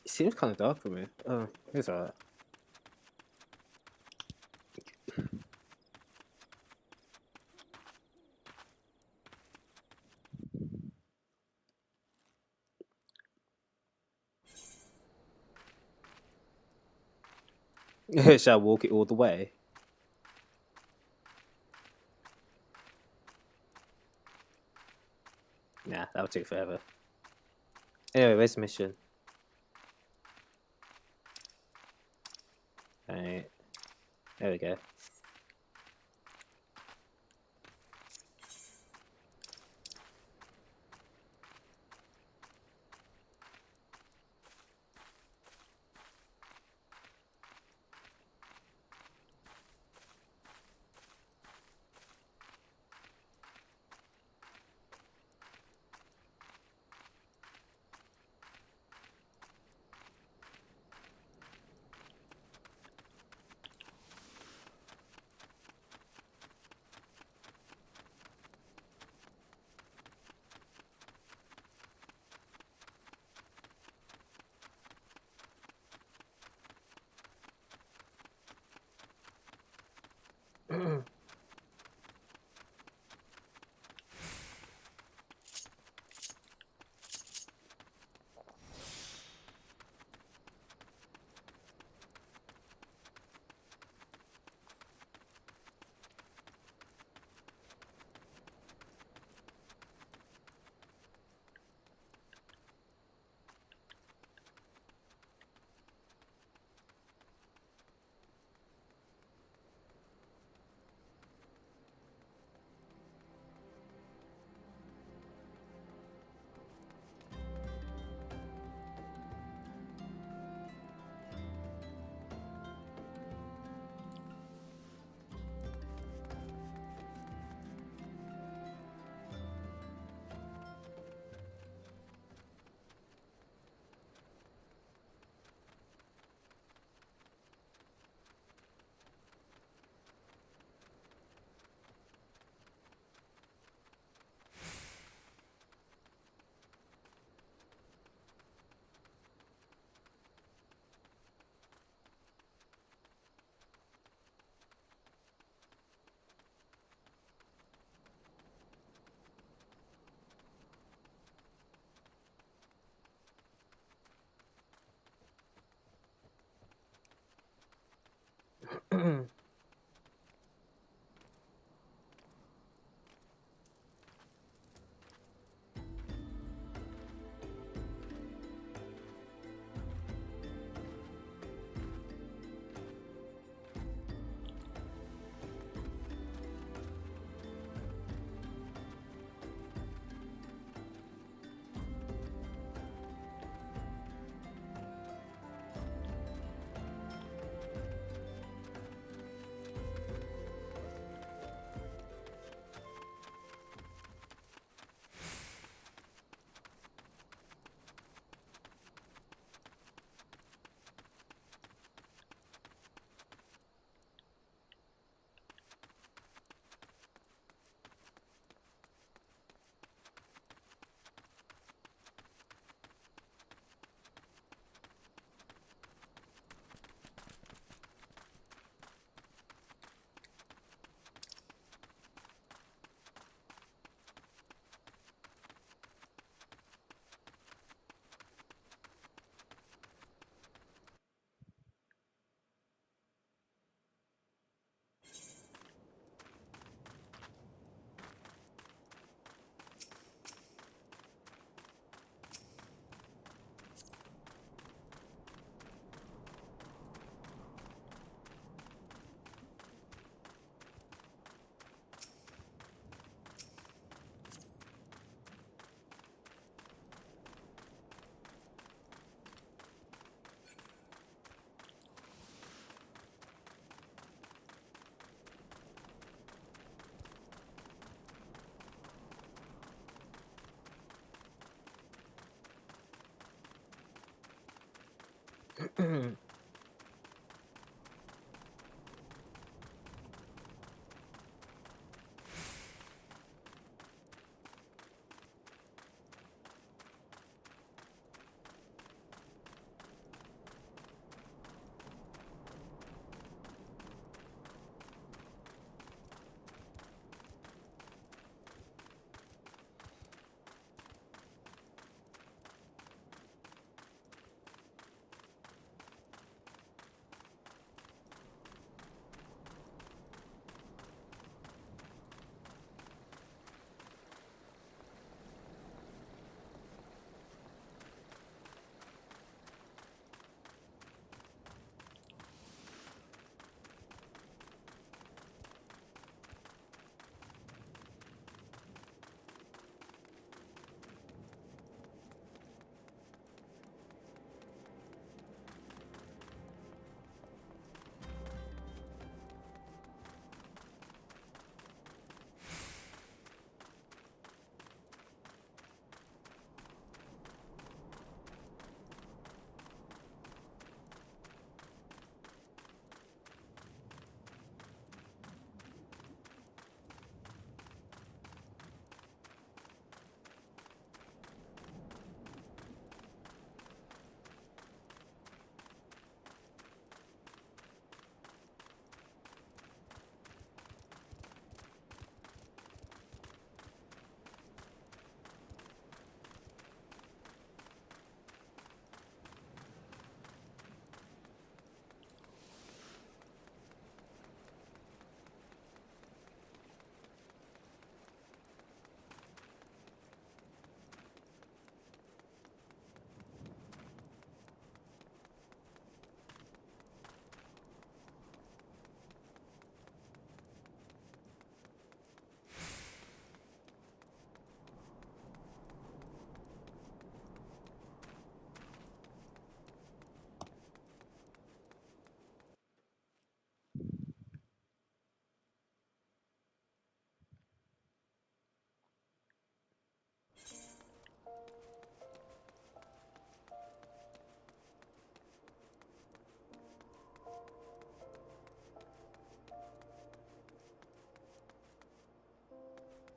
It seems kind of dark for me. Oh, it's alright. Shall I walk it all the way? Nah, that would take forever. Anyway, where's the mission? Alright. There we go.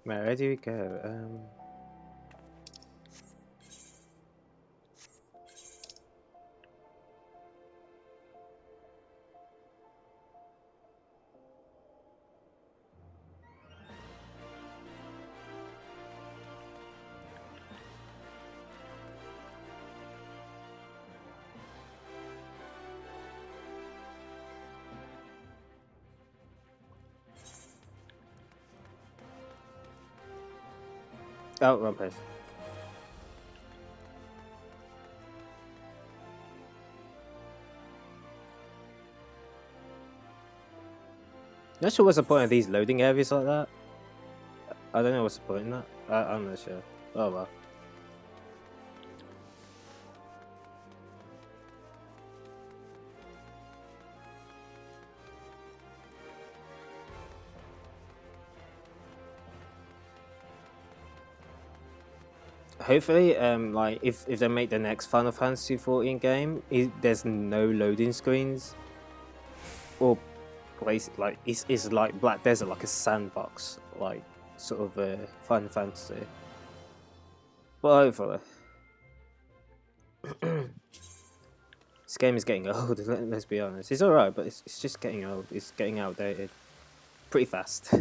Where do we go? Oh, wrong place. Not sure what's the point of these loading areas like that. I don't know what's the point in that. I'm not sure. Oh well. Hopefully, like if they make the next Final Fantasy 14 game, there's no loading screens, or place like it's like Black Desert, like a sandbox, like sort of Final Fantasy. But hopefully, this game is getting old. Let's be honest. It's alright, but it's just getting old. It's getting outdated, pretty fast.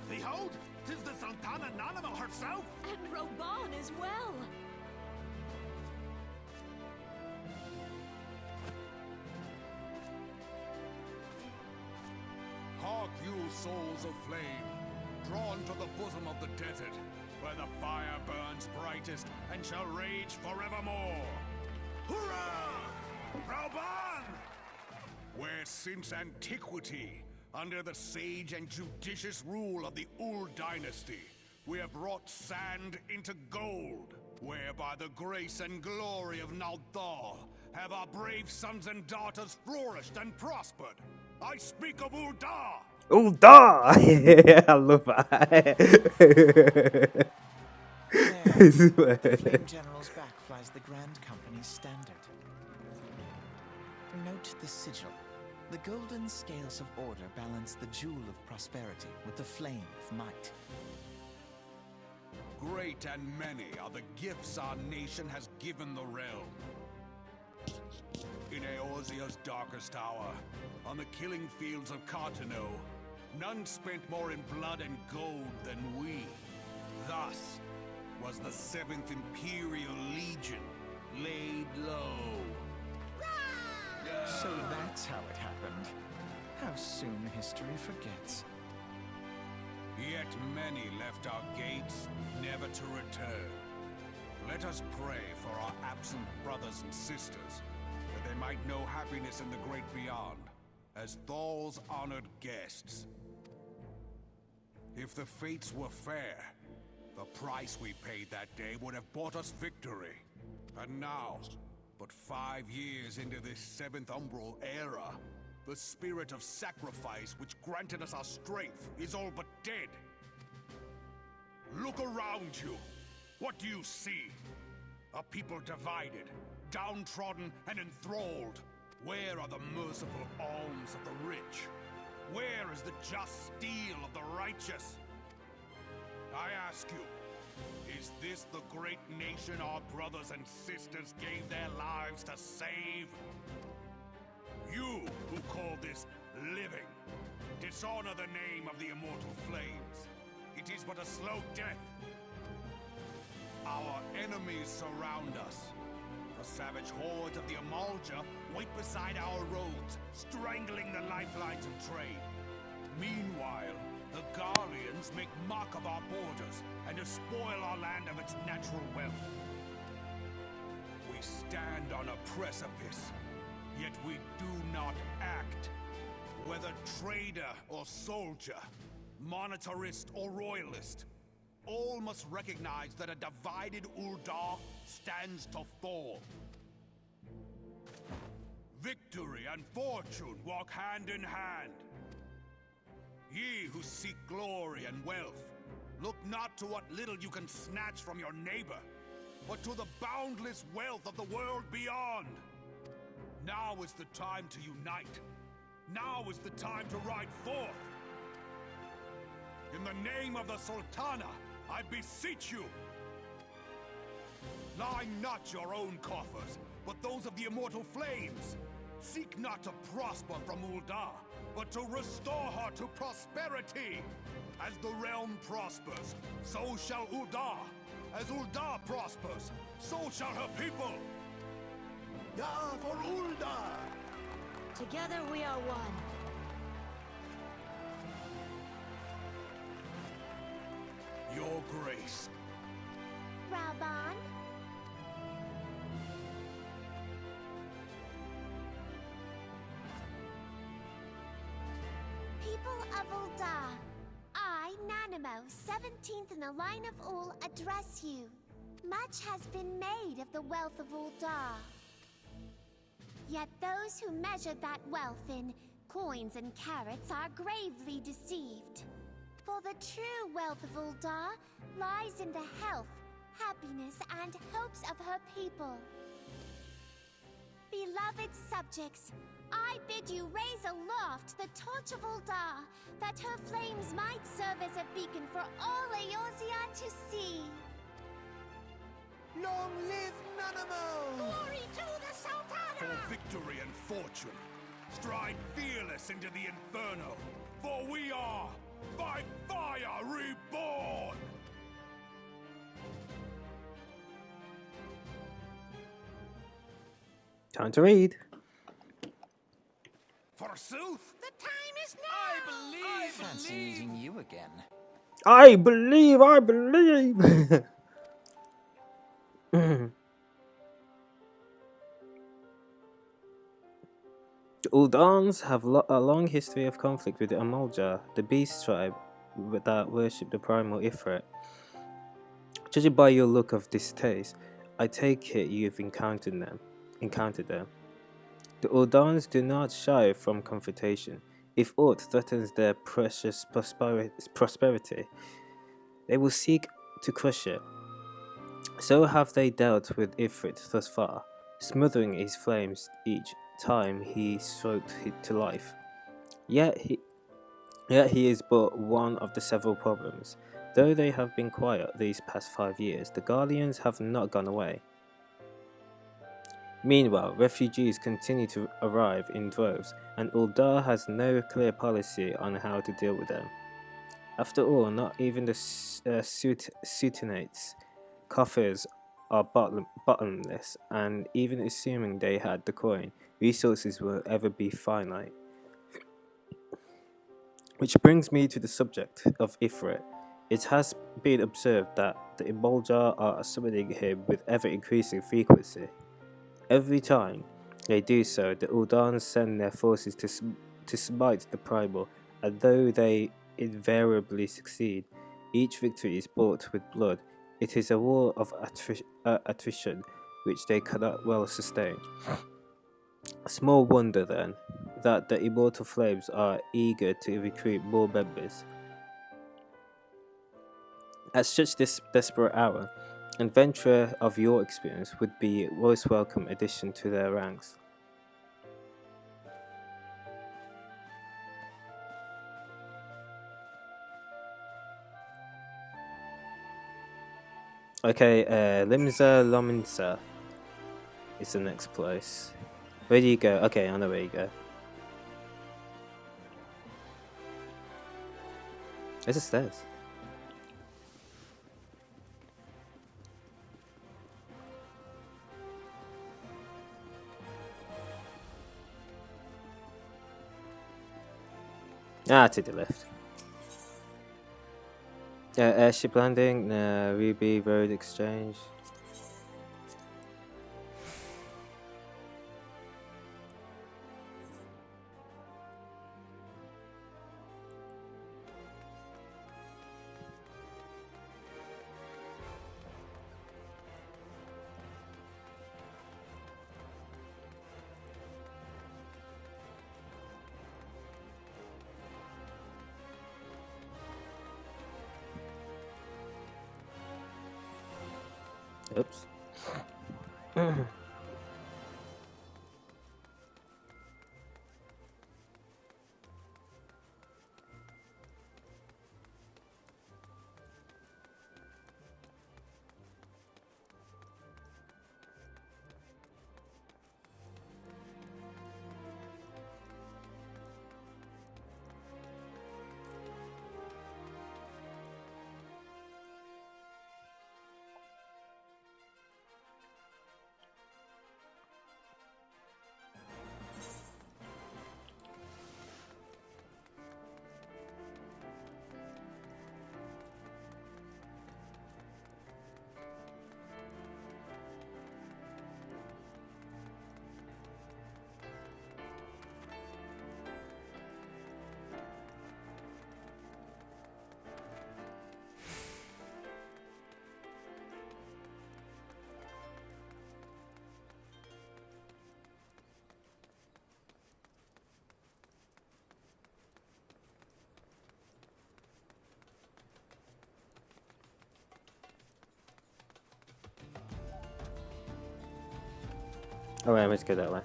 Behold, 'tis the Sultana Nanima herself! And Roban as well! Hark you, souls of flame, drawn to the bosom of the desert, where the fire burns brightest and shall rage forevermore! Hurrah! Rauban! Where since antiquity, under the sage and judicious rule of the Ul dynasty, we have wrought sand into gold, where by the grace and glory of Naldal have our brave sons and daughters flourished and prospered. I speak of Ul'dah! Ul'dah! I love that. There, Flame General's back flies the Grand Company's standard. Note the sigil. The golden scales of order balance the jewel of prosperity with the flame of might. Great and many are the gifts our nation has given the realm. In Eorzea's darkest hour, on the killing fields of Carteneau, none spent more in blood and gold than we. Thus was the 7th Imperial Legion laid low. So that's how it happened. How soon history forgets. Yet many left our gates, never to return. Let us pray for our absent brothers and sisters, that they might know happiness in the great beyond, as Thal's honored guests. If the fates were fair, the price we paid that day would have bought us victory. And now, but 5 years into this 7th Umbral era, the spirit of sacrifice which granted us our strength is all but dead. Look around you. What do you see? A people divided, downtrodden and enthralled. Where are the merciful alms of the rich? Where is the just steel of the righteous? I ask you, is this the great nation our brothers and sisters gave their lives to save? You who call this living, dishonor the name of the immortal flames. It is but a slow death. Our enemies surround us. The savage hordes of the Amalja wait beside our roads, strangling the lifelines of trade. Meanwhile, The Garleans make mock of our borders and despoil our land of its natural wealth. We stand on a precipice, yet we do not act. Whether trader or soldier, monetarist or royalist, all must recognize that a divided Ul'dah stands to fall. Victory and fortune walk hand in hand. Ye who seek glory and wealth, look not to what little you can snatch from your neighbor, but to the boundless wealth of the world beyond. Now is the time to unite. Now is the time to ride forth. In the name of the Sultana, I beseech you. Line not your own coffers, but those of the immortal flames. Seek not to prosper from Ul'dah, but to restore her to prosperity. As the realm prospers, so shall Ul'dah. As Ul'dah prospers, so shall her people. Ya for Ul'dah! Together we are one. Your Grace. Raban? People of Ul'dah, I, Nanamo, 17th in the line of Ul, address you. Much has been made of the wealth of Ul'dah. Yet those who measure that wealth in coins and carats are gravely deceived. For the true wealth of Ul'dah lies in the health, happiness, and hopes of her people. Beloved subjects, I bid you raise aloft the torch of Ul'dah, that her flames might serve as a beacon for all Eorzea to see. Long live Nanamo! Glory to the Sultana! For victory and fortune, stride fearless into the Inferno, for we are by fire reborn! Time to read. Forsooth? The time is now! I fancy meeting you again. I believe, I believe. The Uldans have a long history of conflict with the Amalj'aa, the beast tribe that worship the primal Ifrit. Judging by your look of distaste, I take it you've encountered them. The Uldans do not shy from confrontation. If aught threatens their precious prosperity, they will seek to crush it. So have they dealt with Ifrit thus far, smothering his flames each time he stroked it to life. Yet he is but one of the several problems. Though they have been quiet these past 5 years, the Garleans have not gone away. Meanwhile, refugees continue to arrive in droves, and Ul'dah has no clear policy on how to deal with them. After all, not even the Sultanate's coffers are bottomless, and even assuming they had the coin, resources will ever be finite. Which brings me to the subject of Ifrit. It has been observed that the Amalj'aa are summoning him with ever-increasing frequency. Every time they do so, the Uldans send their forces to smite the primal, and though they invariably succeed, each victory is bought with blood. It is a war of attrition which they cannot well sustain. Small wonder, then, that the immortal flames are eager to recruit more members. At such this desperate hour, an adventurer of your experience would be a most welcome addition to their ranks. Okay, Limsa Lominsa is the next place. Where do you go? Okay, I know where you go. There's the stairs. Ah, to the left. Airship landing, Ruby Road Exchange. Oops. Oh, wait, let's go that way.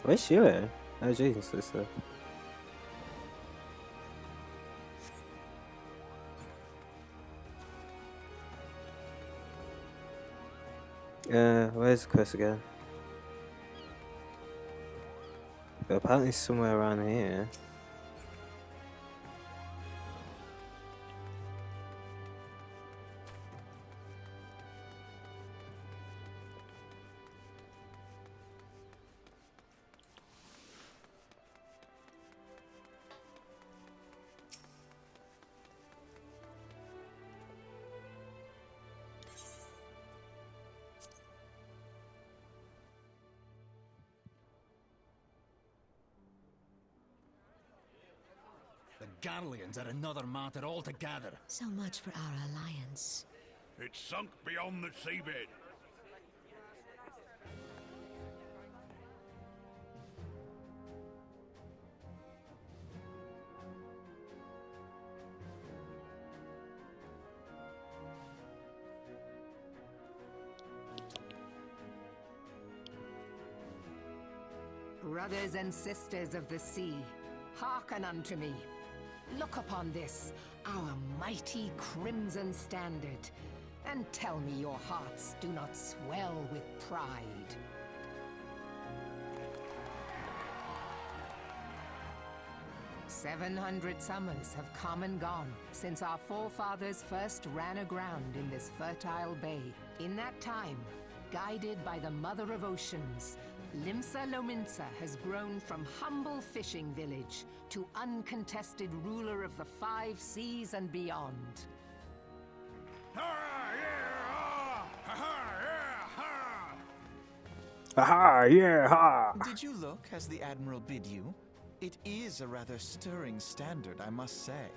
Where's Shiro? Oh, Jason's sister. Where's Chris again? But apparently somewhere around here. The Garleans are another matter altogether. So much for our alliance. It's sunk beyond the seabed. Brothers and sisters of the sea, hearken unto me. Look upon this, our mighty crimson standard, and tell me your hearts do not swell with pride. "700 summers have come and gone since our forefathers first ran aground in this fertile bay. In that time, guided by the Mother of Oceans, Limsa Lominsa has grown from humble fishing village to uncontested ruler of the 5 seas and beyond. Aha! Yeah! Ha! Did you look as the Admiral bid you? It is a rather stirring standard, I must say.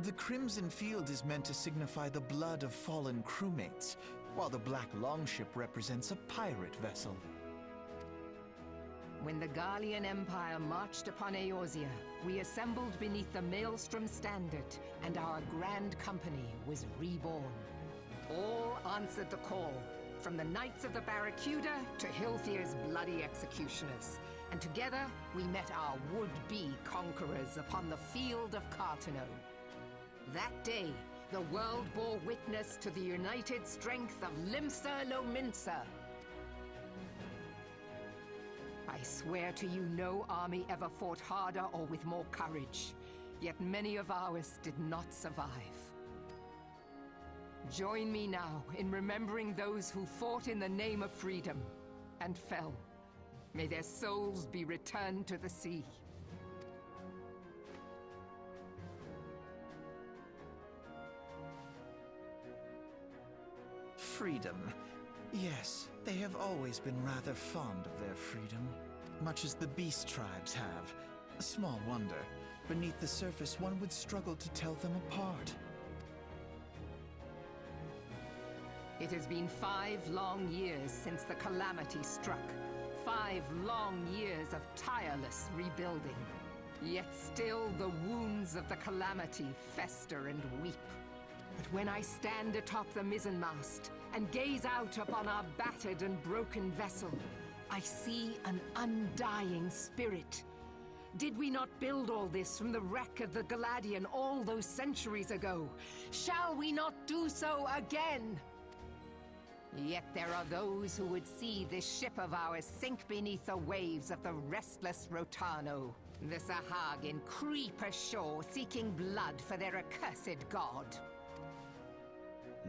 The crimson field is meant to signify the blood of fallen crewmates, while the black longship represents a pirate vessel. When the Garlean Empire marched upon Eorzea, we assembled beneath the Maelstrom Standard, and our Grand Company was reborn. All answered the call, from the Knights of the Barracuda to Hilthier's bloody executioners. And together, we met our would-be conquerors upon the field of Carteneau. That day, the world bore witness to the united strength of Limsa Lominsa. I swear to you, no army ever fought harder or with more courage. Yet many of ours did not survive. Join me now in remembering those who fought in the name of freedom and fell. May their souls be returned to the sea. Freedom. Yes, they have always been rather fond of their freedom. Much as the beast tribes have. Small wonder. Beneath the surface, one would struggle to tell them apart. It has been 5 long years since the calamity struck. 5 long years of tireless rebuilding. Yet still the wounds of the calamity fester and weep. But when I stand atop the mizzenmast and gaze out upon our battered and broken vessel, I see an undying spirit. Did we not build all this from the wreck of the Galadian all those centuries ago? Shall we not do so again? Yet there are those who would see this ship of ours sink beneath the waves of the restless Rotano. The Sahagin creep ashore seeking blood for their accursed god.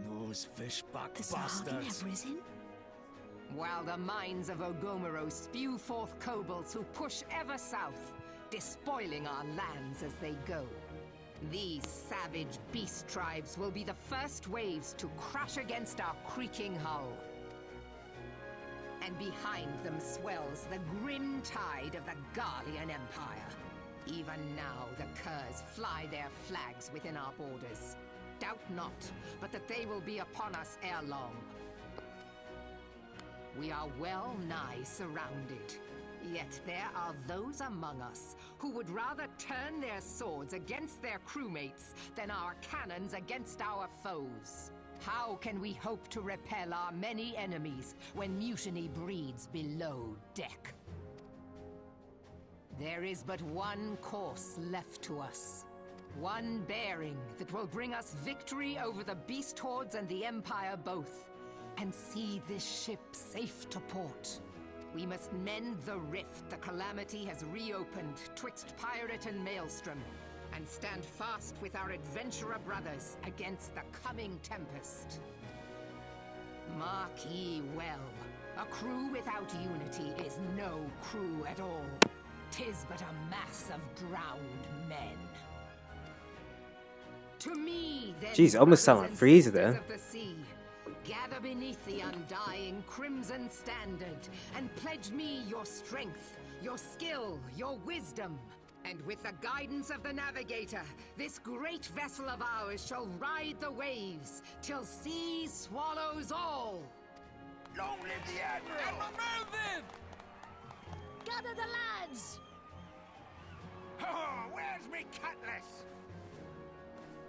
Those fishback The Sahagin bastards. have risen? While the mines of Ogomero spew forth kobolds who push ever south, despoiling our lands as they go. These savage beast tribes will be the first waves to crash against our creaking hull. And behind them swells the grim tide of the Garlean Empire. Even now the Curs fly their flags within our borders. Doubt not, but that they will be upon us ere long. We are well nigh surrounded. Yet there are those among us who would rather turn their swords against their crewmates than our cannons against our foes. How can we hope to repel our many enemies when mutiny breeds below deck? There is but one course left to us. One bearing that will bring us victory over the beast hordes and the Empire both, and see this ship safe to port. We must mend the rift the Calamity has reopened twixt pirate and maelstrom, and stand fast with our adventurer brothers against the coming tempest. Mark ye well, a crew without unity is no crew at all. 'Tis but a mass of drowned men. To me, then, Jeez, almost sound like brothers and Freezer sisters there. of the sea, gather beneath the undying crimson standard, and pledge me your strength, your skill, your wisdom. And with the guidance of the navigator, this great vessel of ours shall ride the waves till sea swallows all. Long live the Admiral! Mervyn! Gather the lads! Oh, where's me cutlass?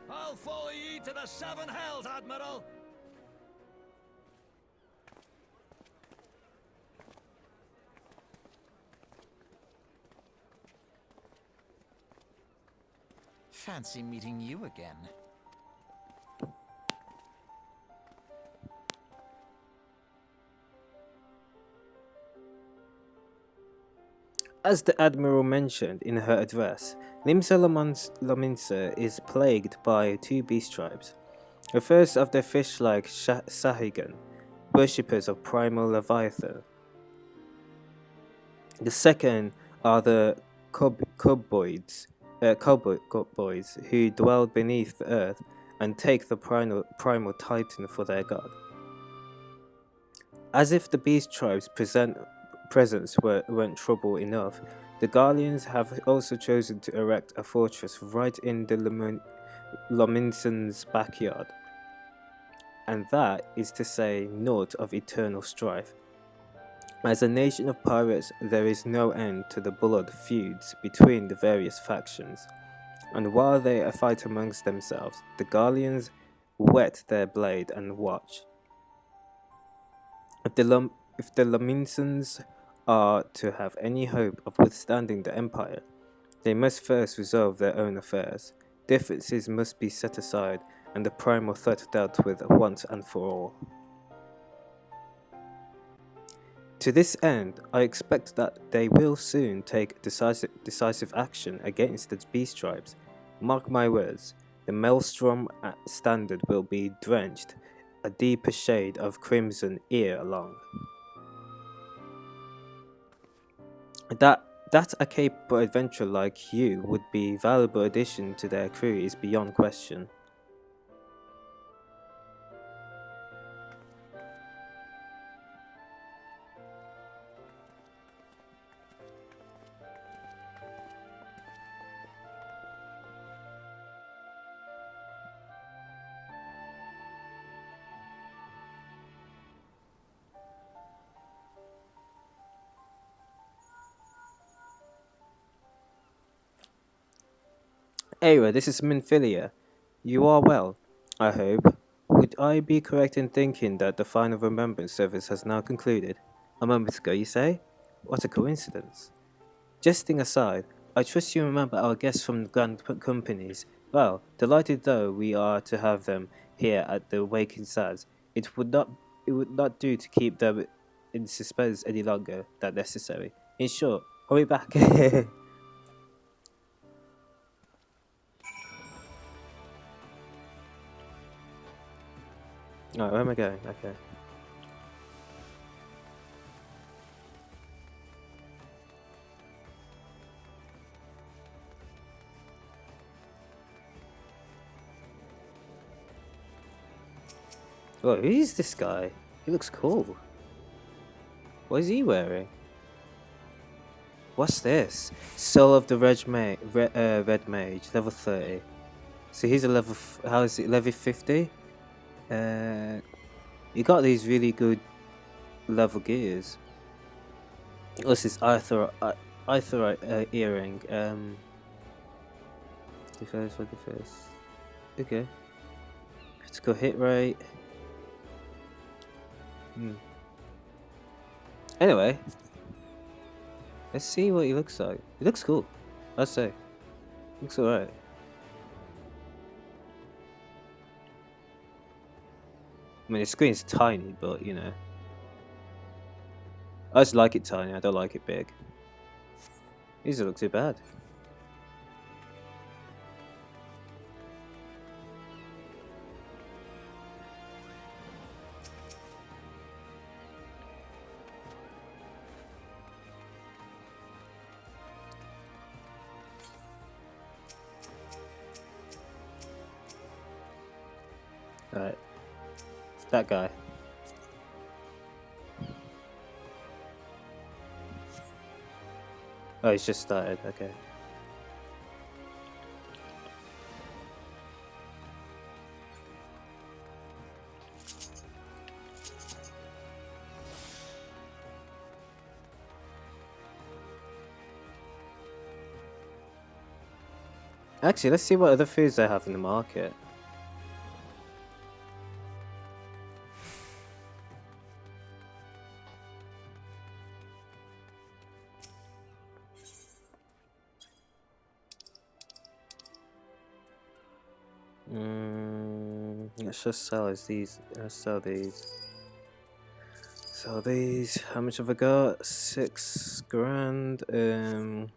I'll follow ye to the seven hells, Admiral! Fancy meeting you again. As the Admiral mentioned in her address, Limsa Lominsa is plagued by two beast tribes. The first of the fish-like Sahuagin, worshippers of primal Leviathan. The second are the Kobolds, who dwell beneath the earth and take the primal Titan for their god. As if the beast tribes' presence weren't trouble enough, the Garleans have also chosen to erect a fortress right in the Lominsans' backyard. And that is to say naught of eternal strife. As a nation of pirates, there is no end to the blood feuds between the various factions, and while they fight amongst themselves, the Garleans whet their blade and watch. If the Lominsans are to have any hope of withstanding the Empire, they must first resolve their own affairs. Differences must be set aside, and the primal threat dealt with once and for all. To this end, I expect that they will soon take decisive action against the beast tribes. Mark my words, the Maelstrom standard will be drenched a deeper shade of crimson ere long. That a capable adventurer like you would be a valuable addition to their crew is beyond question. Aira, this is Minfilia. You are well, I hope. Would I be correct in thinking that the final remembrance service has now concluded? A moment ago, you say? What a coincidence. Jesting aside, I trust you remember our guests from the Grand Companies. Well, delighted though we are to have them here at the Waking Sads, it would not do to keep them in suspense any longer than necessary. In short, hurry back. Alright, where am I going? Okay. Oh, who is this guy? He looks cool. What is he wearing? What's this? Soul of the Red Mage, level 30. So he's a level. How is it? Level 50? You got these really good level gears. What's this Aetheryte earring? Defense for defense. Okay. Critical hit rate, Anyway, let's see what he looks like. He looks cool, I'd say. Looks alright. I mean, the screen's tiny, but you know. I just like it tiny, I don't like it big. He doesn't look too bad. Alright. That guy. Oh, he's just started, okay. Actually, let's see what other foods they have in the market. Let's just sell these. Let's sell these. Sell these. How much have I got? 6 grand. No,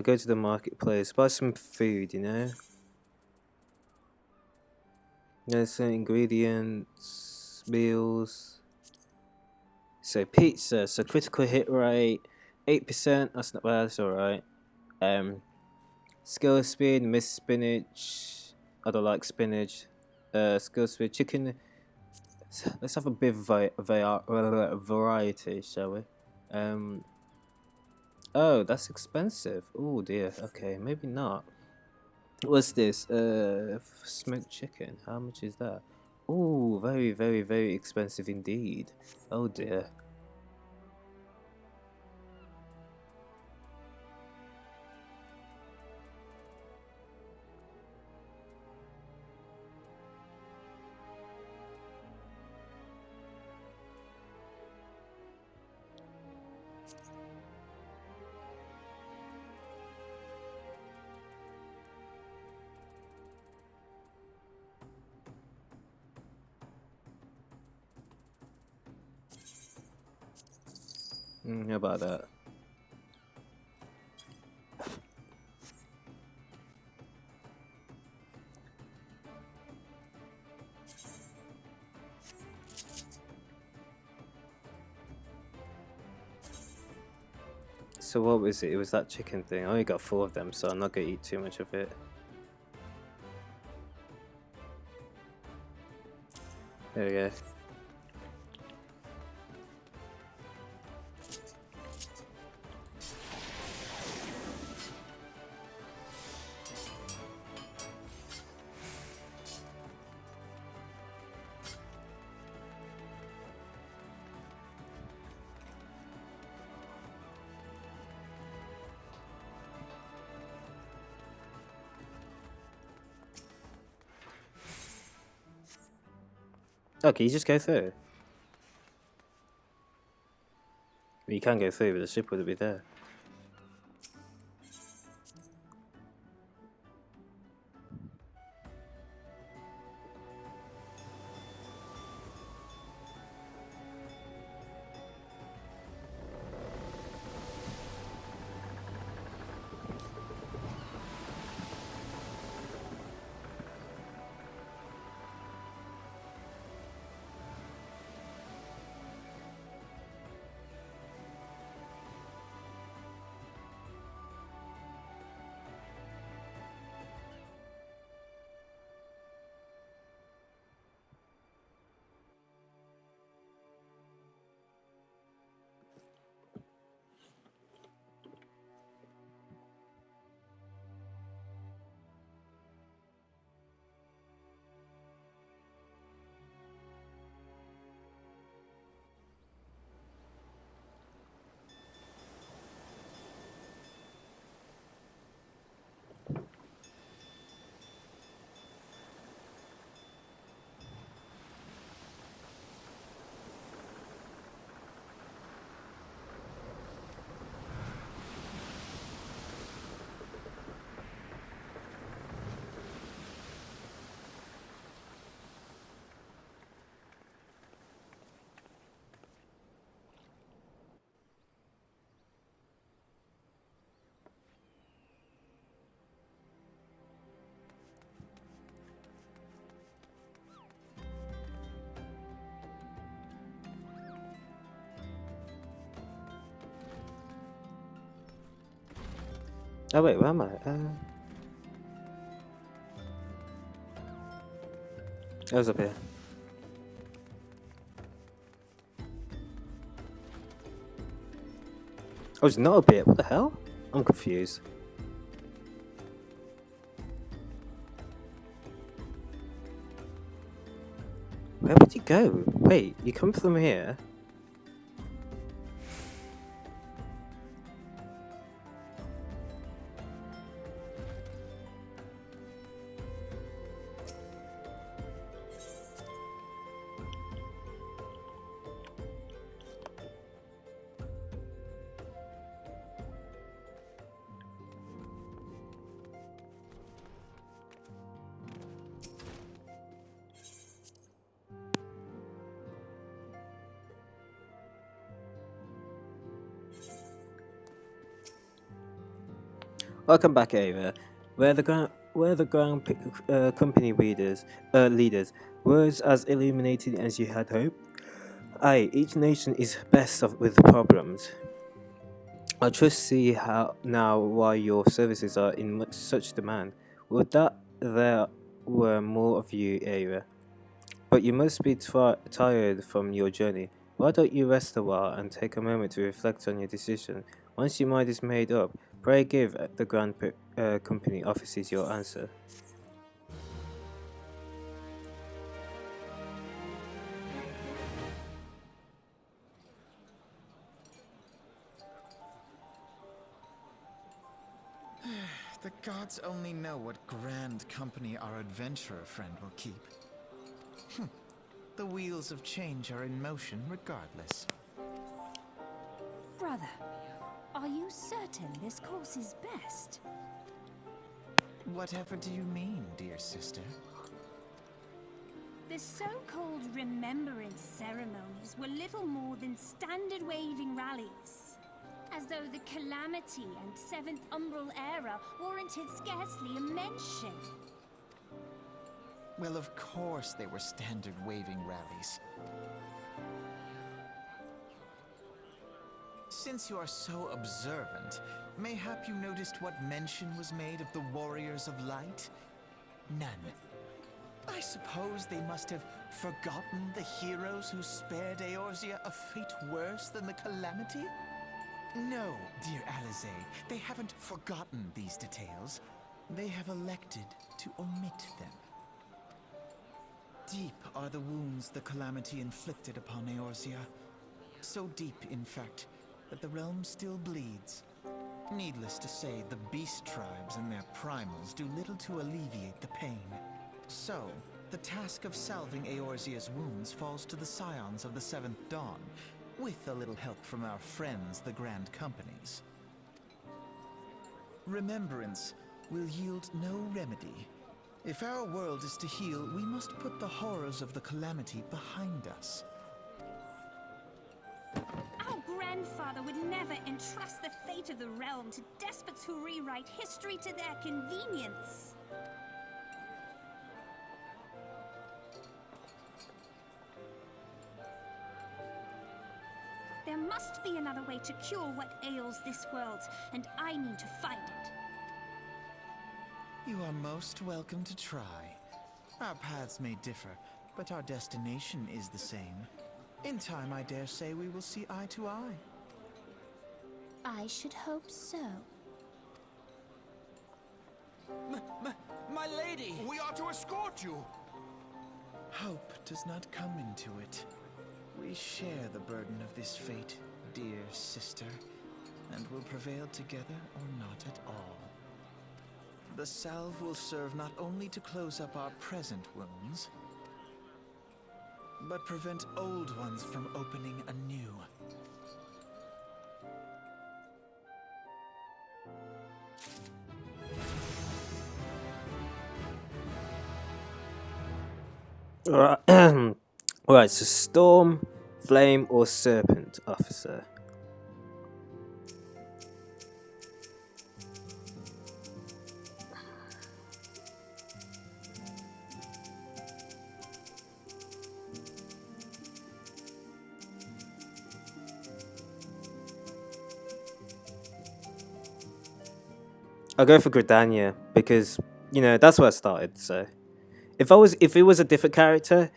go to the marketplace. Buy some food, you know. There's some ingredients, meals. So pizza. So critical hit rate, 8%. That's not bad. That's all right. Skill speed, miss spinach. I don't like spinach. Skill speed, chicken. Let's have a bit of variety, shall we? Oh, that's expensive. Oh dear. Okay, maybe not. What's this? Smoked chicken. How much is that? Oh, very, very, very expensive indeed. Oh dear. How about that? So what was it? It was that chicken thing. I only got 4 of them, so I'm not gonna eat too much of it. There we go. Okay, you just go through. You can go through, but the ship wouldn't be there. Oh wait, where am I? I was up here. Oh, it's not a bit. What the hell? I'm confused. Where would you go? Wait, you come from here? Welcome back, Ava. Where the company leaders was as illuminated as you had hoped. Aye, each nation is best of with problems. I just see how now why your services are in such demand. Would that there were more of you, Ava. But you must be tired from your journey. Why don't you rest a while and take a moment to reflect on your decision? Once your mind is made up, pray give the Grand Company officers your answer. The gods only know what grand company our adventurer friend will keep. The wheels of change are in motion regardless. Brother, are you certain this course is best? Whatever do you mean, dear sister? The so-called remembrance ceremonies were little more than standard waving rallies. As though the Calamity and Seventh Umbral era warranted scarcely a mention. Well, of course they were standard waving rallies. Since you are so observant, mayhap you noticed what mention was made of the Warriors of Light? None. I suppose they must have forgotten the heroes who spared Eorzea a fate worse than the Calamity? No, dear Alisaie, they haven't forgotten these details. They have elected to omit them. Deep are the wounds the Calamity inflicted upon Eorzea. So deep, in fact, that the realm still bleeds. Needless to say, the beast tribes and their primals do little to alleviate the pain. So, the task of salving Eorzea's wounds falls to the scions of the Seventh Dawn, with a little help from our friends, the Grand Companies. Remembrance will yield no remedy. If our world is to heal, we must put the horrors of the Calamity behind us. Our grandfather would never entrust the fate of the realm to despots who rewrite history to their convenience. There must be another way to cure what ails this world, and I need to find it. You are most welcome to try. Our paths may differ, but our destination is the same. In time, I dare say we will see eye to eye. I should hope so. My lady! We are to escort you. Hope does not come into it. We share the burden of this fate, dear sister, and will prevail together or not at all. The salve will serve not only to close up our present wounds, but prevent old ones from opening anew. Alright, right, so Storm, Flame, or Serpent officer? I'll go for Gridania because that's where I started. So if it was a different character,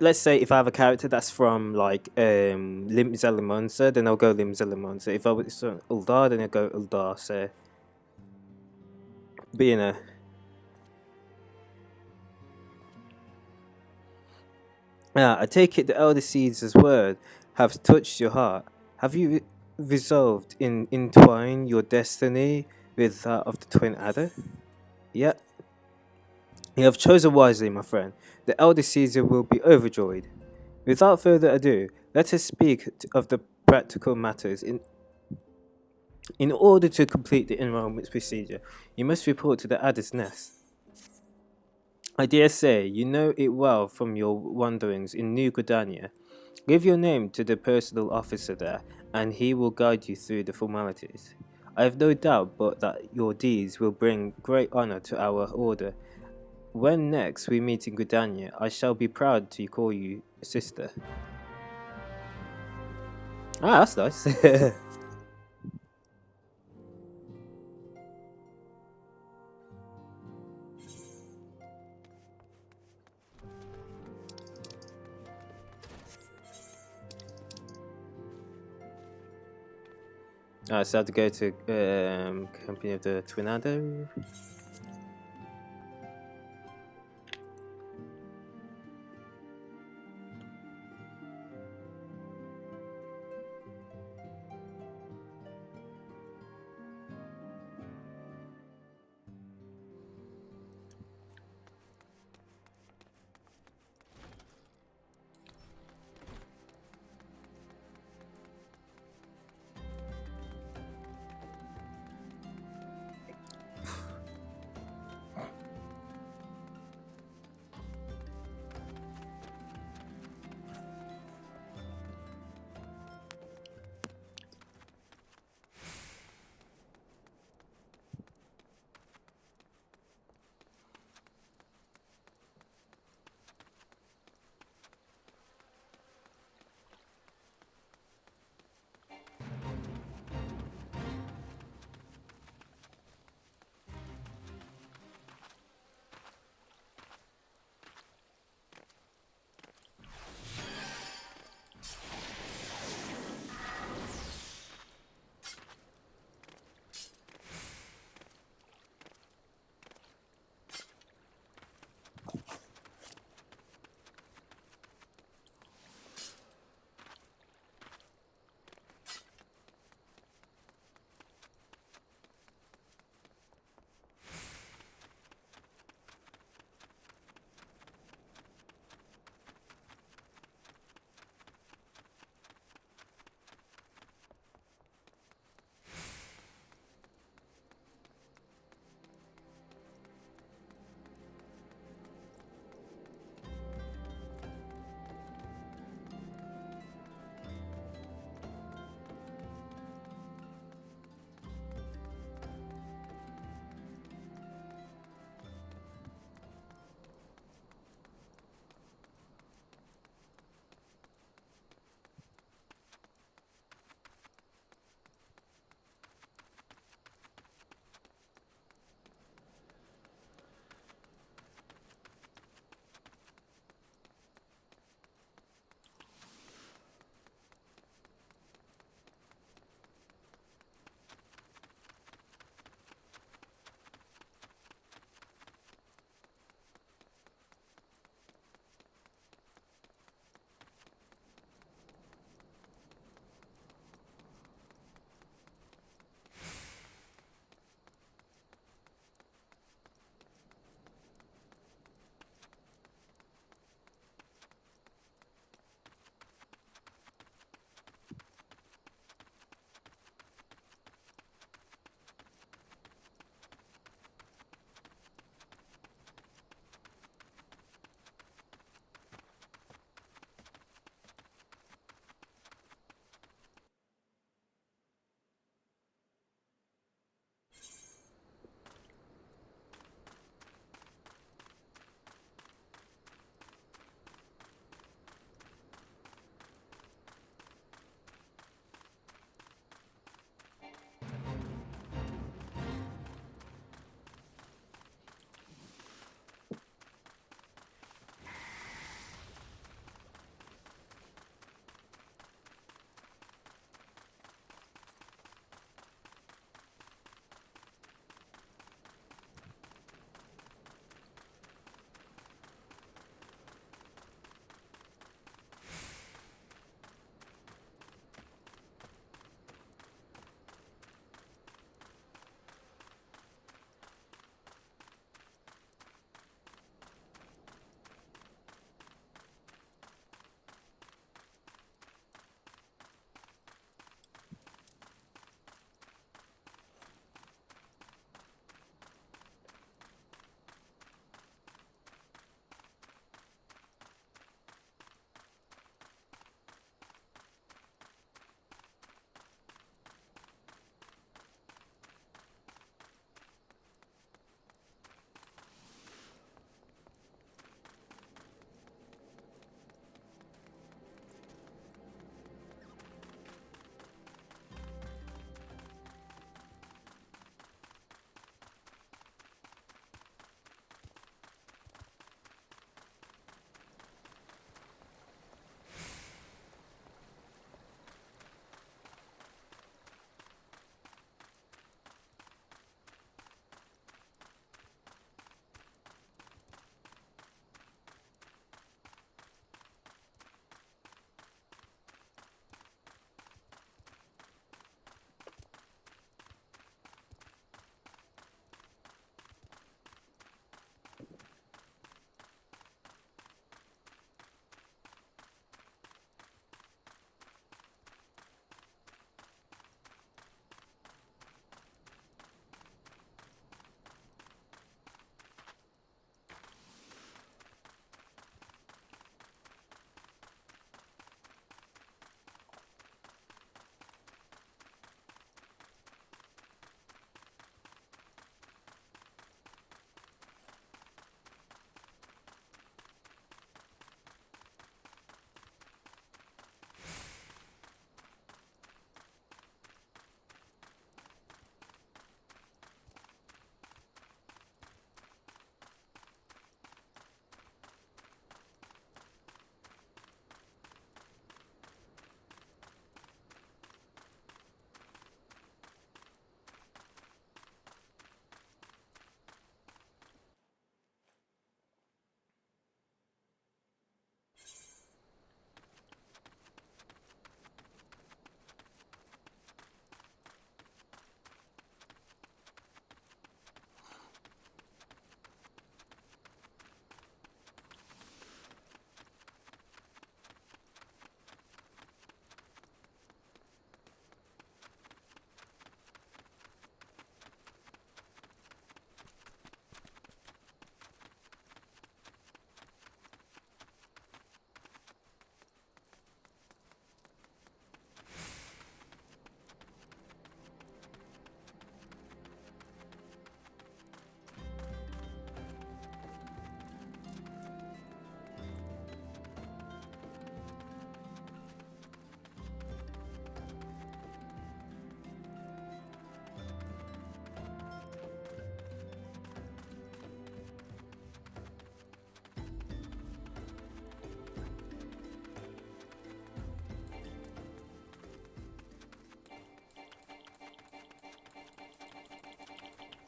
let's say if I have a character that's from like Limsa Limonsa, then I'll go Limsa Limonsa. If I was Uldar, then I'll go Uldar. So, but I take it the Elder Seeds' word have touched your heart. Have you resolved in entwine your destiny with that of the Twin Adder? Yeah, you have chosen wisely, my friend. The Elder Caesar will be overjoyed. Without further ado, let us speak of the practical matters. In order to complete the enrollment procedure, you must report to the Adder's Nest. I dare say you know it well from your wanderings in New Gridania. Give your name to the personal officer there, and he will guide you through the formalities. I have no doubt but that your deeds will bring great honor to our order. When next we meet in Gridania, I shall be proud to call you sister. Ah, that's nice. Alright, so I have to go to Company of the Twin Adder.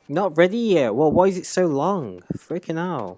Not ready yet. Well, why is it so long? Freaking hell.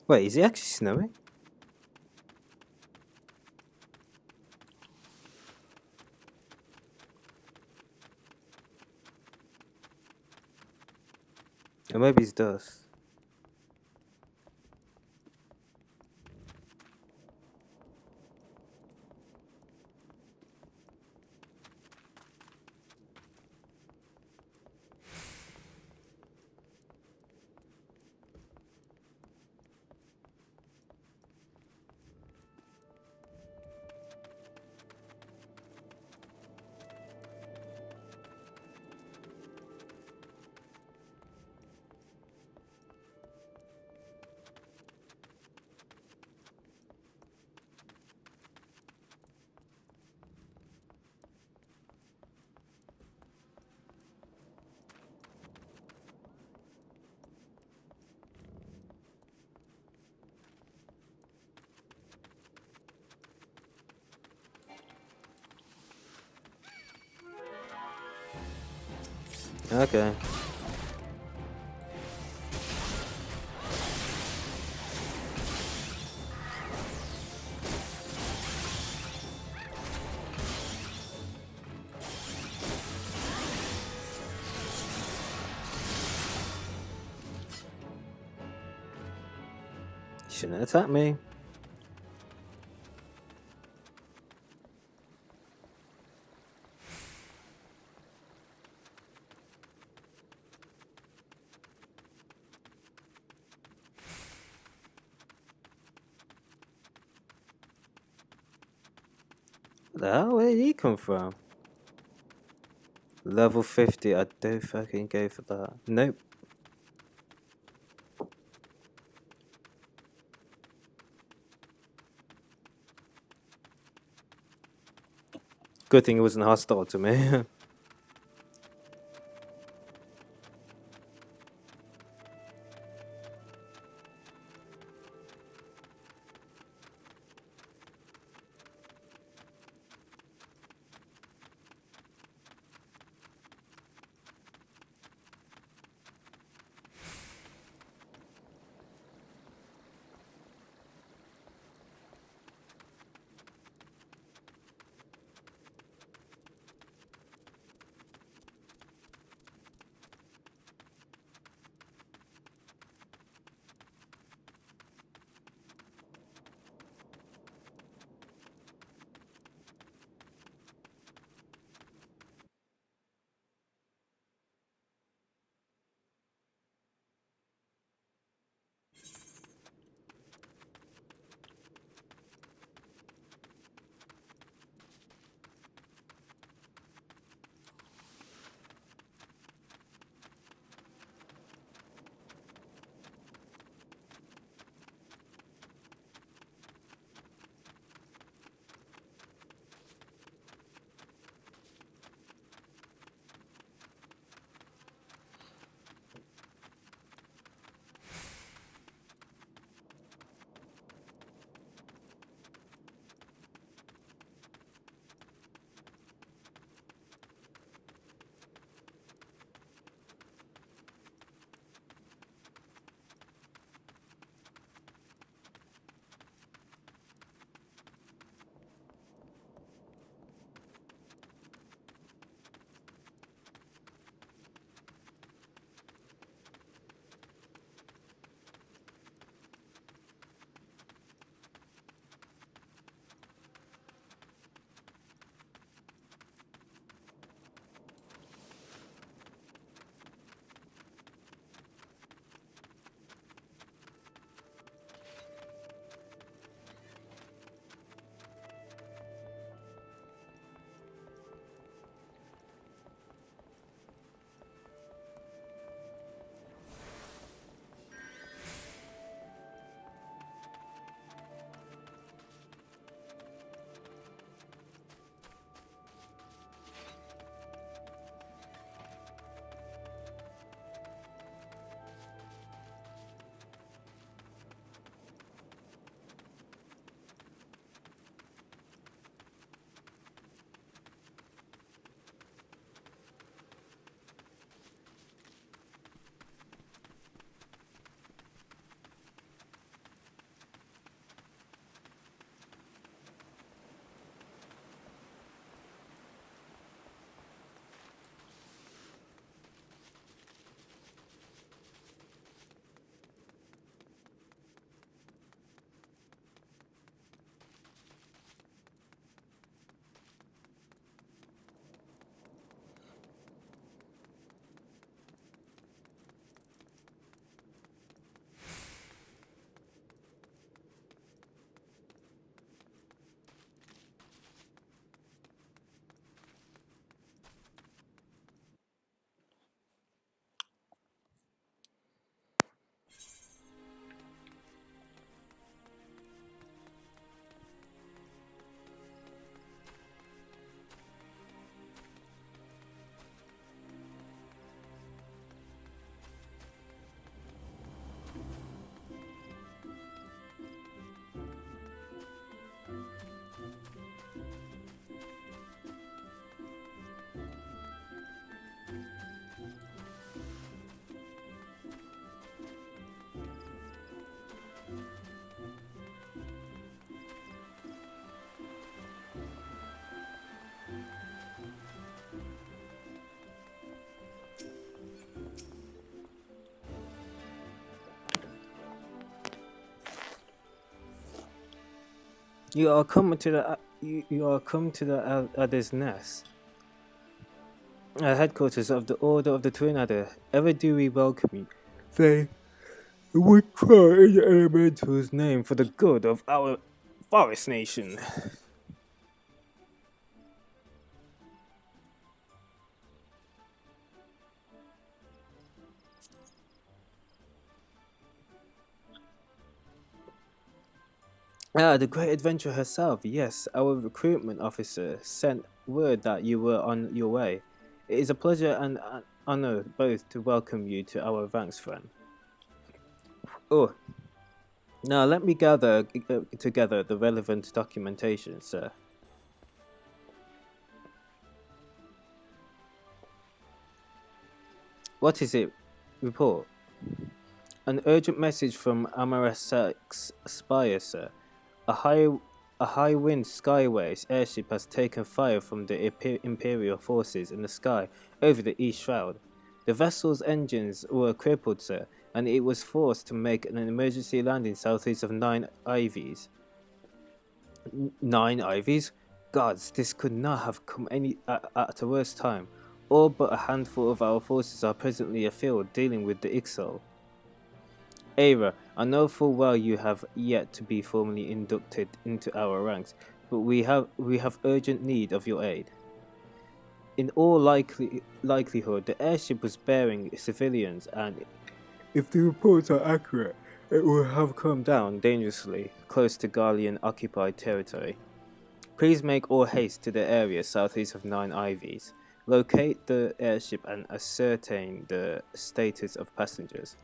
Wait, is it actually snowing? Or maybe it's dust. Okay. Shouldn't attack me. What the hell? Where did he come from? Level 50. I don't fucking go for that. Nope. Good thing it wasn't hostile to me. You are coming to the you are come to the Adder's Nest, headquarters of the Order of the Twin Adder. Ever do we welcome you? They would cry in the elemental's name for the good of our forest nation. Ah, the great adventurer herself. Yes, our recruitment officer sent word that you were on your way. It is a pleasure and an honor both to welcome you to our ranks, friend. Oh, now let me gather together the relevant documentation, sir. What is it? Report. An urgent message from Amarasak's spire, sir. A high wind Skyways airship has taken fire from the Imperial forces in the sky over the East Shroud. The vessel's engines were crippled, sir, and it was forced to make an emergency landing southeast of Nine Ivies. Nine Ivies? Gods, this could not have come at a worse time. All but a handful of our forces are presently afield dealing with the Ixal. Aira, I know full well you have yet to be formally inducted into our ranks, but we have urgent need of your aid. In all likelihood, the airship was bearing civilians, and if the reports are accurate, it will have come down dangerously close to Garlean-occupied territory. Please make all haste to the area southeast of Nine Ivies. Locate the airship and ascertain the status of passengers.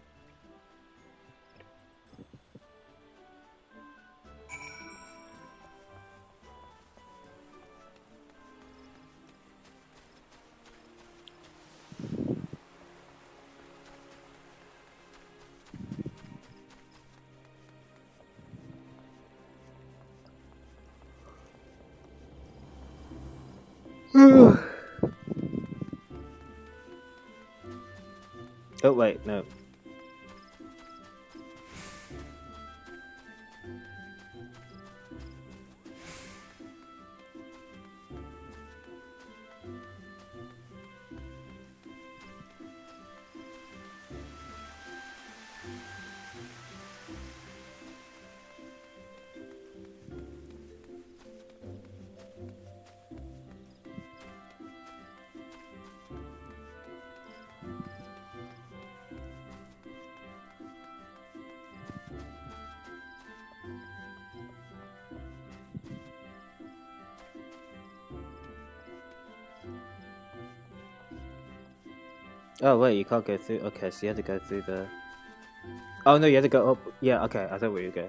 Oh wait, no. Oh wait, you can't go through. Okay, so you had to go through the. Oh no, you had to go up. Yeah, okay, I thought where you go.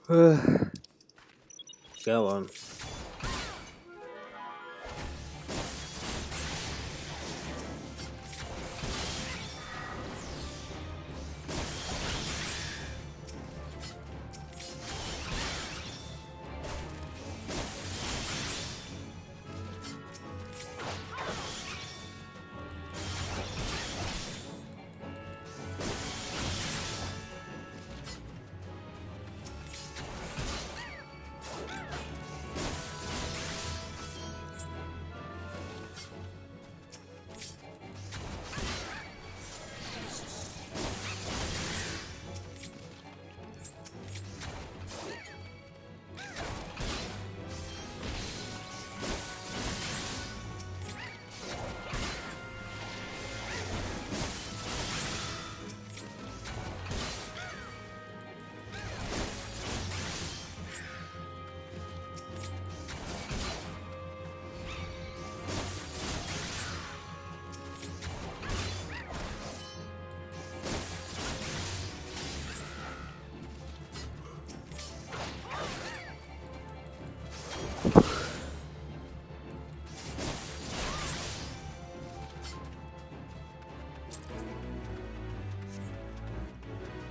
Go on.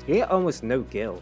You get almost no gil.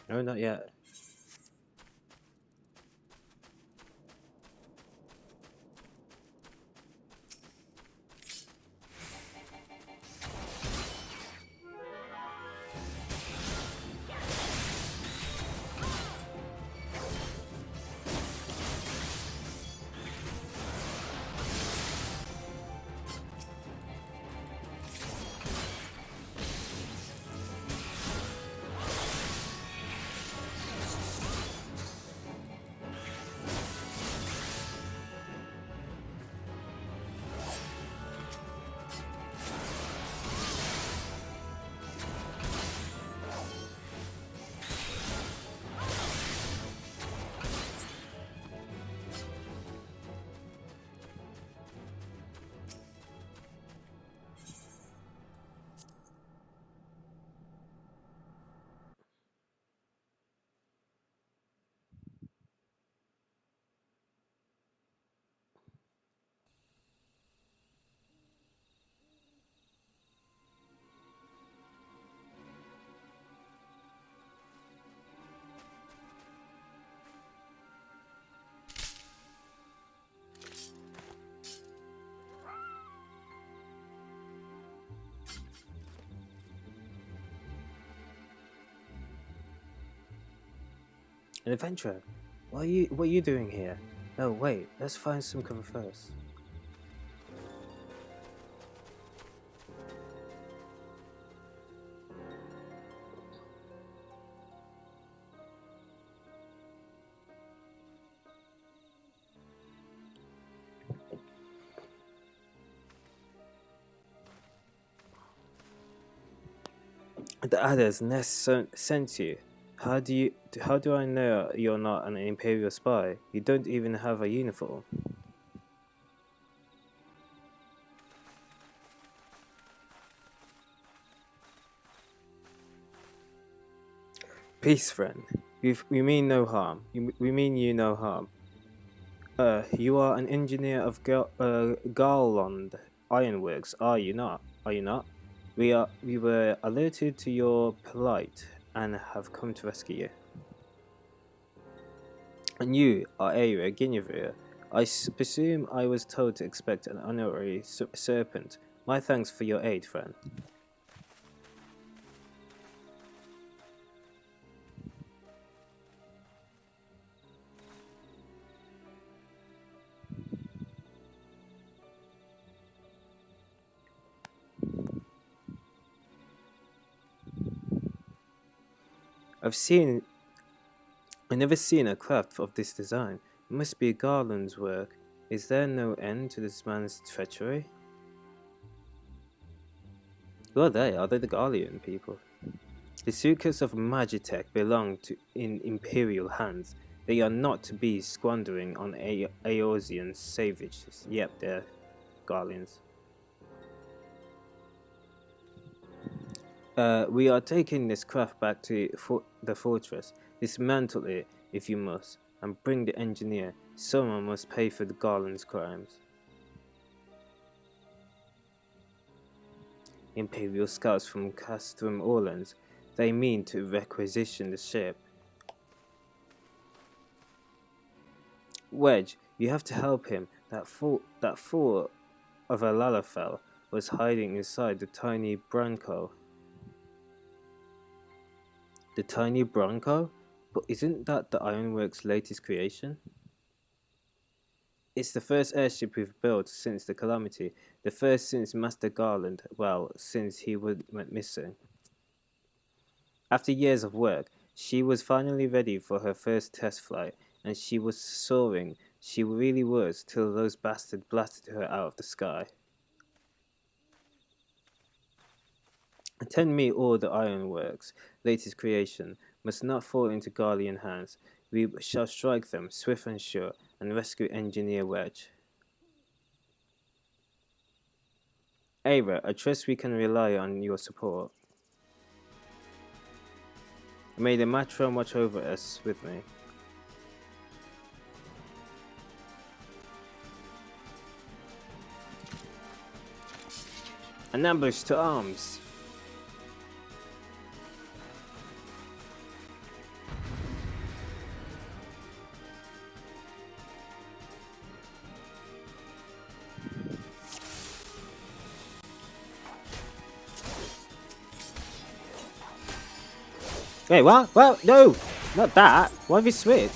No, not yet. An adventurer? What are you doing here? No, wait, let's find some cover first. The Adder's Nest sent you. How do I know you're not an Imperial spy? You don't even have a uniform. Peace, friend. We mean no harm. We mean you no harm. You are an engineer of Garland Ironworks, are you not? Are you not? We were alerted to your plight and have come to rescue you. And you are Aira Guinevere. I presume I was told to expect an honorary serpent. My thanks for your aid, friend. I've never seen a craft of this design. It must be Garland's work. Is there no end to this man's treachery? Who are they? Are they the Garlean people? The suitcase of Magitech belong in Imperial hands. They are not to be squandering on Eorzean savages. Yep, they're Garleans. We are taking this craft back to the fortress. Dismantle it if you must, and bring the engineer. Someone must pay for the Garland's crimes. Imperial scouts from Castrum Orleans. They mean to requisition the ship. Wedge, you have to help him. That fool of a Lalafell was hiding inside the tiny Branco. The tiny Bronco? But isn't that the Ironworks' latest creation? It's the first airship we've built since the Calamity. The first since Master Garland, well, since he went missing. After years of work, she was finally ready for her first test flight, and she was soaring. She really was, till those bastards blasted her out of the sky. Attend me all the Ironworks' latest creation must not fall into Garlean hands. We shall strike them swift and sure and rescue Engineer Wedge. Aira, I trust we can rely on your support. May the Matron watch over us with me. An ambush to arms! Wait, what? Well, no! Not that! Why have you switched?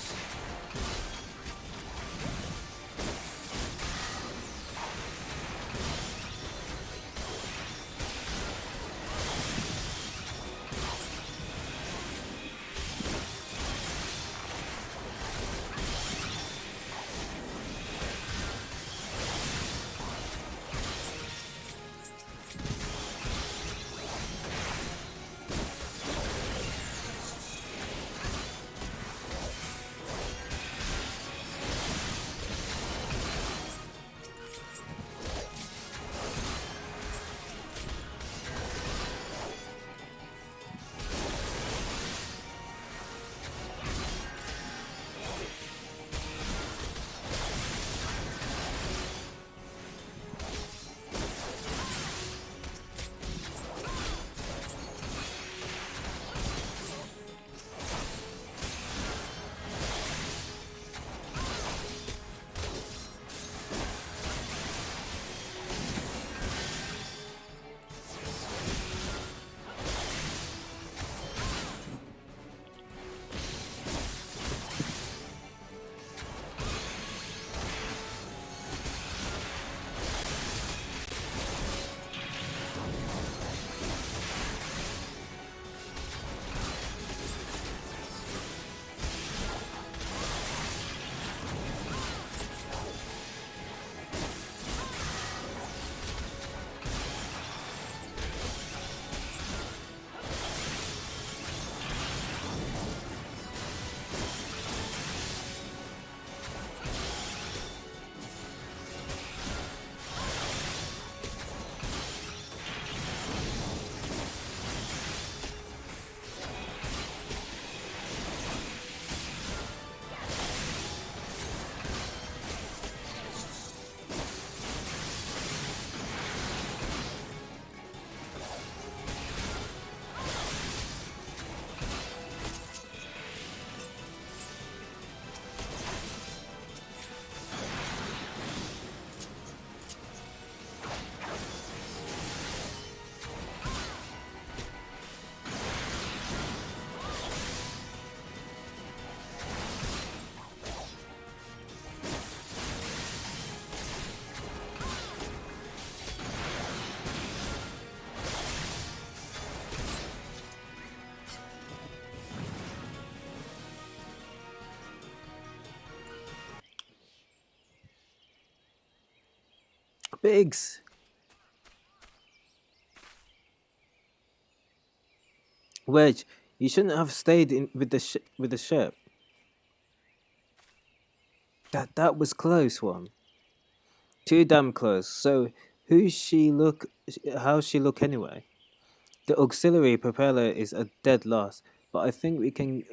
Biggs! Wedge, you shouldn't have stayed in with the ship. That was close one. Too damn close. So who's she look? How's she look anyway? The auxiliary propeller is a dead loss, but I think we can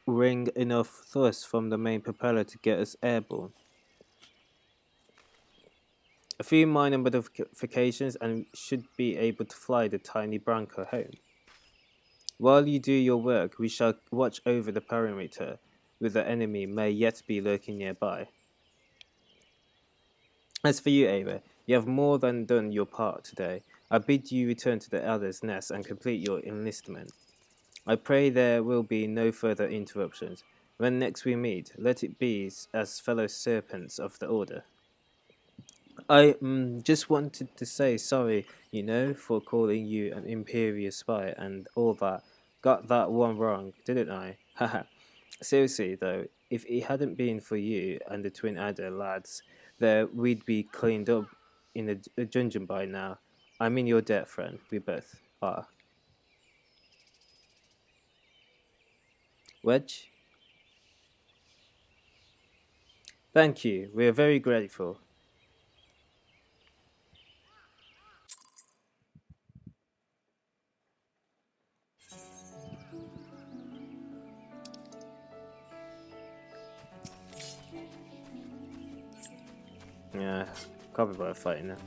wring enough thrust from the main propeller to get us airborne. A few minor modifications and should be able to fly the tiny Branco home. While you do your work, we shall watch over the perimeter, with the enemy may yet be lurking nearby. As for you, Ava, you have more than done your part today. I bid you return to the Elder's Nest and complete your enlistment. I pray there will be no further interruptions. When next we meet, let it be as fellow serpents of the Order. I just wanted to say sorry, for calling you an Imperial spy and all that. Got that one wrong, didn't I? Haha. Seriously, though, if it hadn't been for you and the Twin Adder lads, we'd be cleaned up in a dungeon by now. I'm in your debt, friend. We both are. Wedge? Thank you. We are very grateful. Yeah, can't be bothered fighting now.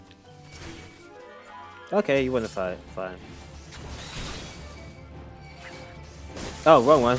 Okay, you want to fight, fine. Oh, wrong one.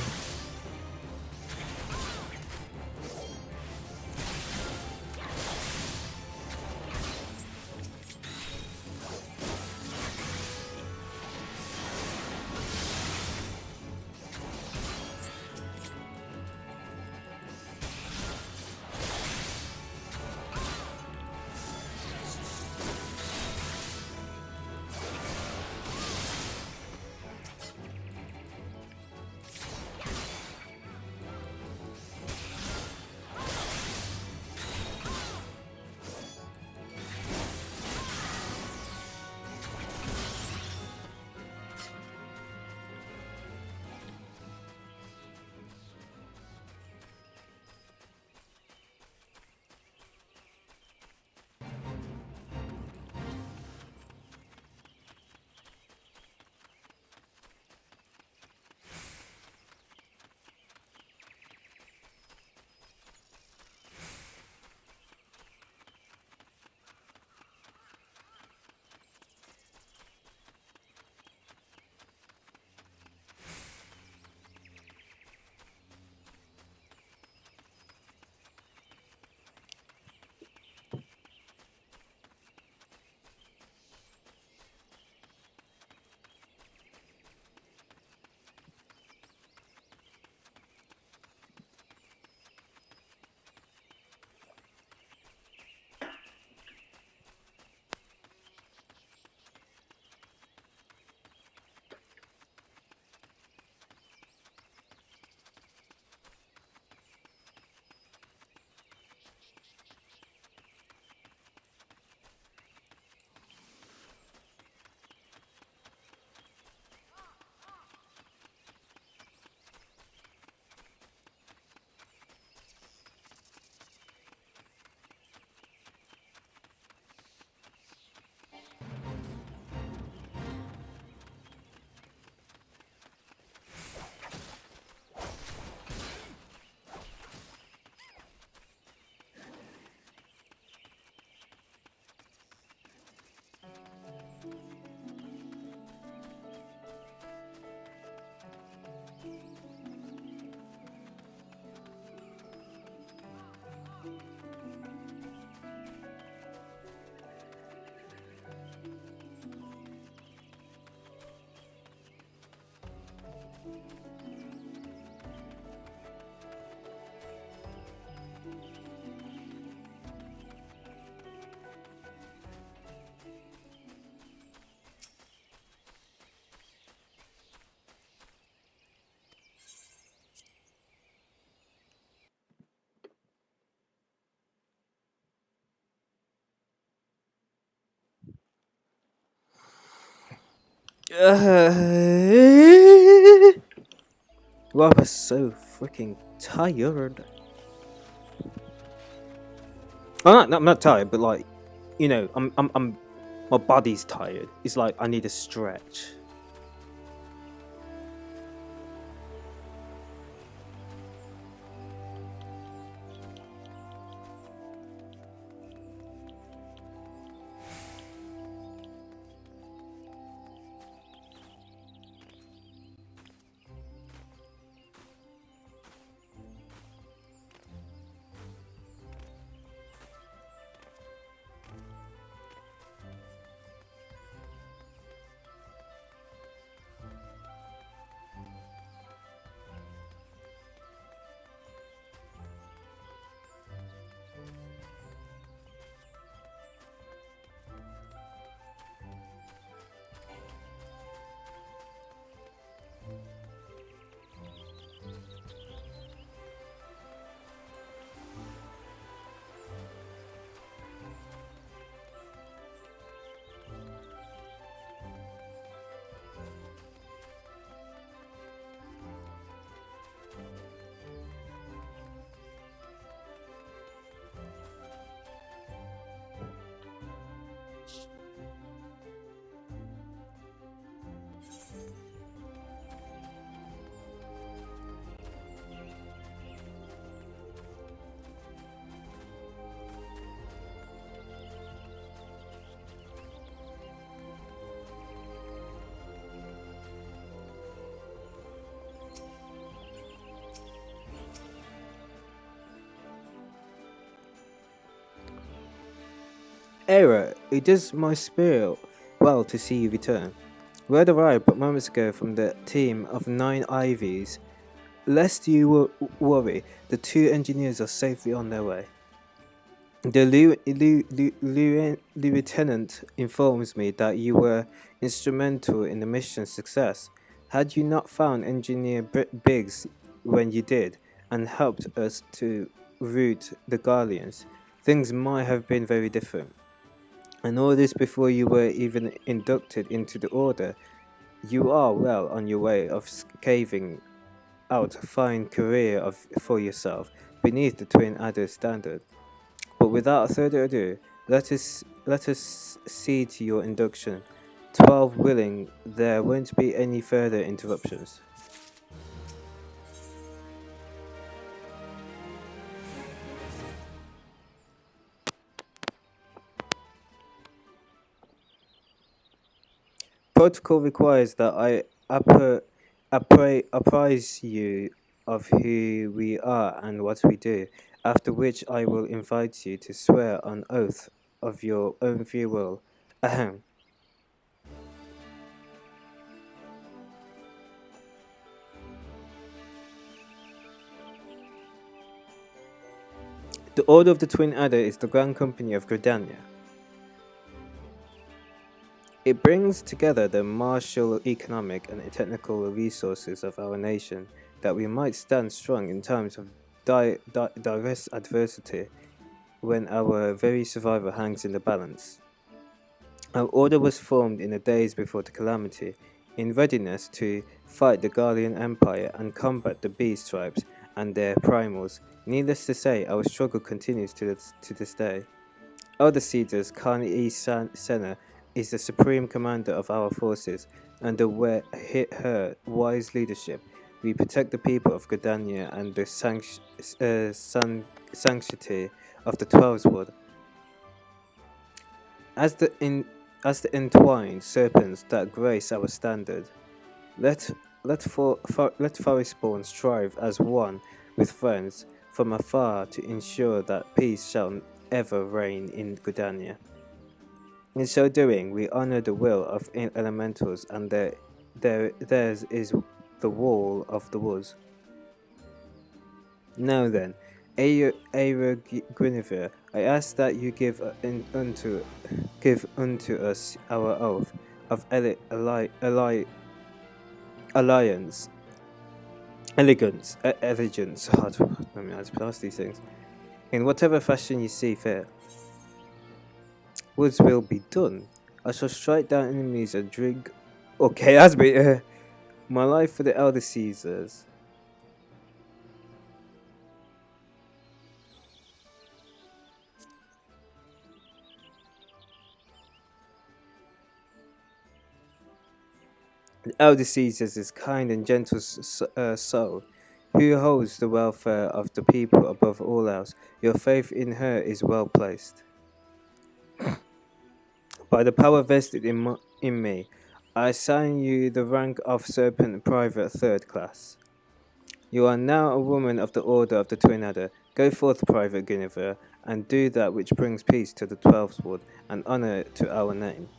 Wow, I'm so freaking tired. I'm not tired, but like, you know, my body's tired. It's like I need a stretch. Era, it does my spirit well to see you return. Word arrived but moments ago from the team of 9 Ivies. Lest you worry, the 2 engineers are safely on their way. The lieutenant informs me that you were instrumental in the mission's success. Had you not found Engineer Biggs when you did, and helped us to rout the Guardians, things might have been very different. And all this before you were even inducted into the Order. You are well on your way of caving out a fine career for yourself beneath the Twin Adder standard. But without further ado, let us see to your induction. 12 willing, there won't be any further interruptions. Protocol requires that I apprise you of who we are and what we do, after which I will invite you to swear on oath of your own free will. Ahem. The Order of the Twin Adder is the Grand Company of Gridania. It brings together the martial, economic, and technical resources of our nation that we might stand strong in times of direct adversity when our very survival hangs in the balance. Our order was formed in the days before the calamity, in readiness to fight the Guardian Empire and combat the Beast tribes and their primals. Needless to say, our struggle continues to this day. Elder Cedars Khan E. Senna is the supreme commander of our forces. Under her wise leadership, we protect the people of Gridania and the sanctity of the 12's Wood. As the entwined serpents that grace our standard, let Forestborn strive as one with friends from afar to ensure that peace shall ever reign in Gridania. In so doing, we honor the will of elementals, and theirs is the wall of the woods. Now then, Eira Guinevere, I ask that you give unto us our oath of alliance, elegance. Hard, I mean, how to pronounce these things. In whatever fashion you see fit. Woods will be done. I shall strike down enemies and drink Okay, that's been my life for the Elder Caesars. The Elder Caesars is kind and gentle soul, who holds the welfare of the people above all else. Your faith in her is well placed. By the power vested in me, I assign you the rank of Serpent Private Third Class. You are now a woman of the Order of the Twin Adder. Go forth, Private Guinevere, and do that which brings peace to the 12th Ward and honor to our name.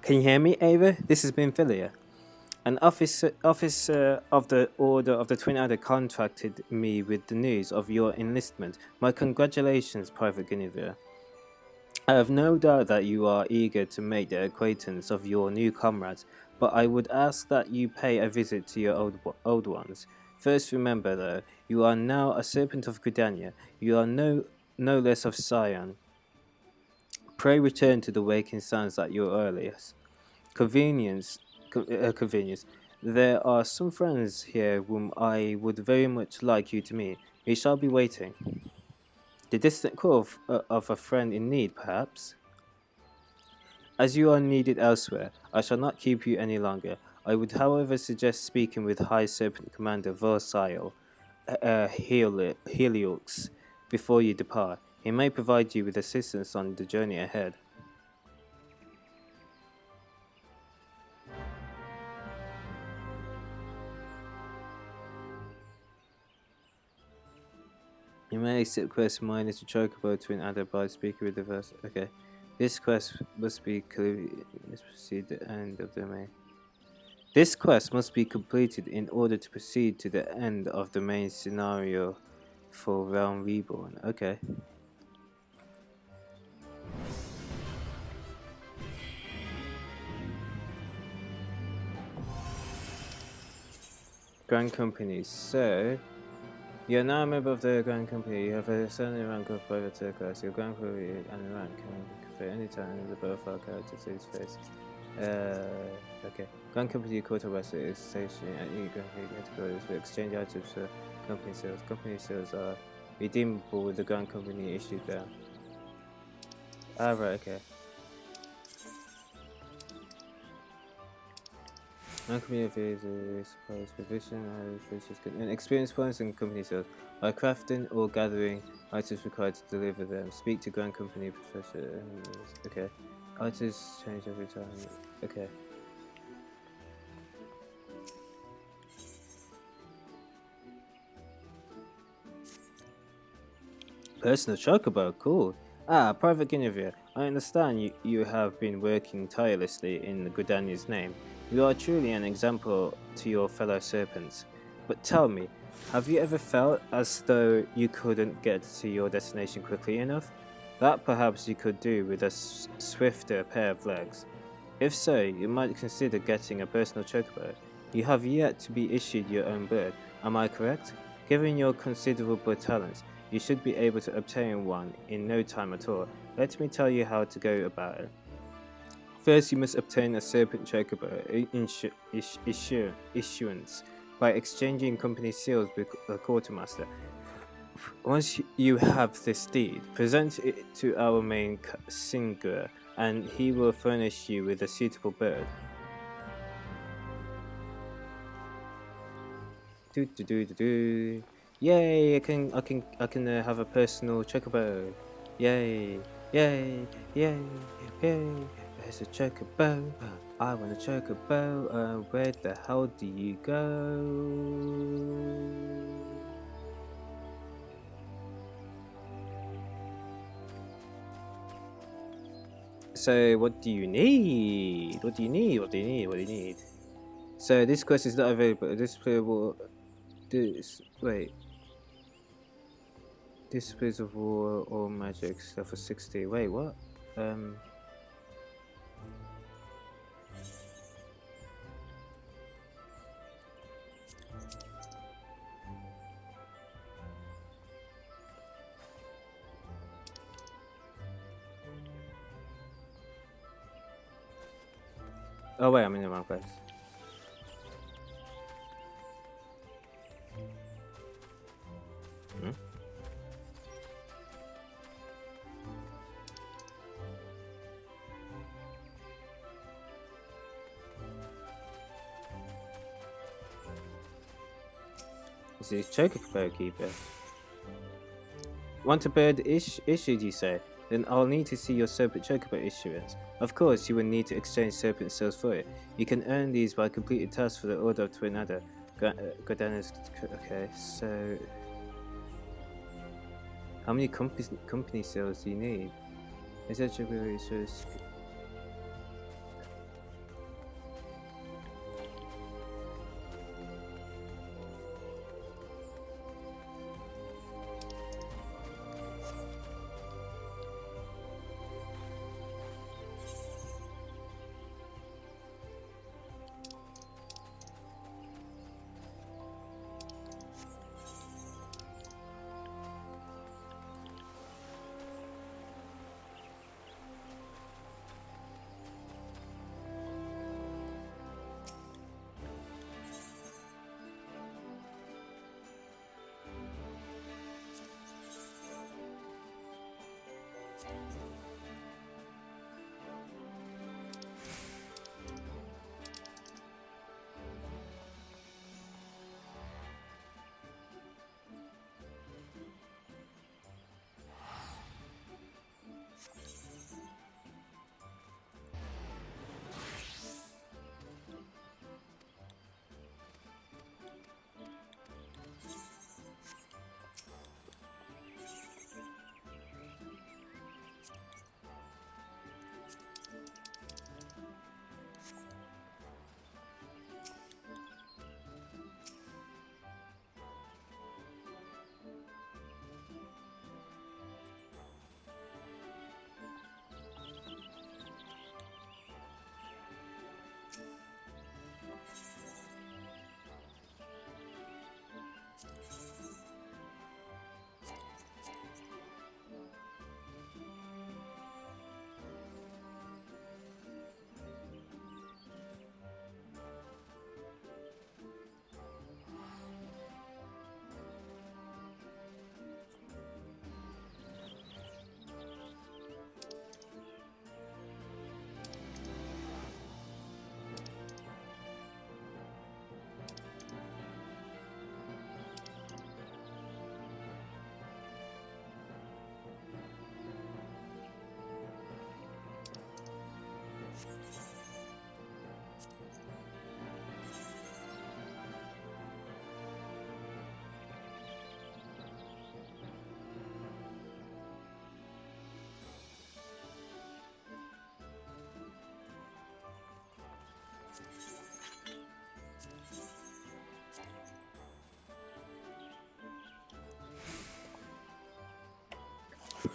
Can you hear me, Ava? This has been Philia. An officer of the Order of the Twin Adder contacted me with the news of your enlistment. My congratulations, Private Guinevere. I have no doubt that you are eager to make the acquaintance of your new comrades, but I would ask that you pay a visit to your old ones. First, remember, though, you are now a Serpent of Gridania. You are no less of Scion. Pray return to the waking suns at your earliest convenience. There are some friends here whom I would very much like you to meet. We shall be waiting. The distant call of a friend in need, perhaps? As you are needed elsewhere, I shall not keep you any longer. I would, however, suggest speaking with High Serpent Commander Versailles Heliox before you depart. He may provide you with assistance on the journey ahead. You may accept quest minus to Chocobo to Adder by speaking with the verse. Okay. This quest must be proceed the end of the main. This quest must be completed in order to proceed to the end of the main scenario for Realm Reborn. Okay. Grand Company. So, you are now a member of the Grand Company. You have a certain rank of private third class. Your Grand Company and rank can confer any time the profile character sees face. Okay. Grand Company Quartermaster is stationed at any Grand Company categories to exchange items for company sales. Company sales are redeemable with the Grand Company issued there. Ah, right, okay. Grand Company affairs supplies provision and experience points in company sales. By crafting or gathering items required to deliver them. Speak to Grand Company Professor. Okay. Items change every time. Okay. Personal Chocobo, cool. Ah, Private Guinevere, I understand you have been working tirelessly in Gridania's name. You are truly an example to your fellow serpents. But tell me, have you ever felt as though you couldn't get to your destination quickly enough? That perhaps you could do with a swifter pair of legs. If so, you might consider getting a personal chocobo. You have yet to be issued your own bird, am I correct? Given your considerable talents, you should be able to obtain one in no time at all. Let me tell you how to go about it. First, you must obtain a Serpent Chocobo issuance by exchanging company seals with a quartermaster. Once you have this deed, present it to our main singer, and he will furnish you with a suitable bird. Yay! I can have a personal chocobo. Yay! Yay! Yay! Yay! There's a chocobo. I want a chocobo. Where the hell do you go? So, what do you need? What do you need? What do you need? What do you need? So, this quest is not available. This player will. This Disciplines of War or Magics, level 60. Wait, what? Oh wait, I'm in the wrong place. Hmm? This is Chocobo Keeper. Want a bird issued, you say? Then I'll need to see your Serpent Chocobo issuance. Of course, you will need to exchange Serpent cells for it. You can earn these by completing tasks for the Order of Twinada. Godana's... Okay, so... How many company cells do you need? Is that Chocobo issuance?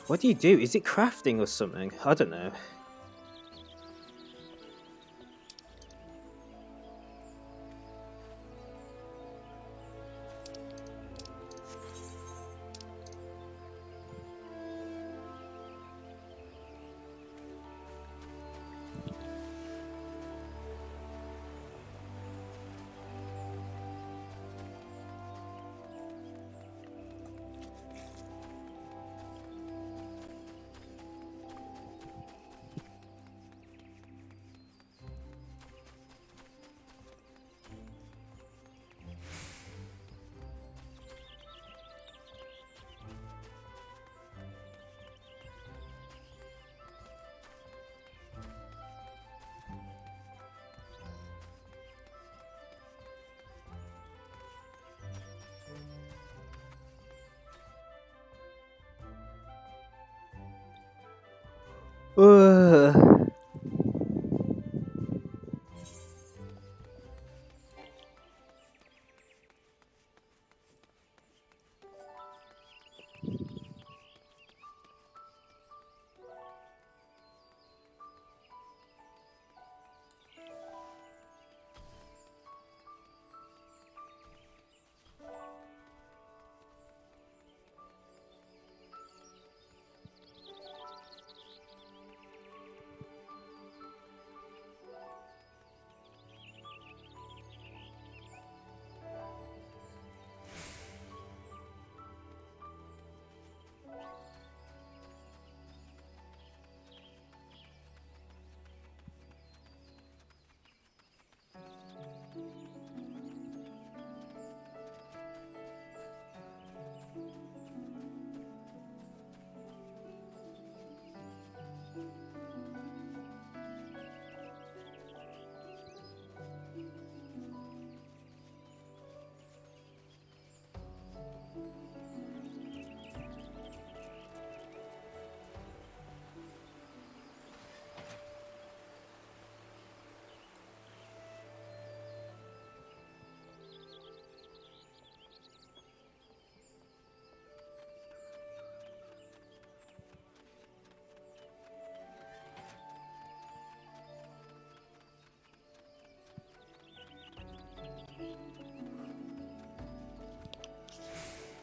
What do you do? Is it crafting or something? I don't know. Ugh.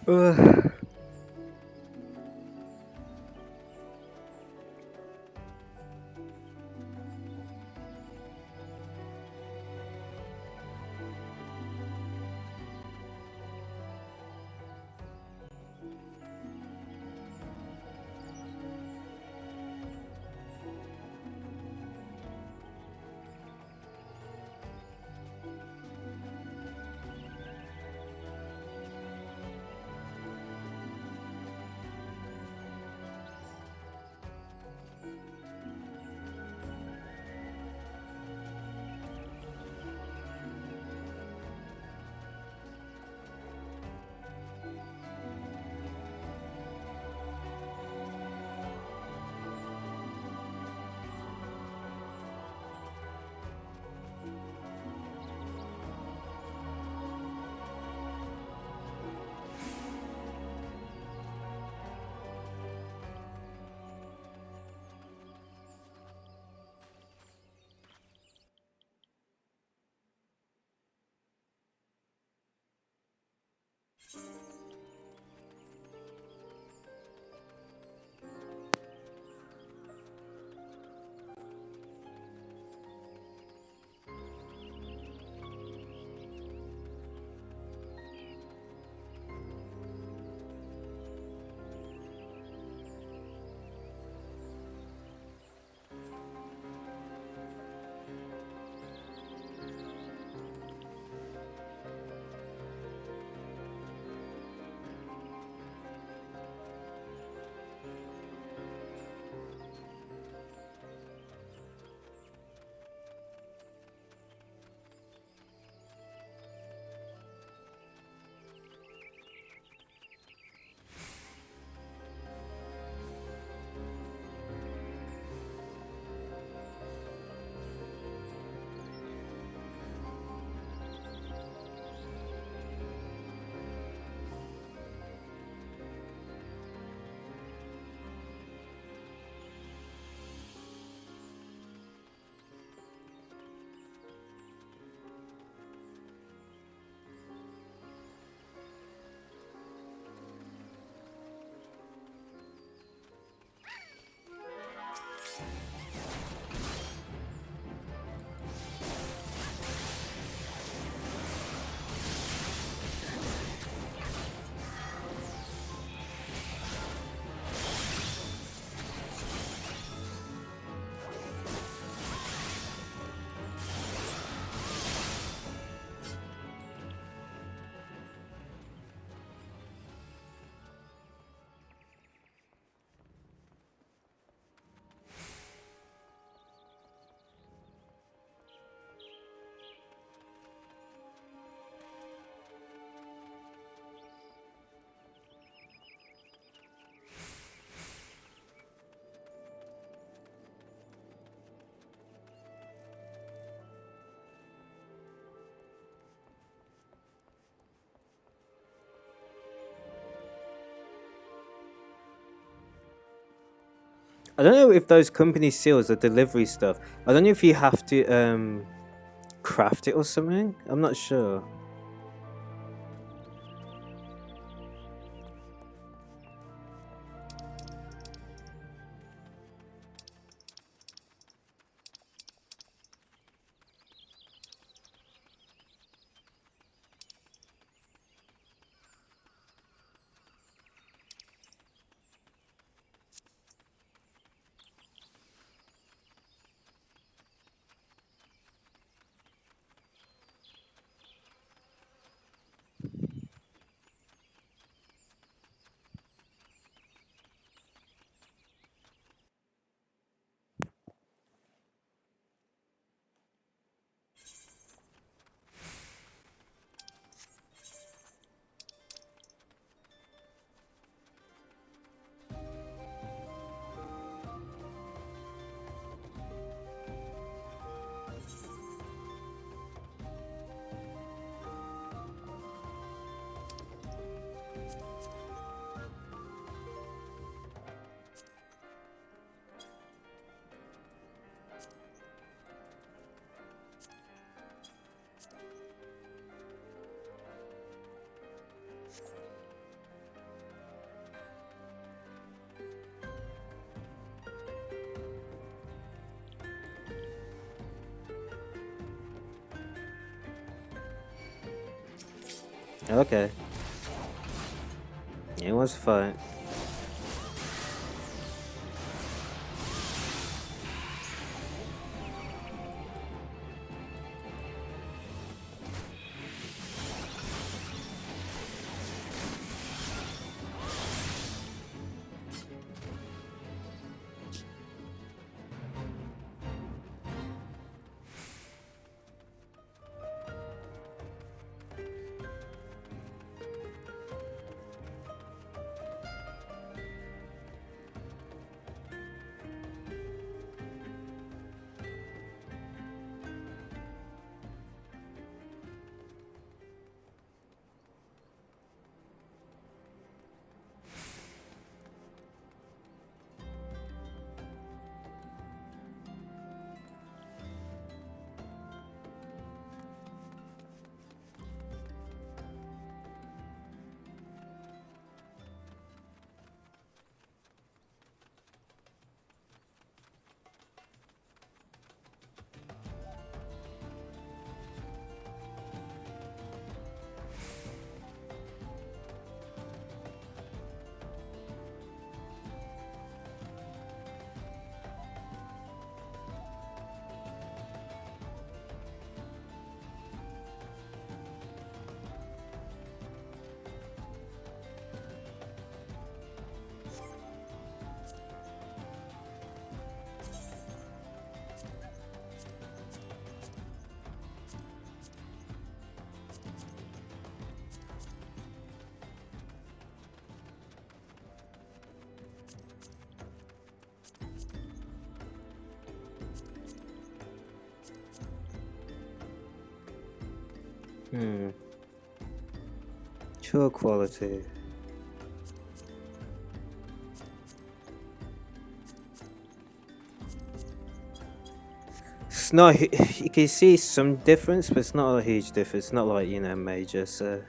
Ugh. I don't know if those company seals are delivery stuff. I don't know if you have to craft it or something. I'm not sure. Okay. It was a fight. Sure quality. It's not. You can see some difference, but it's not a huge difference. It's not like, you know, major. So.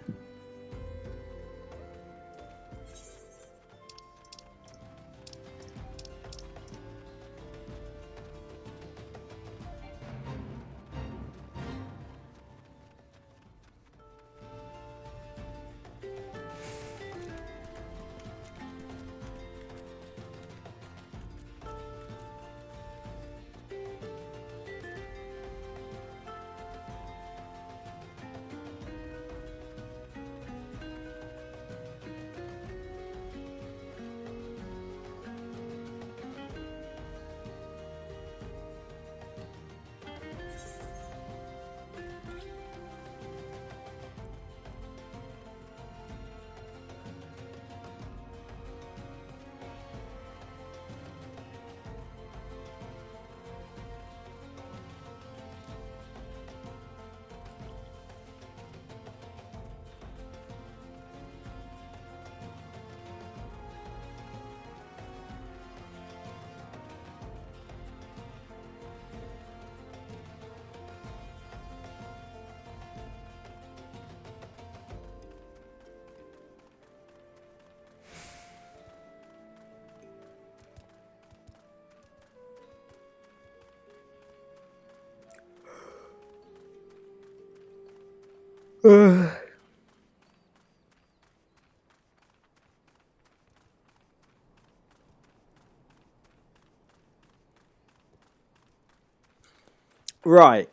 Right.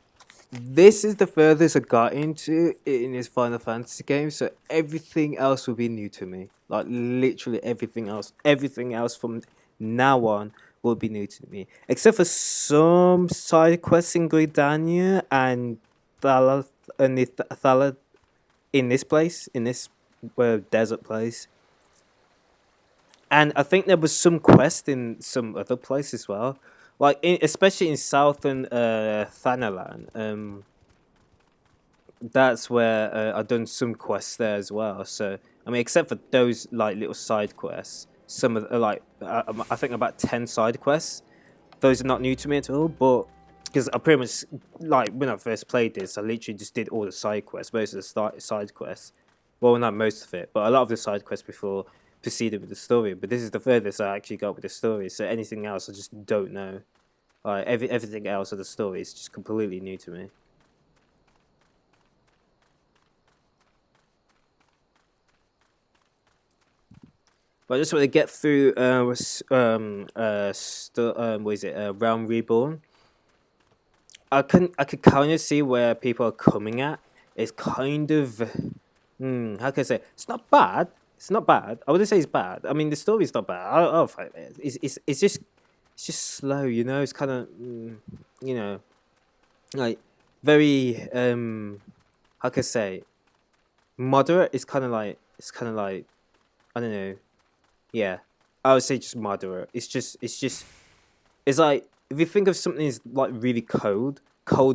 This is the furthest I got into in this Final Fantasy game, so everything else will be new to me. Like literally everything else. Everything else from now on will be new to me. Except for some side quests in Gridania and Thala in this place, in this desert place. And I think there was some quest in some other place as well. Like especially in southern Thanalan. That's where I've done some quests there as well. So I mean, except for those like little side quests, some of the, I think about 10 side quests. Those are not new to me at all, but because I pretty much like when I first played this, I literally just did all the side quests, most of the side quests. Well, not most of it, but a lot of the side quests before proceeded with the story. But this is the furthest I actually got with the story. So anything else, I just don't know. Like everything else of the story is just completely new to me. But I just want to get through what is it, Realm Reborn. I could kind of see where people are coming at. It's kind of, how can I say? It's not bad. It's not bad. I wouldn't say it's bad. I mean, the story's not bad. I'll fight it. It's just slow. You know, it's kind of, you know, like very how can I say? Moderate. It's kind of like I don't know. Yeah, I would say just moderate. It's like if you think of something as like really cold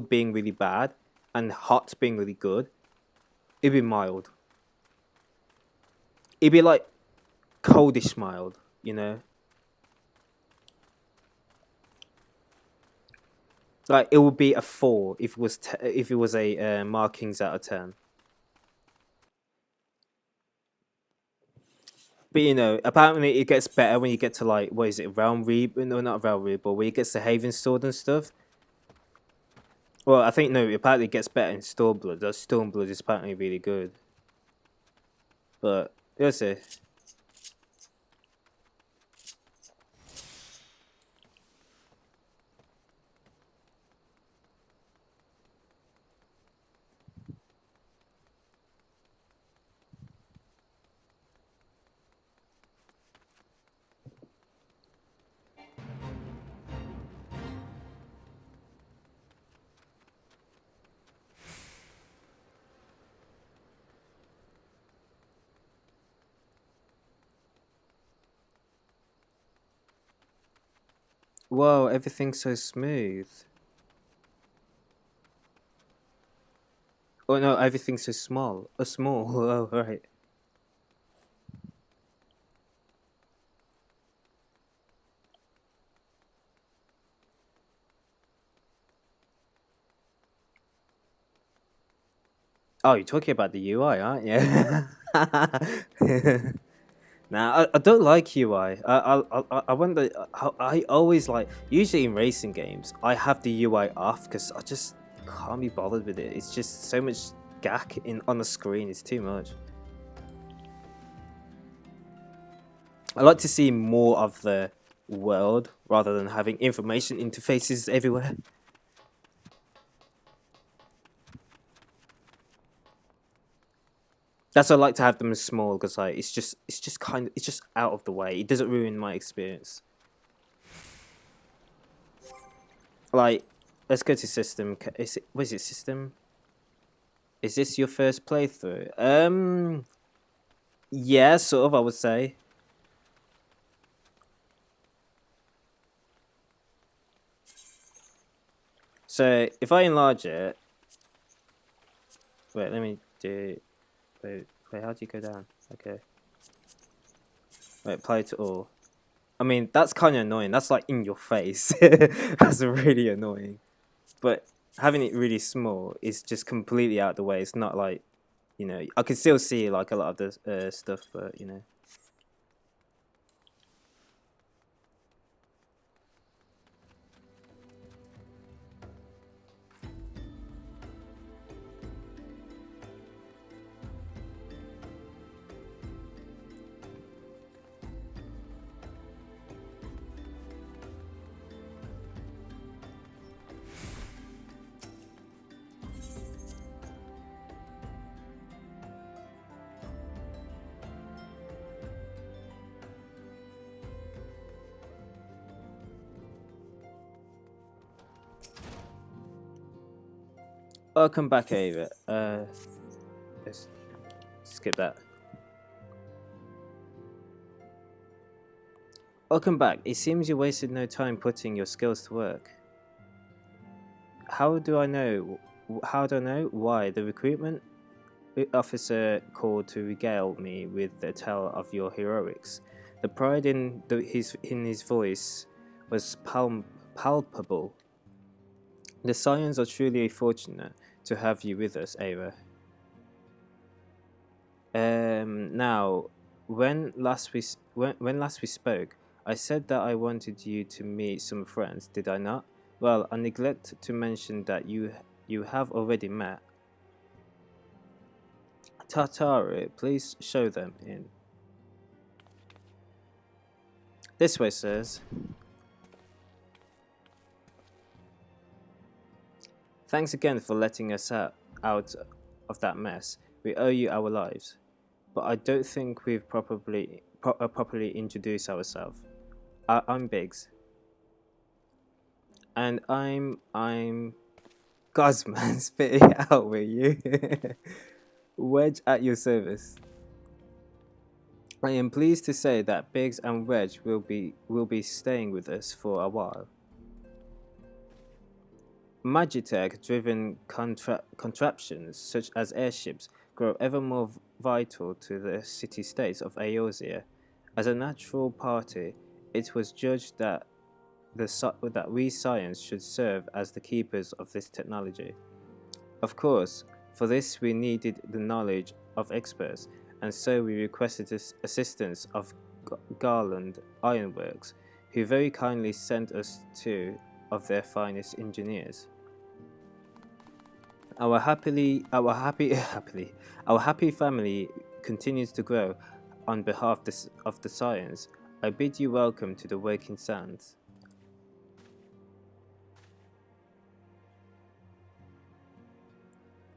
being really bad, and hot being really good, it'd be mild. It'd be like coldish mild, you know. Like it would be a 4 if it was if it was a markings out of 10. But you know, apparently it gets better when you get to like what is it, Realm Reborn? No, not Realm Reborn, but when you get to Haven Sword and stuff. Well, I think no, apparently it gets better in Stormblood. That Stormblood is apparently really good. But you'll see. Whoa, everything's so smooth. Oh no, everything's so small. Oh, small. Oh, right. Oh, you're talking about the UI, aren't you? Nah, I don't like UI. I wonder. I always like. Usually in racing games, I have the UI off because I just can't be bothered with it. It's just so much gack on the screen. It's too much. I like to see more of the world rather than having information interfaces everywhere. That's why I like to have them small because like it's just out of the way. It doesn't ruin my experience. Like, let's go to system. What is it, system? Is this your first playthrough? Yeah, sort of. I would say. So if I enlarge it, wait, let me do. Wait, how do you go down? Okay. Wait, play to all. I mean, that's kind of annoying. That's like in your face. That's really annoying. But having it really small is just completely out of the way. It's not like, you know, I can still see like a lot of the stuff, but you know. Welcome back, Ava. Let's skip that. Welcome back. It seems you wasted no time putting your skills to work. How do I know? Why? The recruitment officer called to regale me with the tale of your heroics. The pride in his voice was palpable. The Scions are truly fortunate to have you with us, Ava. Now, when last we spoke, I said that I wanted you to meet some friends, did I not? Well, I neglect to mention that you have already met. Tataru, please show them in. This way, sirs. Thanks again for letting us out of that mess. We owe you our lives. But I don't think we've properly introduced ourselves. I'm Biggs. And I'm... Gods, man, spit it out, will you? Wedge at your service. I am pleased to say that Biggs and Wedge will be staying with us for a while. Magitech-driven contraptions such as airships grow ever more vital to the city-states of Eorzea. As a natural party, it was judged that we science should serve as the keepers of this technology. Of course, for this we needed the knowledge of experts, and so we requested the assistance of Garland Ironworks, who very kindly sent us two of their finest engineers. Our happy family continues to grow on behalf of the science. I bid you welcome to the Waking Sands.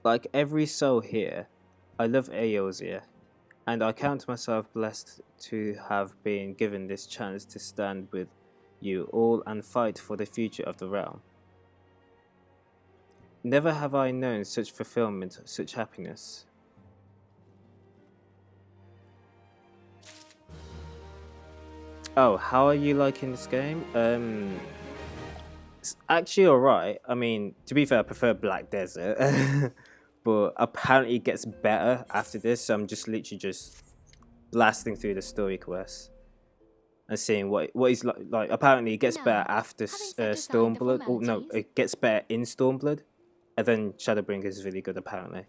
Like every soul here, I love Eorzea, and I count myself blessed to have been given this chance to stand with you all and fight for the future of the realm. Never have I known such fulfillment, such happiness. Oh, how are you liking this game? It's actually alright. I mean, to be fair, I prefer Black Desert. But apparently it gets better after this, so I'm just literally just blasting through the story quests and seeing what is like. Apparently it gets better after Stormblood. Oh no, it gets better in Stormblood, and then Shadowbringers is really good apparently.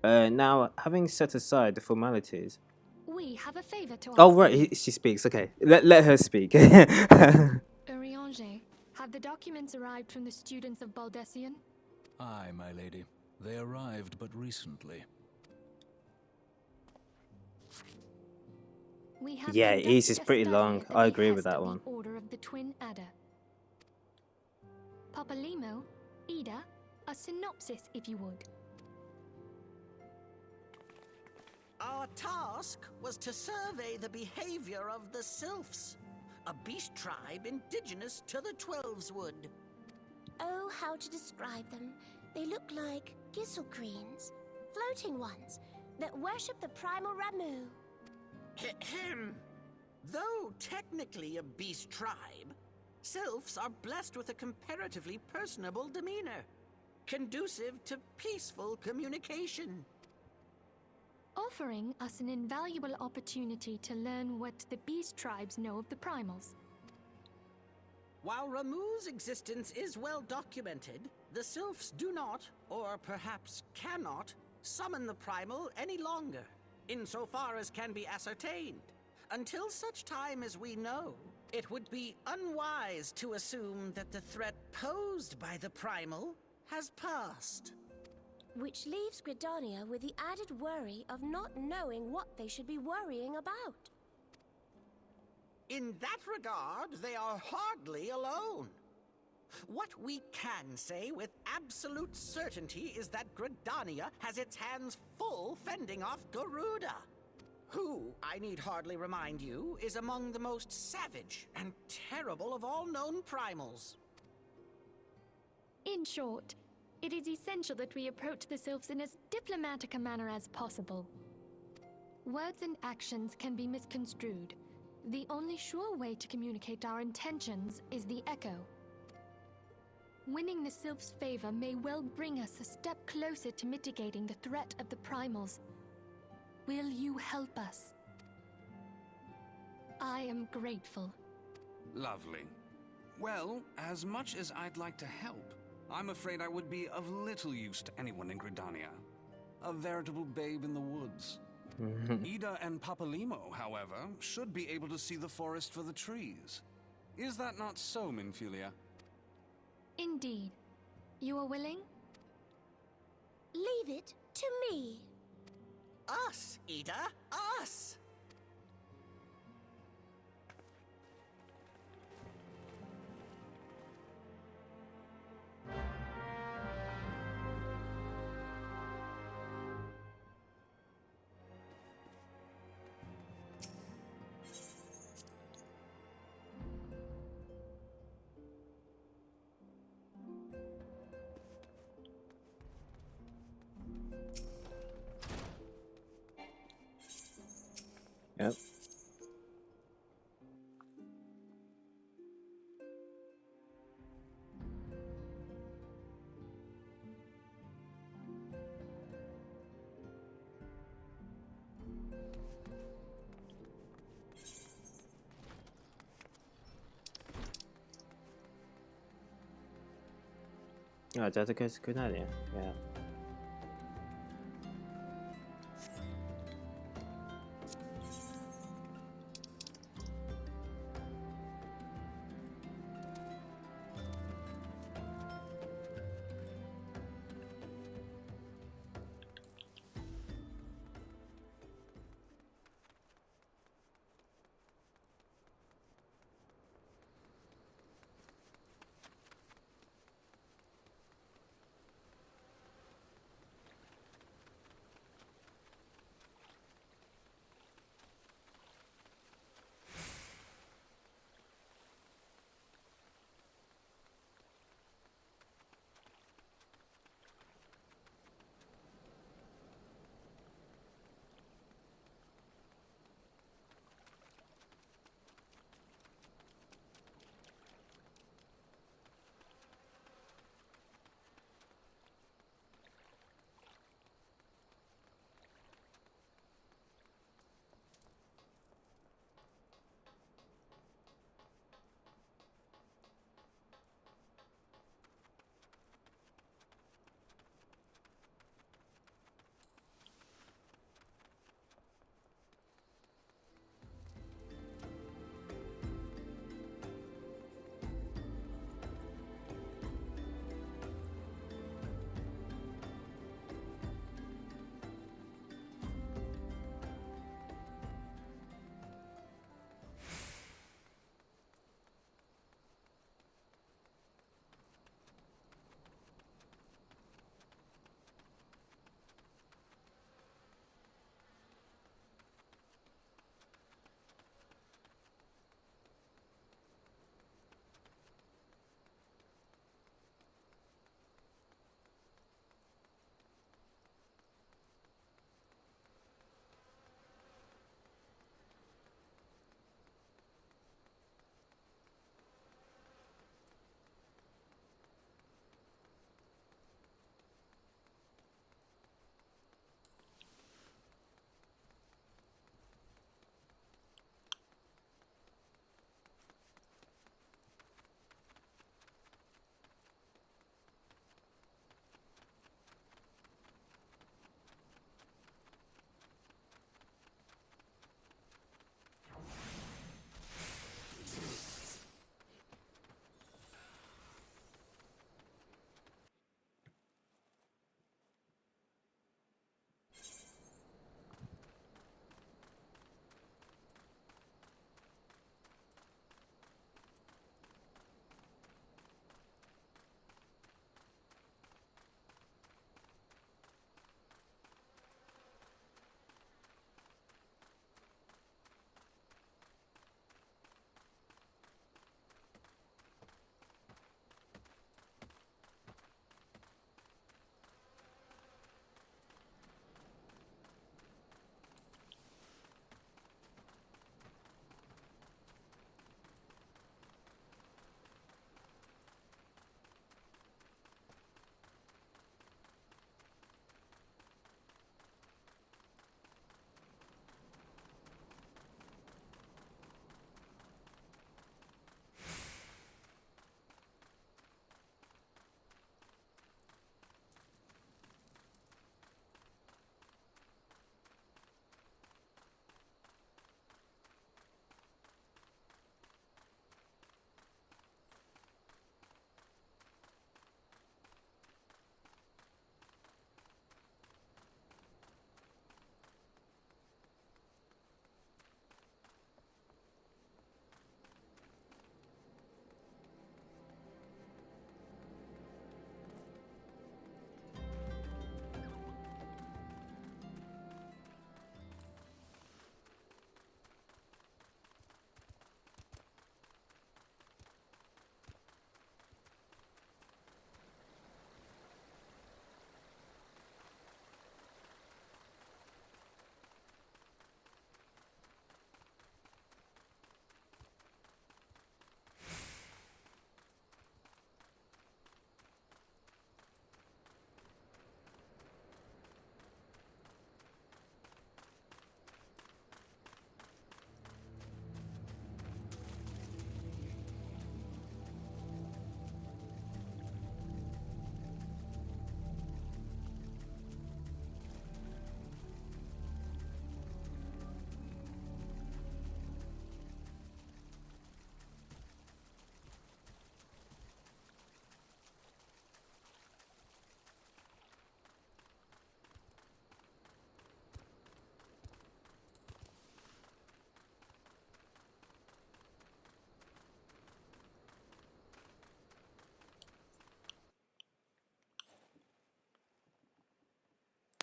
Now, having set aside the formalities, we have a favor to ask. Oh right, she speaks. Okay, let her speak. Urianger, have the documents arrived from the students of Baldesion? Aye, my lady. They arrived but recently. Yeah, East is pretty long. I agree with that one. Order of the Twin Adder. Papalymo, Ida, a synopsis if you would. Our task was to survey the behavior of the Sylphs, a beast tribe indigenous to the Twelveswood. Oh, how to describe them. They look like Gisselcreens, floating ones, that worship the primal Ramu. Ahem. Though technically a beast tribe, Sylphs are blessed with a comparatively personable demeanor, conducive to peaceful communication. Offering us an invaluable opportunity to learn what the beast tribes know of the primals. While Ramu's existence is well documented, the Sylphs do not, or perhaps cannot, summon the primal any longer, insofar as can be ascertained. Until such time as we know, it would be unwise to assume that the threat posed by the primal has passed. Which leaves Gridania with the added worry of not knowing what they should be worrying about. In that regard, they are hardly alone. What we can say with absolute certainty is that Gridania has its hands full fending off Garuda, who, I need hardly remind you, is among the most savage and terrible of all known primals. In short, it is essential that we approach the Sylphs in as diplomatic a manner as possible. Words and actions can be misconstrued. The only sure way to communicate our intentions is the echo. Winning the Sylph's favor may well bring us a step closer to mitigating the threat of the primals. Will you help us? I am grateful. Lovely. Well, as much as I'd like to help, I'm afraid I would be of little use to anyone in Gridania. A veritable babe in the woods. Ida and Papalymo, however, should be able to see the forest for the trees. Is that not so, Minfilia? Indeed. You are willing? Leave it to me. Us, Ida, us! Yep. Ah, Jessica's good idea. Yeah.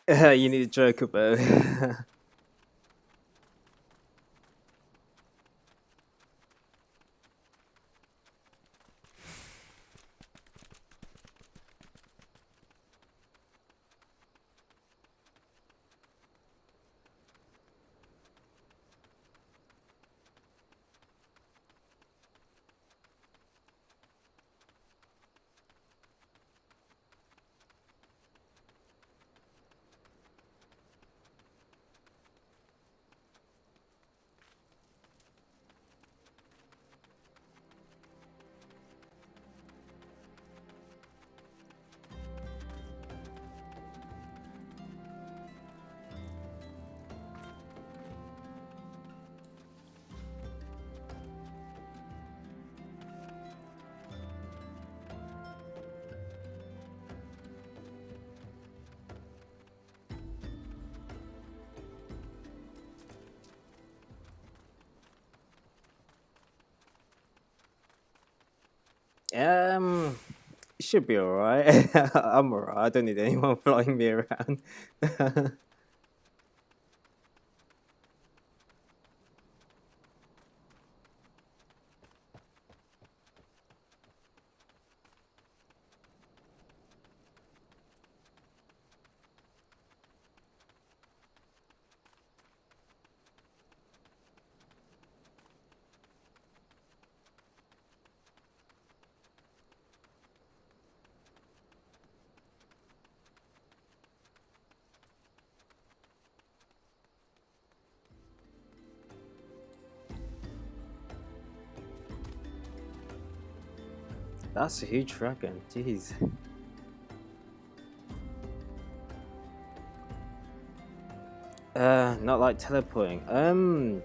You need a chocobo. It should be alright. I'm alright. I don't need anyone flying me around. That's a huge dragon. Jeez. Not like teleporting.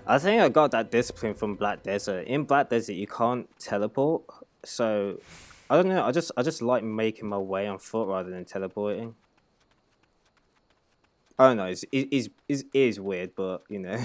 I think I got that discipline from Black Desert. In Black Desert, you can't teleport, so I don't know. I just like making my way on foot rather than teleporting. I don't know. It is weird, but you know.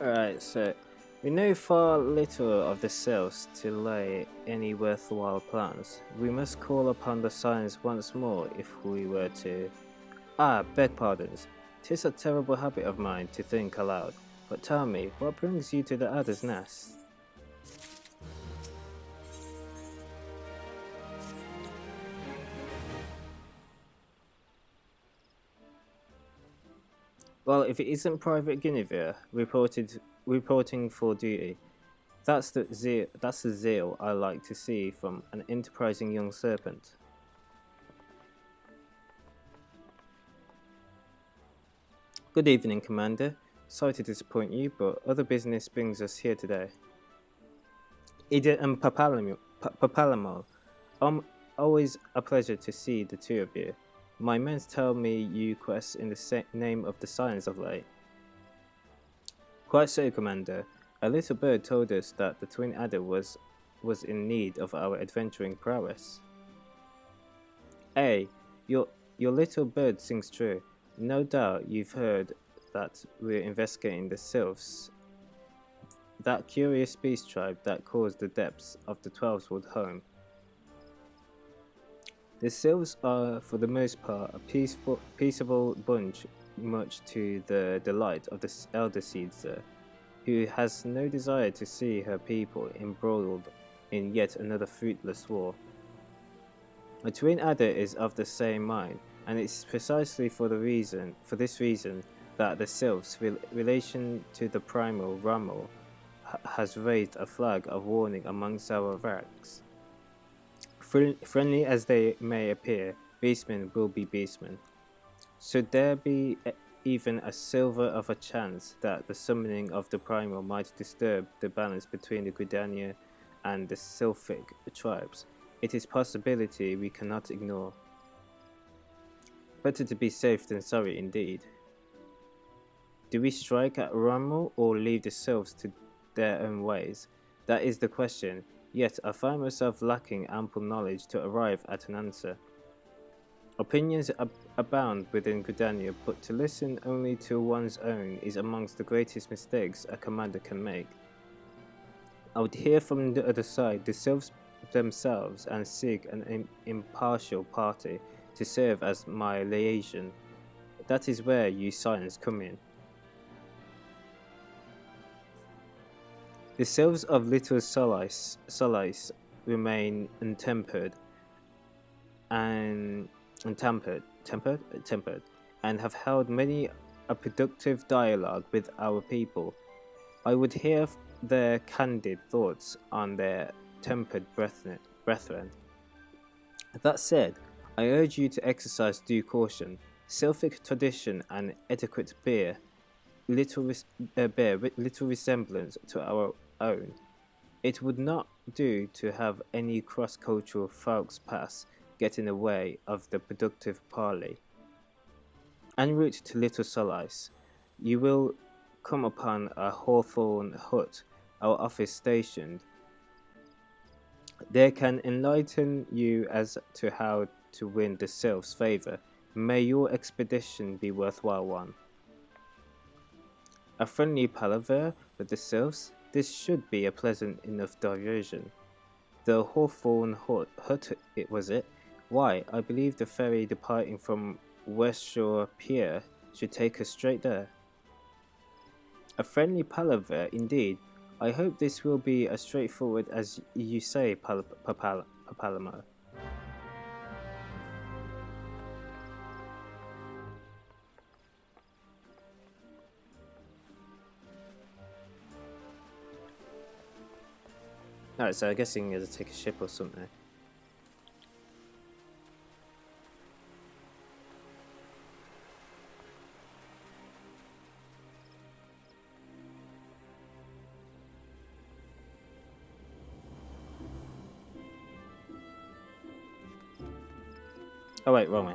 Alright, so we know far little of the Sylphs to lay any worthwhile plans. We must call upon the Scions once more if we were to. Ah, beg pardons. 'Tis a terrible habit of mine to think aloud. But tell me, what brings you to the Adder's Nest? Well, if it isn't Private Guinevere reporting for duty, that's the zeal I like to see from an enterprising young serpent. Good evening, Commander. Sorry to disappoint you, but other business brings us here today. Ida and Papalamol, always a pleasure to see the two of you. My men tell me you quest in the name of the Scions of late. Quite so, Commander. A little bird told us that the Twin Adder was in need of our adventuring prowess. Hey, your little bird sings true. No doubt you've heard that we're investigating the Sylphs, that curious beast tribe that caused the depths of the Twelveswood home. The Sylphs are, for the most part, a peaceable bunch, much to the delight of the Elder Caesar, who has no desire to see her people embroiled in yet another fruitless war. The Twin Adder is of the same mind, and it's precisely for this reason that the Sylphs' relation to the primal Rammel has raised a flag of warning amongst our ranks. Friendly as they may appear, beastmen will be beastmen. Should there be even a silver of a chance that the summoning of the primal might disturb the balance between the Gridania and the Sylphic tribes, it is a possibility we cannot ignore. Better to be safe than sorry indeed. Do we strike at Rammel or leave the Sylphs to their own ways? That is the question. Yet I find myself lacking ample knowledge to arrive at an answer. Opinions abound within Gridania, but to listen only to one's own is amongst the greatest mistakes a commander can make. I would hear from the other side the Sylphs themselves and seek an impartial party to serve as my liaison. That is where you Scions come in. The Sylphs of Little Solace remain untempered and tempered, and have held many a productive dialogue with our people. I would hear their candid thoughts on their tempered brethren. That said, I urge you to exercise due caution. Sylphic tradition and etiquette bear little resemblance to our own. It would not do to have any cross-cultural faux pas get in the way of the productive parley. En route to Little Solace, you will come upon a hawthorn hut, our office stationed. They can enlighten you as to how to win the Sylph's favour. May your expedition be worthwhile one. A friendly palaver with the Sylphs? This should be a pleasant enough diversion. The Hawthorn hut, was it? Why, I believe the ferry departing from West Shore Pier should take us straight there. A friendly palaver, indeed. I hope this will be as straightforward as you say, Papalamo. Alright, so I'm guessing you have to take a ship or something. Oh wait, wrong way.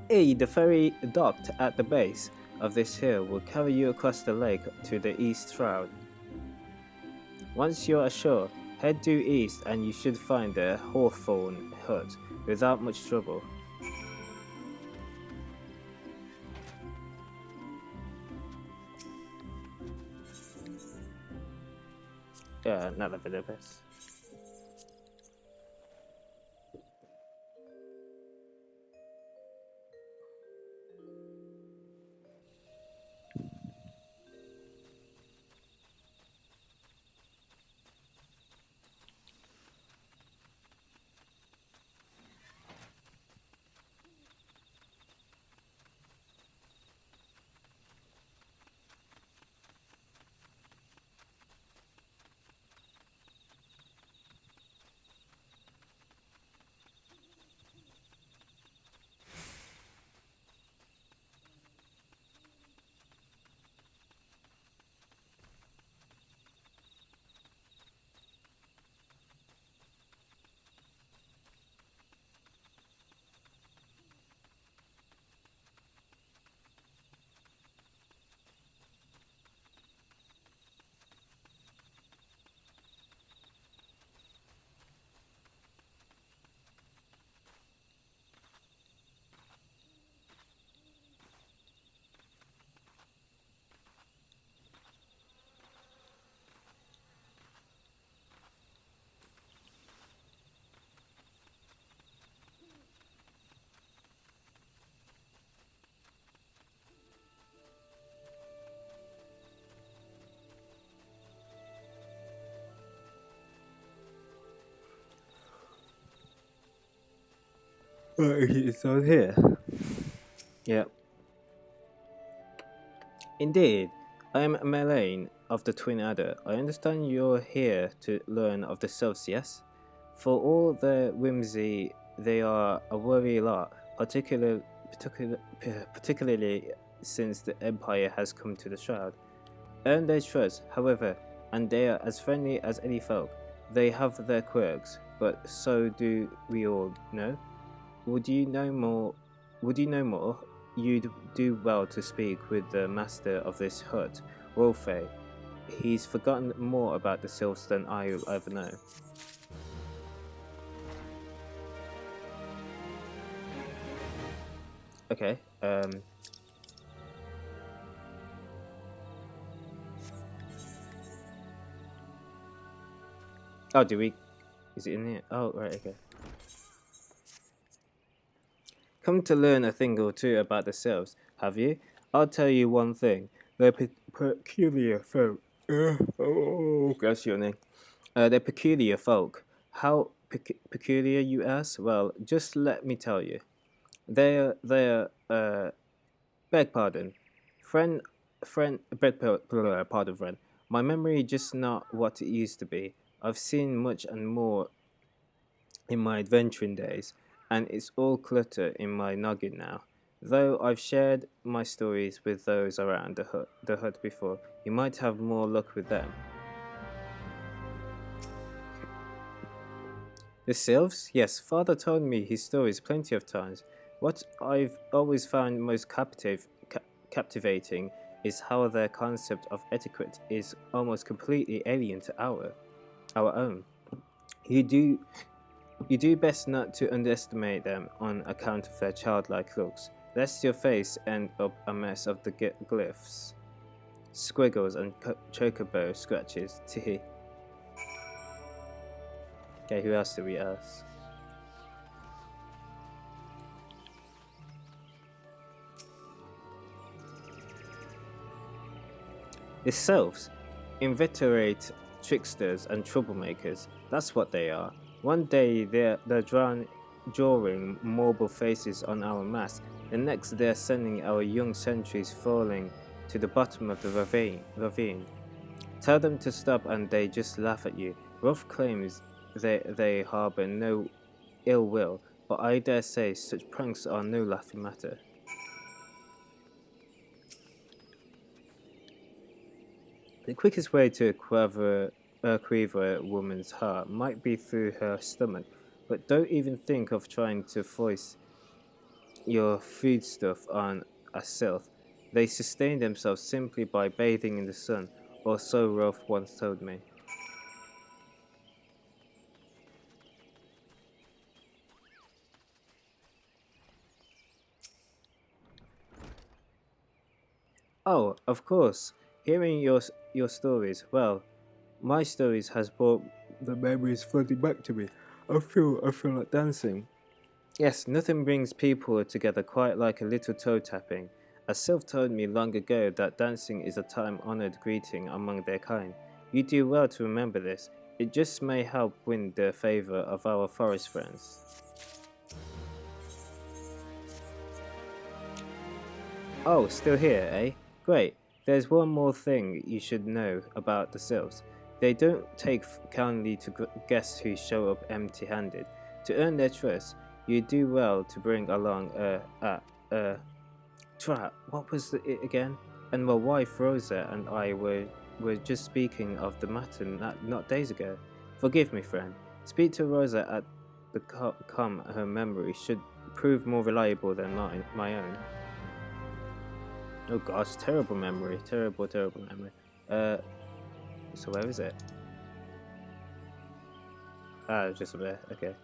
The ferry docked at the base of this hill will carry you across the lake to the East Shroud. Once you're ashore, head due east and you should find the Hawthorne hut without much trouble. Yeah, not the Philippines. It's on here. Yep. Indeed, I am Melaine of the Twin Adder. I understand you're here to learn of the Sylphs, yes? For all their whimsy, they are a worry lot, particularly since the Empire has come to the Shroud. Earn their trust, however, and they are as friendly as any folk. They have their quirks, but so do we all, no? Would you know more? You'd do well to speak with the master of this hut, Wolfey. He's forgotten more about the Sylphs than I'll ever know. Okay, oh, do we... Is it in here? Oh, right, okay. Come to learn a thing or two about the Sylphs, have you? I'll tell you one thing. They're peculiar folk. Oh, that's your name. They're peculiar folk. How peculiar, you ask? Well, just let me tell you. They're, beg pardon. Beg pardon, friend. My memory just not what it used to be. I've seen much and more in my adventuring days, and it's all clutter in my noggin now. Though I've shared my stories with those around the hut before, you might have more luck with them. The Sylphs? Yes, Father told me his stories plenty of times. What I've always found most captivating is how their concept of etiquette is almost completely alien to our own. You do best not to underestimate them on account of their childlike looks, lest your face end up a mess of the glyphs, squiggles, and chocobo scratches. Tee. Okay, who else do we ask? The Sylphs, inveterate tricksters and troublemakers. That's what they are. One day they're drawing marble faces on our mass. The next they're sending our young sentries falling to the bottom of the ravine. Tell them to stop and they just laugh at you. Ruff claims they harbour no ill will, but I dare say such pranks are no laughing matter. The quickest way to quiver a woman's heart might be through her stomach, but don't even think of trying to force your foodstuff on a sylph. They sustain themselves simply by bathing in the sun, or so Rolf once told me. Oh, of course. Hearing your stories, well, my stories has brought the memories flooding back to me. I feel like dancing. Yes, nothing brings people together quite like a little toe tapping. A sylph told me long ago that dancing is a time-honored greeting among their kind. You do well to remember this. It just may help win the favor of our forest friends. Oh, still here, eh? Great. There's one more thing you should know about the sylphs. They don't take kindly to guests who show up empty-handed. To earn their trust, you do well to bring along Trap, what was it again? And my wife Rosa and I were just speaking of the matter not days ago. Forgive me, friend. Speak to Rosa at the her memory should prove more reliable than my own. Oh gosh, terrible memory. Terrible memory. So where is it? Ah, just over there. Okay.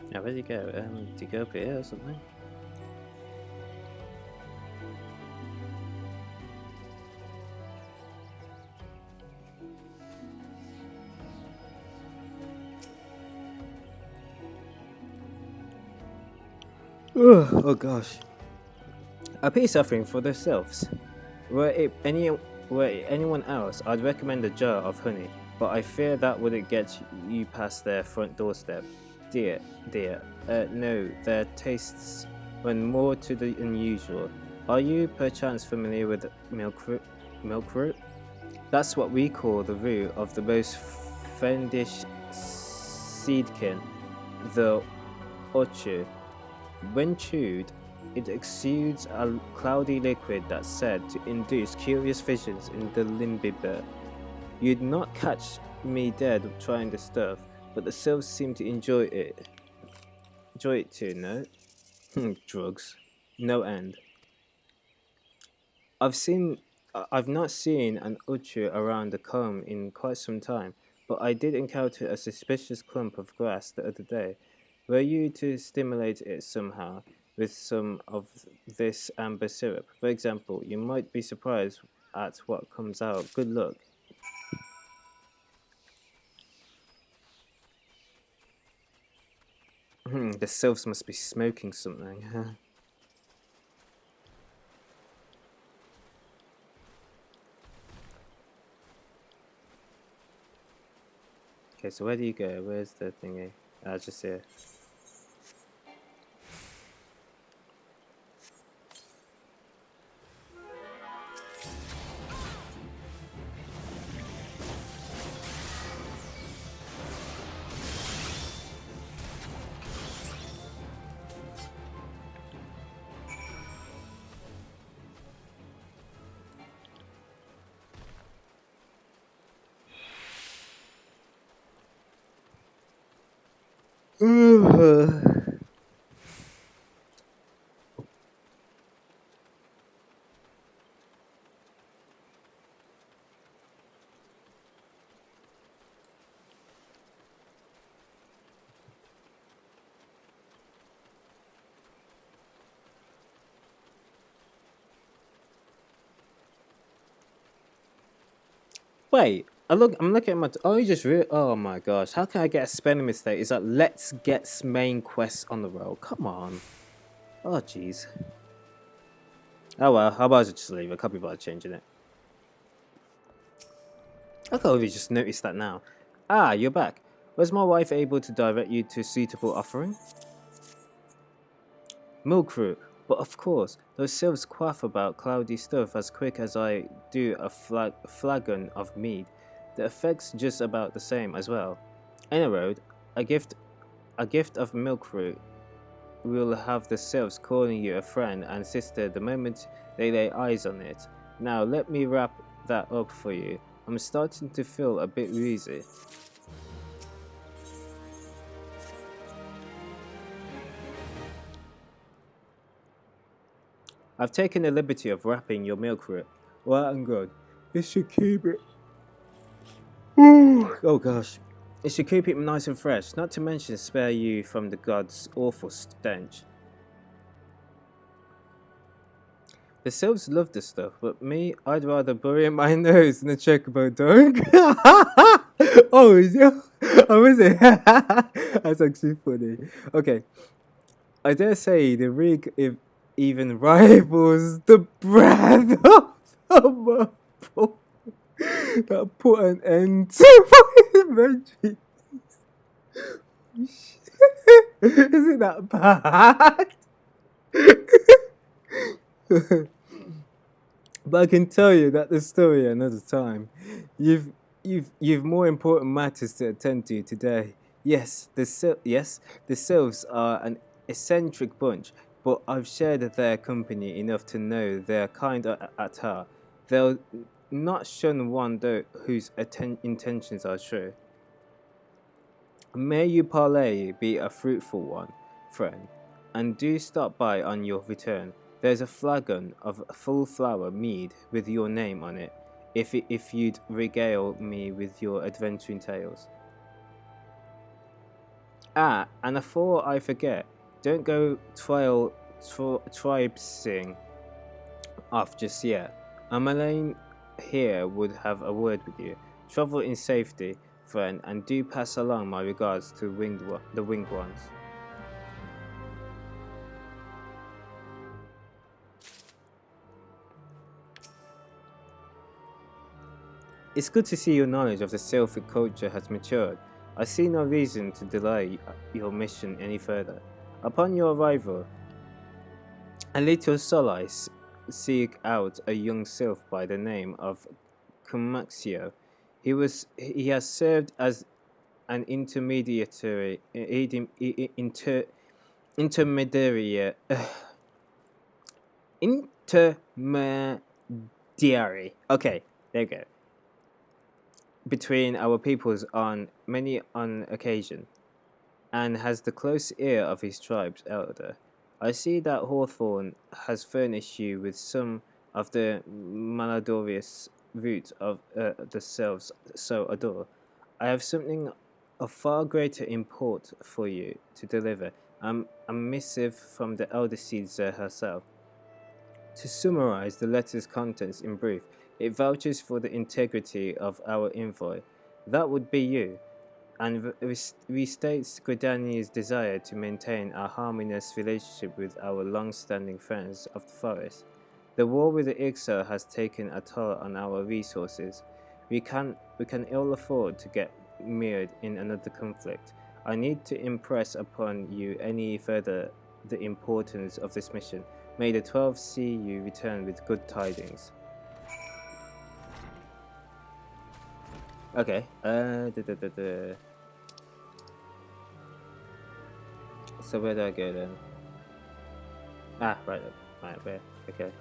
Now where do you go? Do you go up here or something? Oh gosh. A peace offering for the sylphs. Were it anyone else, I'd recommend a jar of honey, but I fear that wouldn't get you past their front doorstep. Dear. No, their tastes run more to the unusual. Are you perchance familiar with milk root? That's what we call the root of the most friendish seedkin, the orchard. When chewed, it exudes a cloudy liquid that's said to induce curious visions in the limbiber. You'd not catch me dead trying the stuff, but the sylphs seem to enjoy it. Enjoy it too, no? Drugs. No end. I've not seen an uchu around the comb in quite some time, but I did encounter a suspicious clump of grass the other day. Were you to stimulate it somehow with some of this amber syrup, for example, you might be surprised at what comes out. Good luck. The sylphs must be smoking something, huh? Okay, so where do you go? Where's the thingy? Just here. Wait, I'm looking at my. Oh, you just oh my gosh! How can I get a spelling mistake? Is that let's get main quest on the roll? Come on. Oh jeez. Oh well, how about I just leave? I can't be bothered changing it. I can only just notice that now. Ah, you're back. Was my wife able to direct you to a suitable offering? Milk root. But of course, those sylphs quaff about cloudy stuff as quick as I do a flagon of mead. The effect's just about the same as well. Anyway, a gift of milk root will have the sylphs calling you a friend and sister the moment they lay eyes on it. Now let me wrap that up for you. I'm starting to feel a bit wheezy. I've taken the liberty of wrapping your milk root. Well, I'm good. It should keep it. Oh gosh. It should keep it nice and fresh, not to mention spare you from the god's awful stench. The sylphs love this stuff, but me, I'd rather bury my nose in a chocobo dog. Oh, is it? Oh, is it? That's actually funny. Okay. I dare say the rig even rivals the breath of a marble that put an end to my inventory. Isn't that bad? But I can tell you that the story another time. You've more important matters to attend to today. Yes, the sylphs are an eccentric bunch, but I've shared their company enough to know they're kind at heart. They'll not shun one whose intentions are true. May your parley be a fruitful one, friend, and do stop by on your return. There's a flagon of full flower mead with your name on it, if you'd regale me with your adventuring tales. Ah, and before I forget, don't go tribesing off just yet. Amaline here would have a word with you. Travel in safety, friend, and do pass along my regards to the winged ones. It's good to see your knowledge of the Sylphic culture has matured. I see no reason to delay your mission any further. Upon your arrival, a little solace seek out a young sylph by the name of Cumaxio. He has served as an intermediary intermediary. Okay, there you go. Between our peoples on many an occasion, and has the close ear of his tribe's elder. I see that Hawthorne has furnished you with some of the malodorous root of the selves so adore. I have something of far greater import for you to deliver, a missive from the elder Caesar herself. To summarize the letter's contents in brief, it vouches for the integrity of our envoy. That would be you, and restates Gridania's desire to maintain a harmonious relationship with our long-standing friends of the forest. The war with the Ixal has taken a toll on our resources. We can ill afford to get mired in another conflict. I need to impress upon you any further the importance of this mission. May the 12 see you return with good tidings. Okay, So where do I go then? Ah, right where? Okay.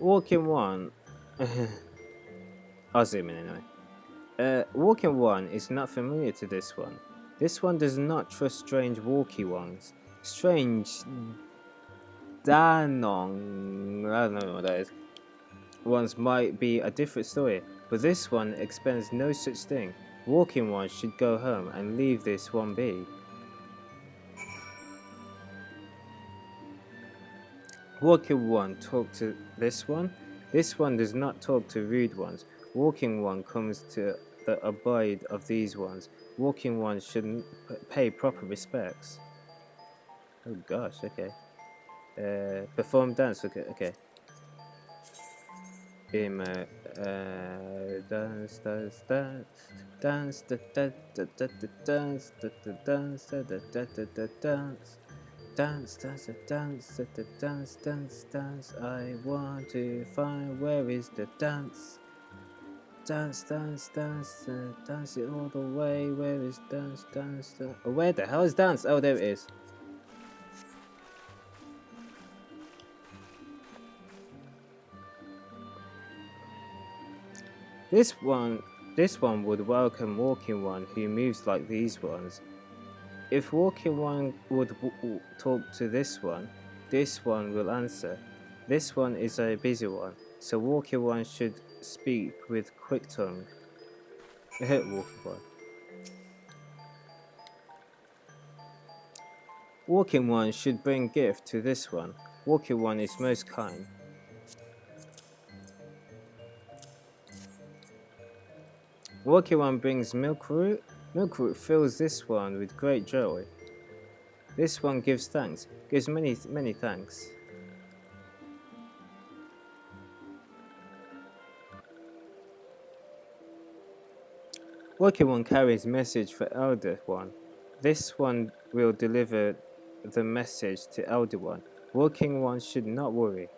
Walking One. I'll zoom in anyway. Walking One is not familiar to this one. This one does not trust strange walkie ones. Strange Danong, I don't know what that is. Ones might be a different story, but this one expects no such thing. Walking One should go home and leave this one be. Walking One talk to this one. This one does not talk to rude ones. Walking One comes to the abide of these ones. Walking One should pay proper respects. Oh gosh, okay. Perform dance, okay. Dance, dance, dance, dance, dance, dance, dance. Dance, dance, dance, dance, dance, dance. I want to find where is the dance. Dance, dance, dance, dance it all the way. Where is dance, dance, dance? Oh, where the hell is dance? Oh, there it is. This one would welcome Walking One who moves like these ones. If Walking One would talk to this one will answer. This one is a busy one, so Walking One should speak with quick tongue. Walking One. Walking One should bring gift to this one. Walking One is most kind. Walking One brings Milkroot. Milkroot fills this one with great joy. This one gives thanks, gives many thanks. Walking One carries message for Elder One. This one will deliver the message to Elder One. Walking One should not worry.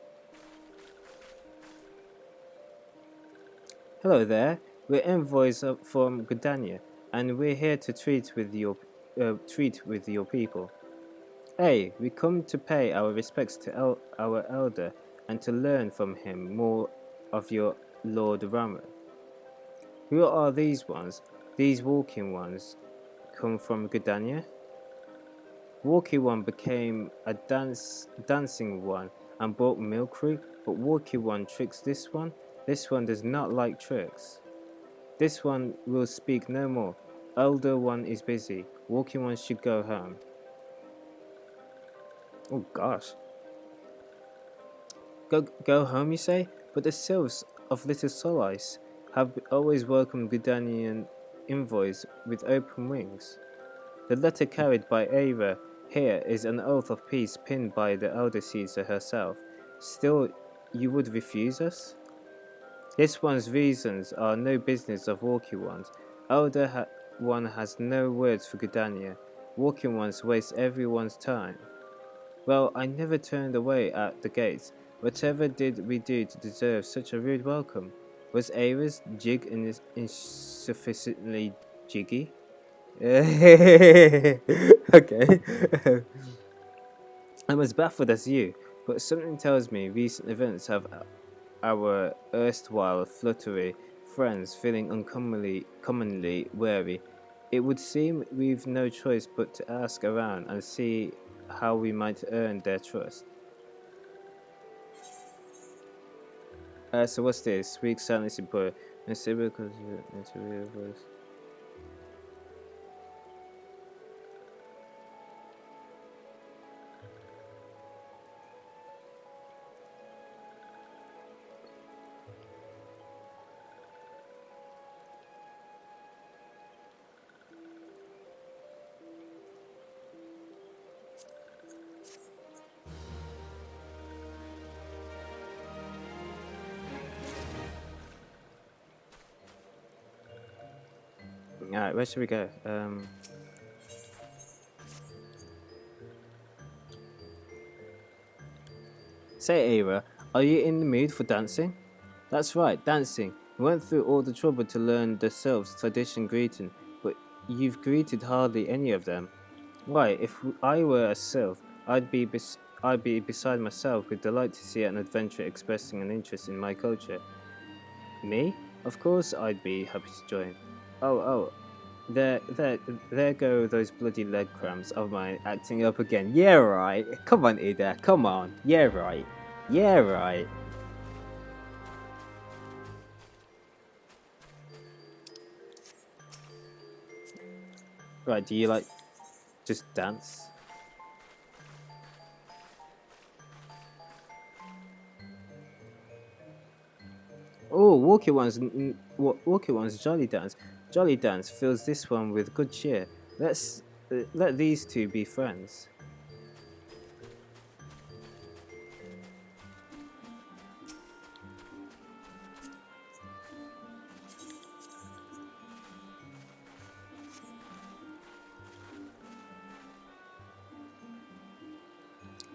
Hello there, we're envoys from Gridania, and we're here to treat with your people. Hey, we come to pay our respects to our elder and to learn from him more of your Lord Rama. Who are these ones? These Walking Ones come from Gridania? Walking One became a dancing one and brought Milkroot, but Walking One tricks this one. This one does not like tricks. This one will speak no more. Elder One is busy. Walking One should go home. Oh gosh. Go home, you say? But the sylphs of Little Solace have always welcomed Gridanian envoys with open wings. The letter carried by Ava here is an oath of peace pinned by the Elder Caesar herself. Still, you would refuse us? This one's reasons are no business of Walking One's. Elder One has no words for Gridania. Walking Ones waste everyone's time. Well, I never turned away at the gates. Whatever did we do to deserve such a rude welcome? Was Ava's jig insufficiently jiggy? Okay. I'm as baffled as you, but something tells me recent events have our erstwhile fluttery friends feeling uncommonly wary. It would seem we've no choice but to ask around and see how we might earn their trust. So what's this? Weak silence in prayer. And say because interior voice. Alright, where should we go? Say, Ava, are you in the mood for dancing? That's right, dancing. We went through all the trouble to learn the sylphs' tradition greeting, but you've greeted hardly any of them. Why, if I were a sylph, I'd be I'd be beside myself with delight to see an adventurer expressing an interest in my culture. Me? Of course I'd be happy to join. Oh, there go those bloody leg cramps of mine acting up again. Yeah, right. Come on, Ida. Come on. Yeah, right. Yeah, right. Right, do you like just dance? Oh, Walkie One's Jolly Dance. Jolly Dance fills this one with good cheer. Let these two be friends.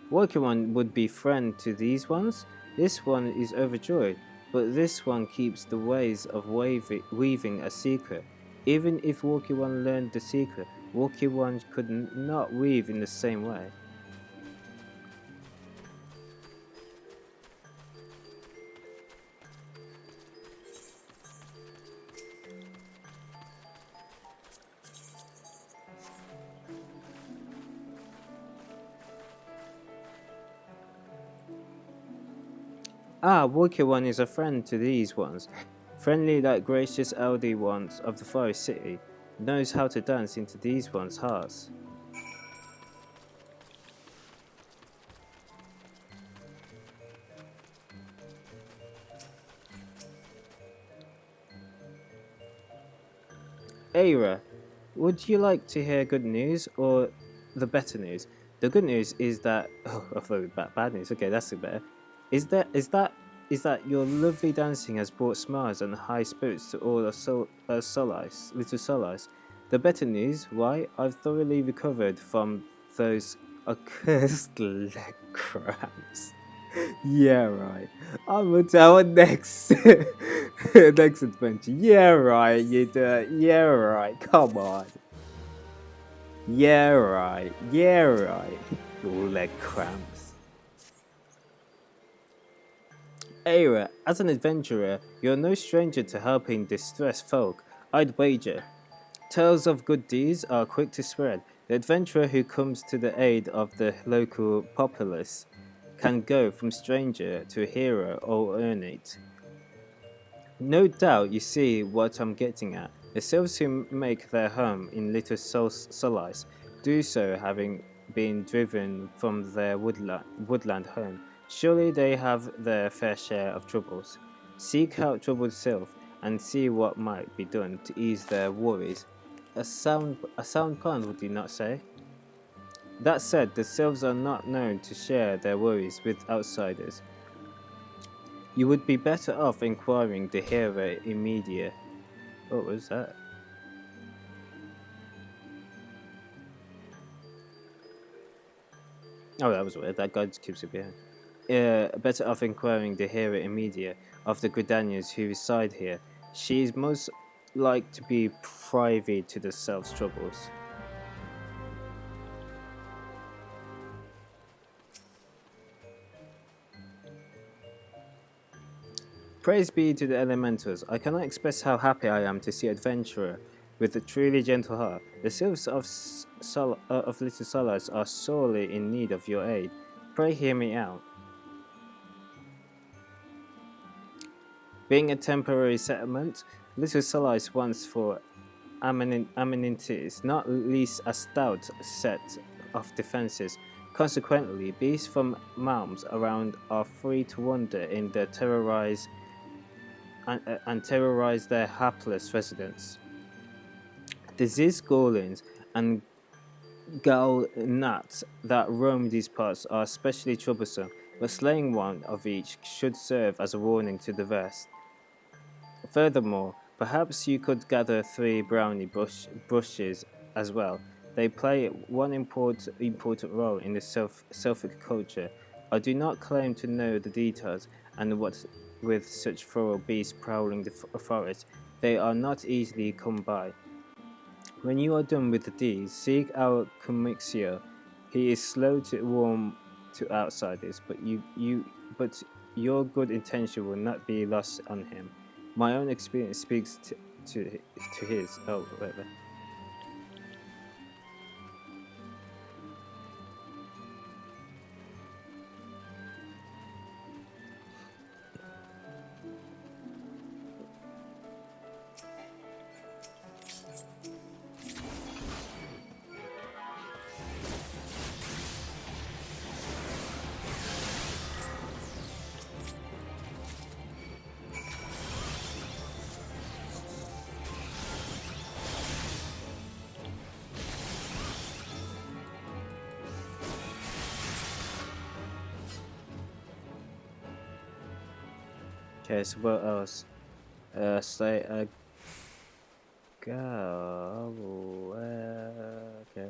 Walkie One would be friend to these ones. This one is overjoyed, but this one keeps the ways of weaving a secret. Even if Walkie One learned the secret, Walkie One could not weave in the same way. Ah, Walkie One is a friend to these ones. Friendly like gracious elderly ones of the Forest City, knows how to dance into these ones' hearts. Aira, would you like to hear good news or the better news? The good news is that I thought bad news. Okay, that's the better. Is that your lovely dancing has brought smiles and high spirits to all little Solis. The better news, why, I've thoroughly recovered from those accursed leg cramps. Yeah, right. I'm on to our next next adventure. Yeah, right. You do it. Yeah, right. Come on. Yeah, right. Yeah, right. Your leg cramps. Aira, as an adventurer, you're no stranger to helping distressed folk, I'd wager. Tales of good deeds are quick to spread. The adventurer who comes to the aid of the local populace can go from stranger to hero or earn it. No doubt you see what I'm getting at. The sylphs who make their home in Little Solis do so having been driven from their woodland home. Surely they have their fair share of troubles. Seek out troubled sylph and see what might be done to ease their worries. A sound plan, would you not say? That said, the sylphs are not known to share their worries with outsiders. You would be better off inquiring the hero immediate. What was that? Oh, that was weird. That guy just keeps it behind. Better off inquiring the hero immediate of the Gridanians who reside here. She is most like to be privy to the sylphs' troubles. Praise be to the elementals. I cannot express how happy I am to see adventurer with a truly gentle heart. The sylphs of Little Solis are sorely in need of your aid. Pray hear me out. Being a temporary settlement, Little Solis wants for amenities, not least a stout set of defences. Consequently, beasts from realms around are free to wander in the terrorize their hapless residents. Disease goblins and gal gnats that roam these parts are especially troublesome, but slaying one of each should serve as a warning to the rest. Furthermore, perhaps you could gather 3 brownie bushes as well. They play one important role in the Sylphic culture. I do not claim to know the details, and what with such feral beasts prowling the forest, they are not easily come by. When you are done with the deeds, seek out Comixio. He is slow to warm to outsiders, but your good intention will not be lost on him. My own experience speaks to his. Oh, whatever. Okay, so what else? Slay a go. Okay.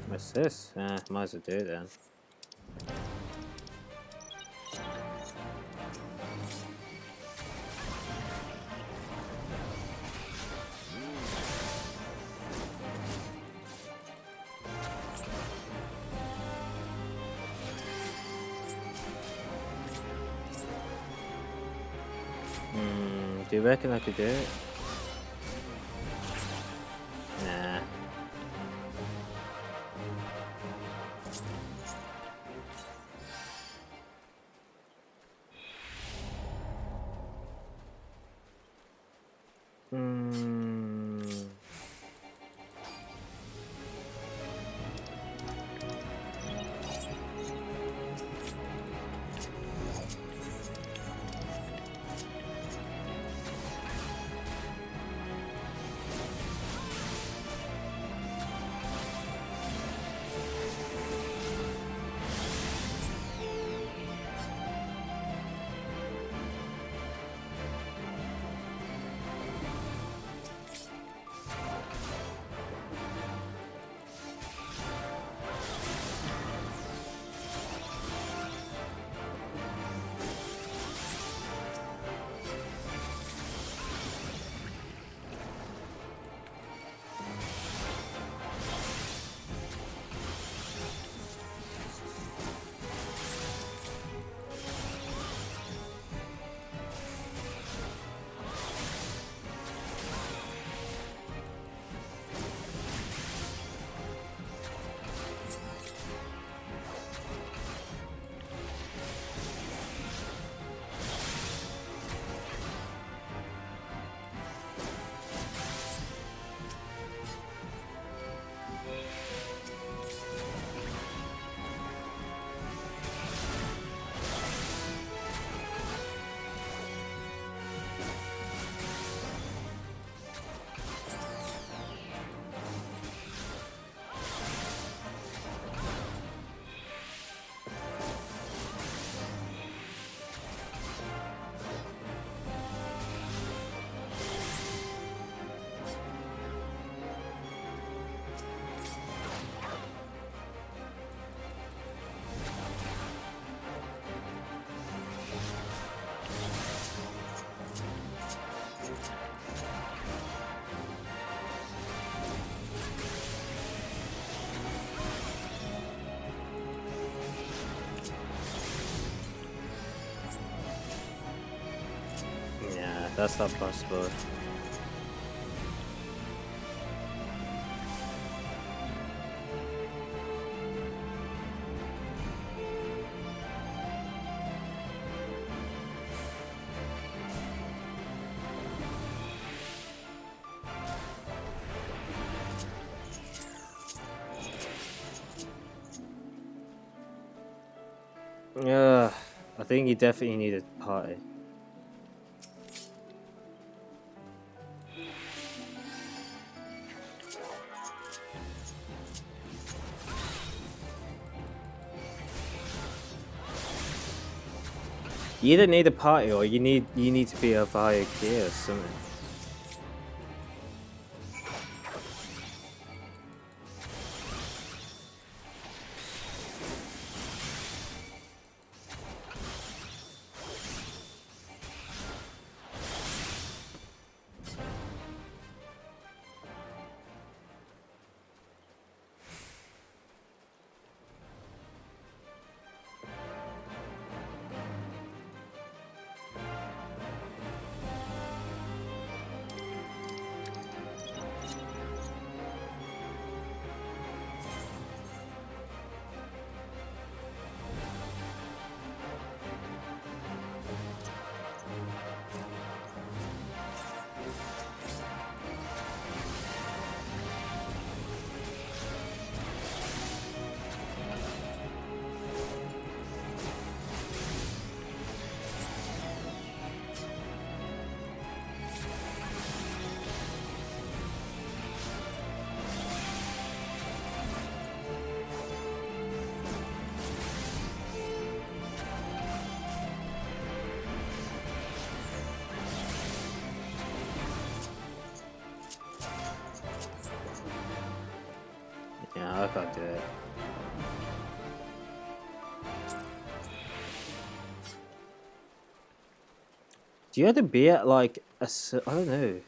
What's this? Might as well do it then. Do you reckon I could do it? Nah. That's not possible. Yeah, I think you definitely need a party. You either need a party or you need to be of higher gear or something. Yeah, I can't do it. Do you have to be at like a I don't know.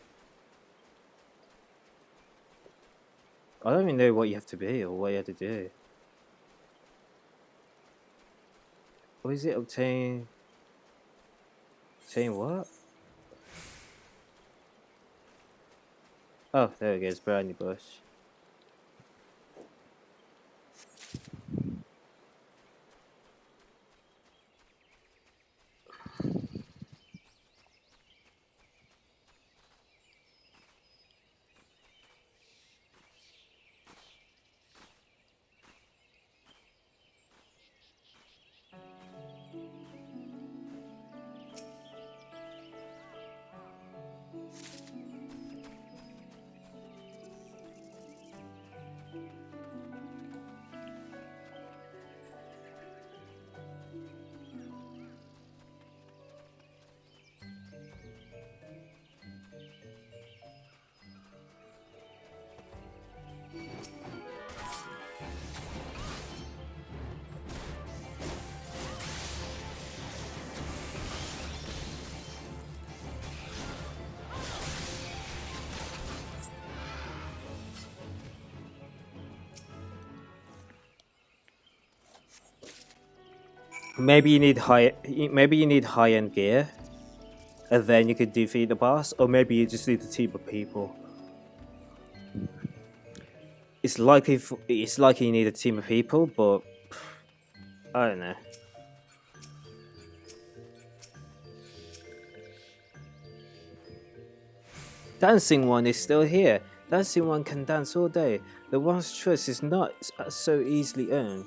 I don't even know what you have to be or what you have to do. What is it? Obtain what? Oh, there it goes, brownie bush. Maybe you need high-end gear, and then you could defeat the boss, or maybe you just need a team of people. It's likely you need a team of people, but I don't know. Dancing One is still here. Dancing One can dance all day. The one's trust is not so easily earned.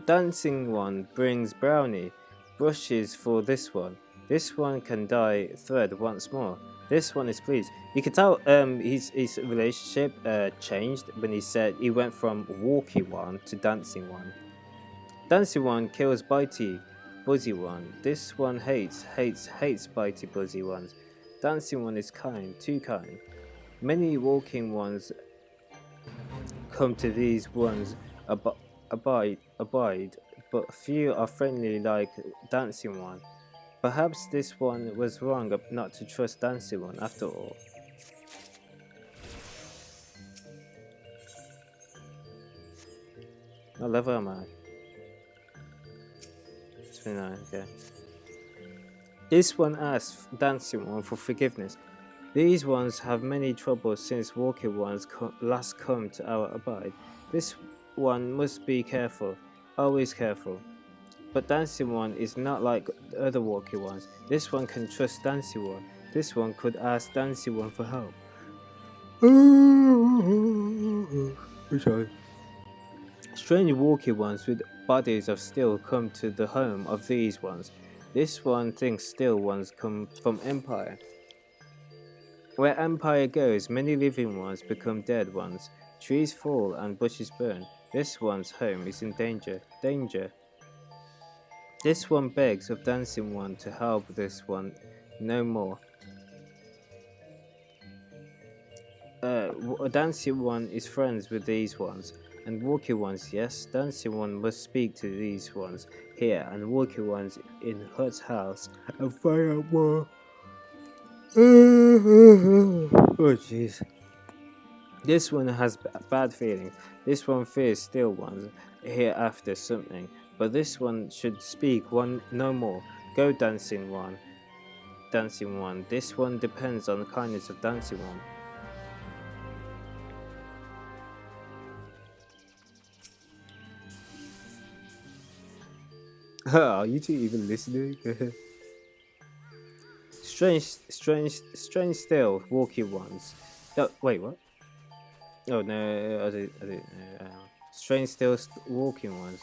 Dancing One brings brownie. Brushes for this one. This one can dye thread once more. This one is pleased. You can tell his relationship changed when he said he went from Walkie One to Dancing One. Dancing One kills Bitey, Buzzy One. This one hates Bitey, Buzzy Ones. Dancing One is kind, too kind. Many Walking Ones come to these ones abide, but few are friendly like Dancing One. Perhaps this one was wrong not to trust Dancing One after all. What level am I? 29, okay. This one asks Dancing One for forgiveness. These ones have many troubles since Walking Ones last come to our abide. This one must be careful, always careful. But Dancing One is not like the other Walking Ones. This one can trust Dancing One. This one could ask Dancing One for help. Sorry. Strange Walking Ones with bodies of steel come to the home of these ones. This one thinks steel ones come from Empire. Where Empire goes, many living ones become dead ones. Trees fall and bushes burn. This one's home is in danger. This one begs of Dancing One to help this one no more. Dancing One is friends with these ones, and Walking Ones, yes, Dancing One must speak to these ones here, and Walking Ones in Hut's house, and find out more. Oh jeez. This one has bad feelings. This one fears Still Ones here after something, but this one should speak one no more. Go, Dancing One. Dancing One. This one depends on the kindness of Dancing One. Are you two even listening? Strange still, Walking Ones. Oh, wait, what? Oh no, I did. Strange still, Walking Ones.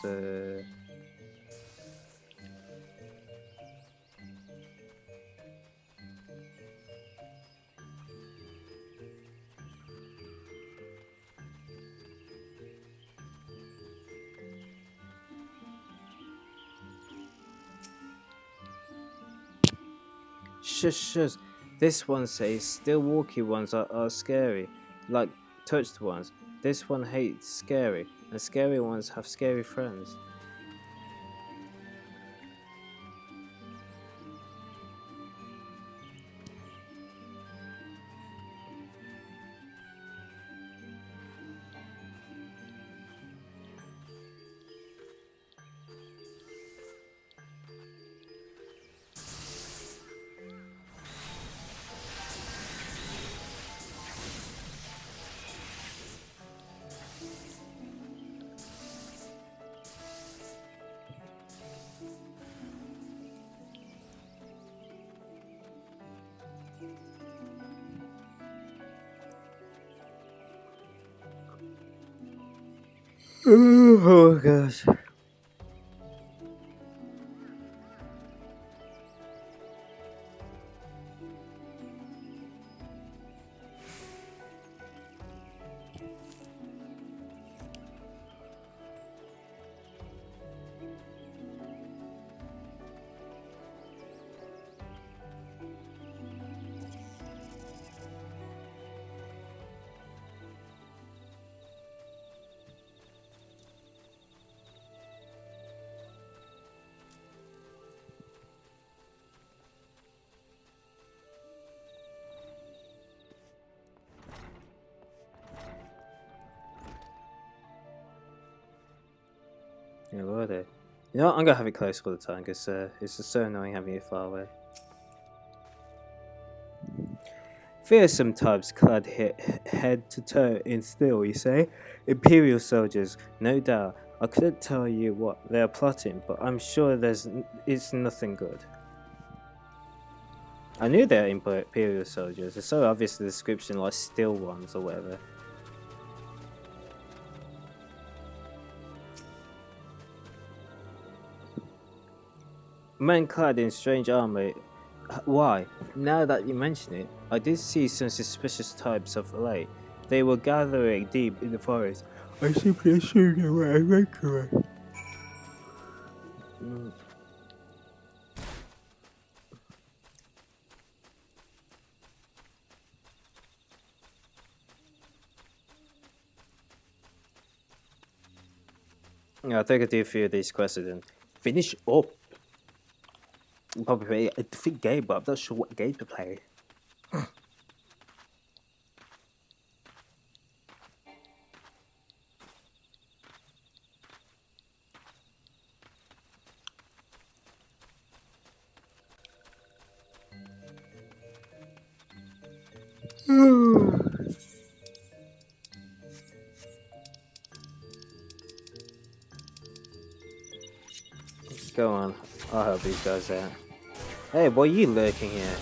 Shush. This one says still Walking Ones are scary, like touched ones. This one hates scary, and scary ones have scary friends. Oh gosh. Yeah, what are they? You know what? I'm gonna have it close all the time because it's just so annoying having it far away. Fearsome types clad head to toe in steel, you say? Imperial soldiers, no doubt. I couldn't tell you what they are plotting, but I'm sure it's nothing good. I knew they were Imperial soldiers. It's so obvious the description, like Still Ones or whatever. Men clad in strange armor. Why? Now that you mention it, I did see some suspicious types of late. They were gathering deep in the forest. I simply assumed they were adventurers. Yeah, I think I do a few of these quests and finish up. Probably a different game, but I'm not sure what game to play. Go on, I'll help these guys out. Hey, why are you lurking here?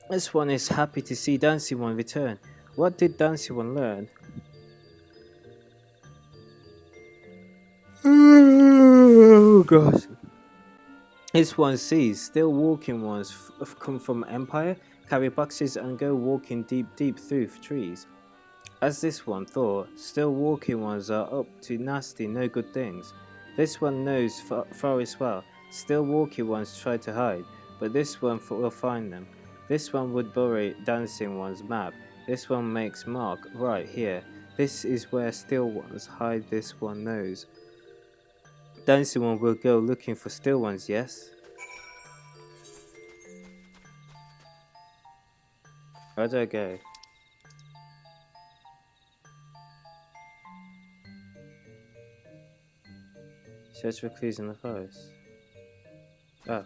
This one is happy to see Dancing One return. What did Dancing One learn? Oh gosh. This one sees still walking ones come from Empire, carry boxes and go walking deep through trees. As this one thought, still walking ones are up to nasty no good things. This one knows forest well. Still walking ones try to hide, but this one will find them. This one would bury Dancing One's map. This one makes mark right here. This is where still ones hide. This one knows. Dancing One will go looking for still ones, yes? Where do I go? Search for clues in the forest. Oh.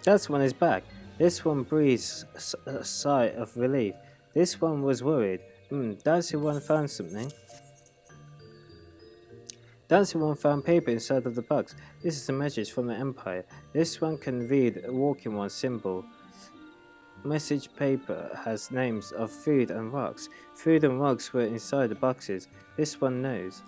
That one is back. This one breathes a sigh of relief. This one was worried. Dancing One found something. Dancing One found paper inside of the box. This is a message from the Empire. This one can read Walking One's symbol. Message paper has names of food and rocks. Food and rocks were inside the boxes. This one knows.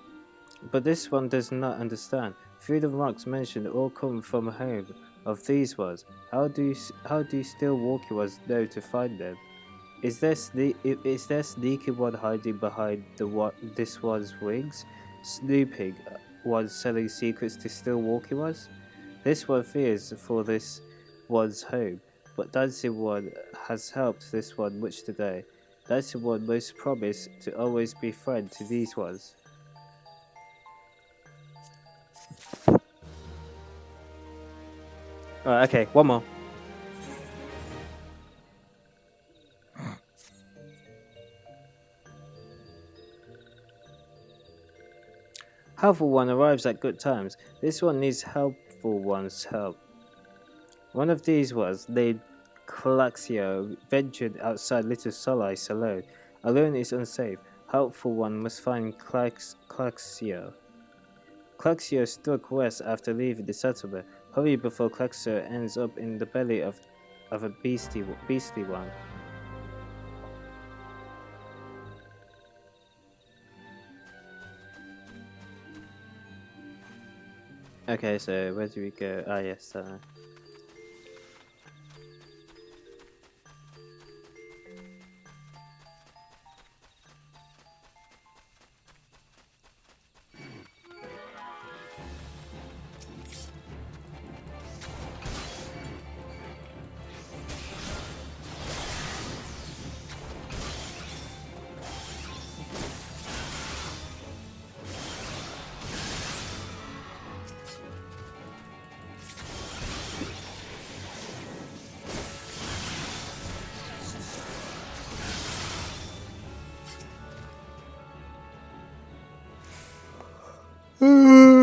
But this one does not understand. Food and rocks mentioned all come from home of these ones. How do still walking ones know to find them? Is there sneaky one hiding behind this one's wings? Snooping one selling secrets to still walking ones? This one fears for this one's home, but Dancing One has helped this one much today. Dancing One must promise to always be friend to these ones. Alright, okay, one more. Helpful One arrives at good times. This one needs helpful one's help. One of these was named Claxio ventured outside Little Solace alone. Alone is unsafe. Helpful One must find Claxio. Claxio struck west after leaving the settlement. Hurry before Claxio ends up in the belly of a beastly one. Okay, so where do we go? Ah, yes,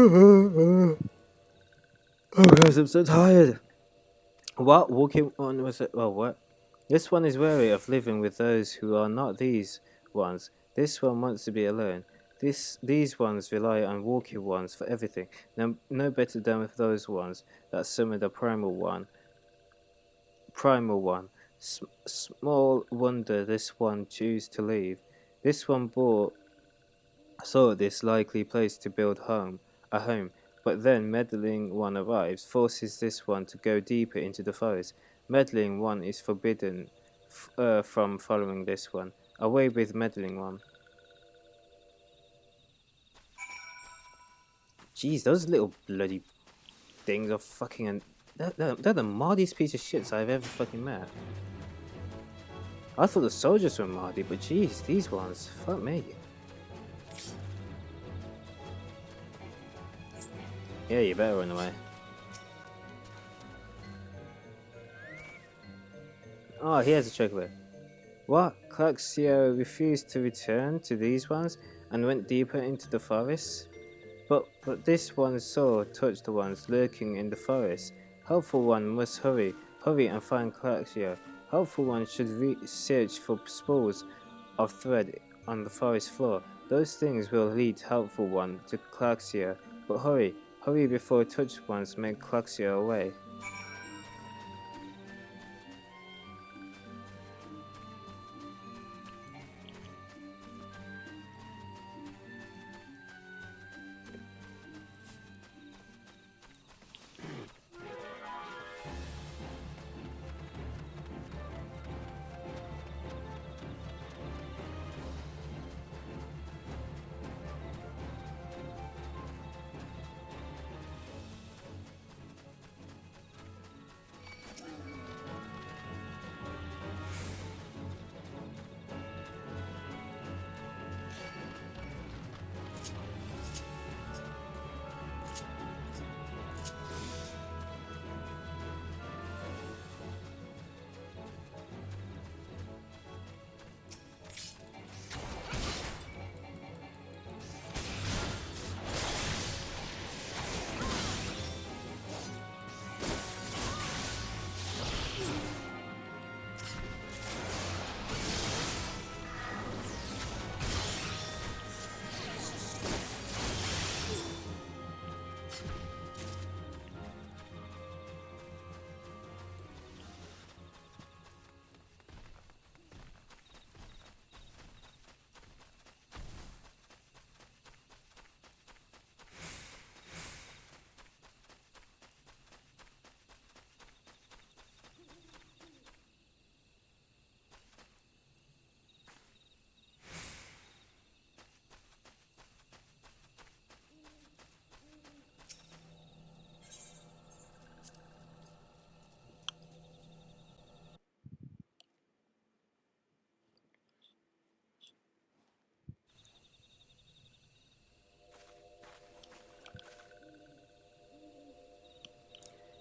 Oh guys, I'm so tired. What? Walking on was it? Well, what? This one is wary of living with those who are not these ones. This one wants to be alone. These ones rely on walking ones for everything. No better than with those ones that summon the primal one. Small wonder this one chose to leave. This one saw this likely place to build a home. But then meddling one arrives, forces this one to go deeper into the forest. Meddling one is forbidden from following this one. Away with meddling one. Jeez, those little bloody things are fucking... They're the mardiest piece of shits I've ever fucking met. I thought the soldiers were mardy, but jeez, these ones, fuck me. Yeah, you better run away. Oh, here's a chocobo. What? Claxio refused to return to these ones and went deeper into the forest? But this one touched the ones lurking in the forest. Helpful one must hurry and find Claxio. Helpful one should search for spools of thread on the forest floor. Those things will lead helpful one to Claxio. But hurry before touched ones make Claxio away.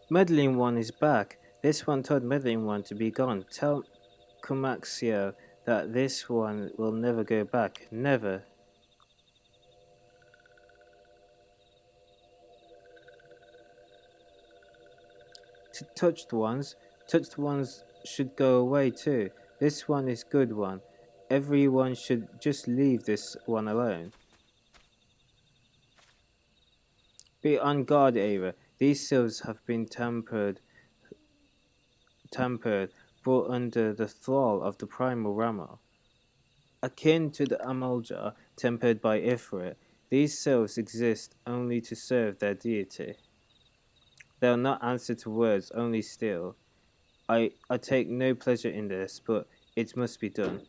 Meddling one is back. This one told Meddling one to be gone. Tell Kumaxio that this one will never go back. Never. Touched ones should go away too. This one is good one. Everyone should just leave this one alone. Be on guard, Ava. These sylphs have been tampered, brought under the thrall of the primal Rama. Akin to the Amalja, tempered by Ifrit, these sylphs exist only to serve their deity. They'll not answer to words, only steal. I take no pleasure in this, but it must be done.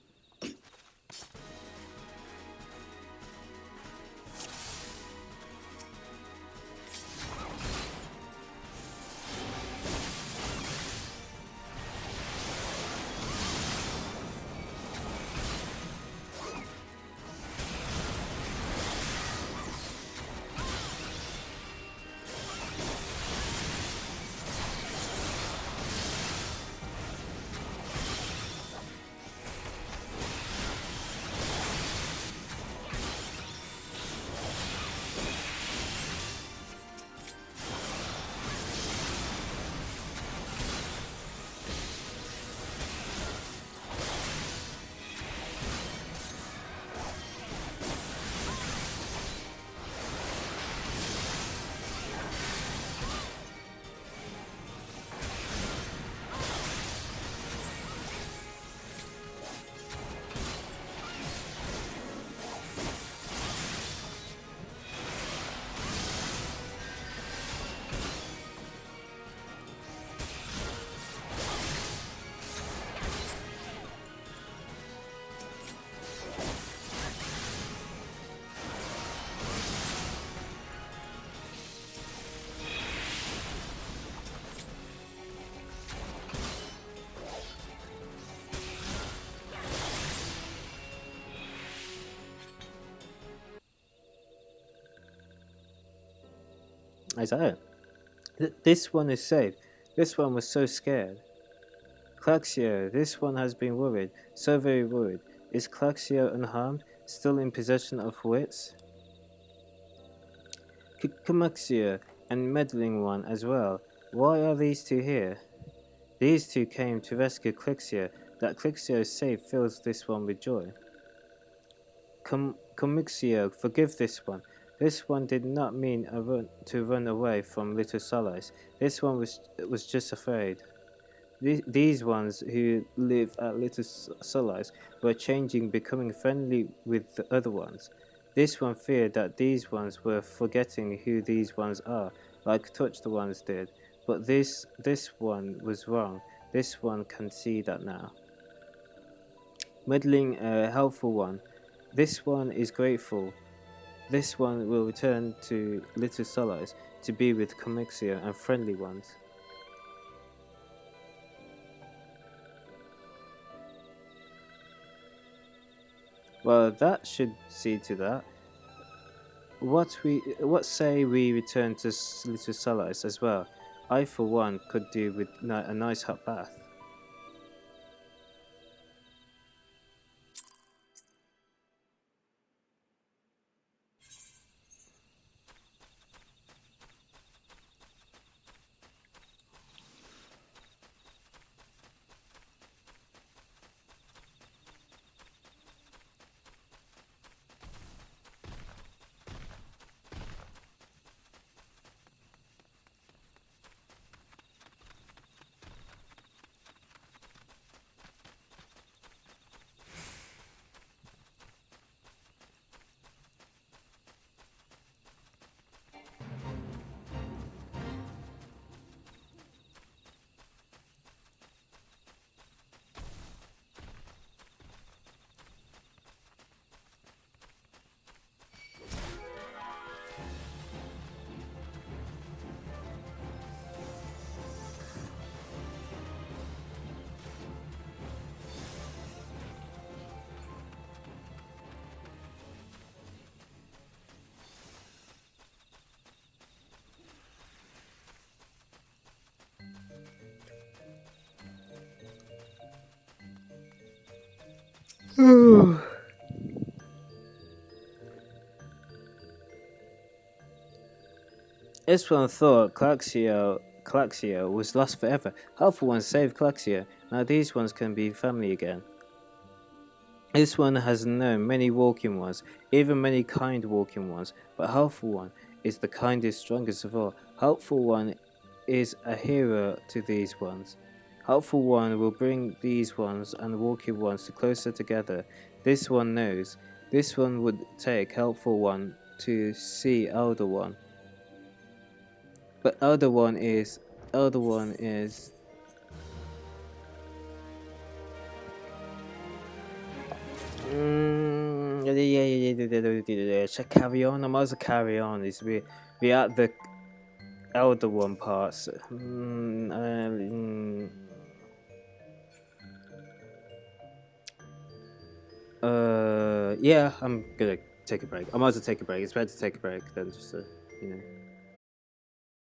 I said, this one is safe. This one was so scared. Claxio, this one has been worried, so very worried. Is Claxio unharmed, still in possession of wits? Camaxio and Meddling One as well. Why are these two here? These two came to rescue Clixio. That Clixio is safe fills this one with joy. Comixio, forgive this one. This one did not mean to run away from Little Solace. This one was just afraid. These ones who live at Little Solace were changing, becoming friendly with the other ones. This one feared that these ones were forgetting who these ones are, like Touch the ones did. But this one was wrong. This one can see that now. Meddling, a helpful one. This one is grateful. This one will return to Little Solace to be with Comixio and friendly ones. Well, that should see to that. What say we return to Little Solace as well? I, for one, could do with a nice hot bath. This one thought Claxio was lost forever. Helpful ones saved Claxio. Now these ones can be family again. This one has known many walking ones, even many kind walking ones, but Helpful One is the kindest, strongest of all. Helpful One is a hero to these ones. Helpful One will bring these ones and walking ones closer together. This one knows. This one would take Helpful One to see Elder One. But Elder One is yeah. Carry on. I might as well carry on. Is we at the Elder One parts. Yeah, I'm gonna take a break. I might as well take a break. It's better to take a break than just you know.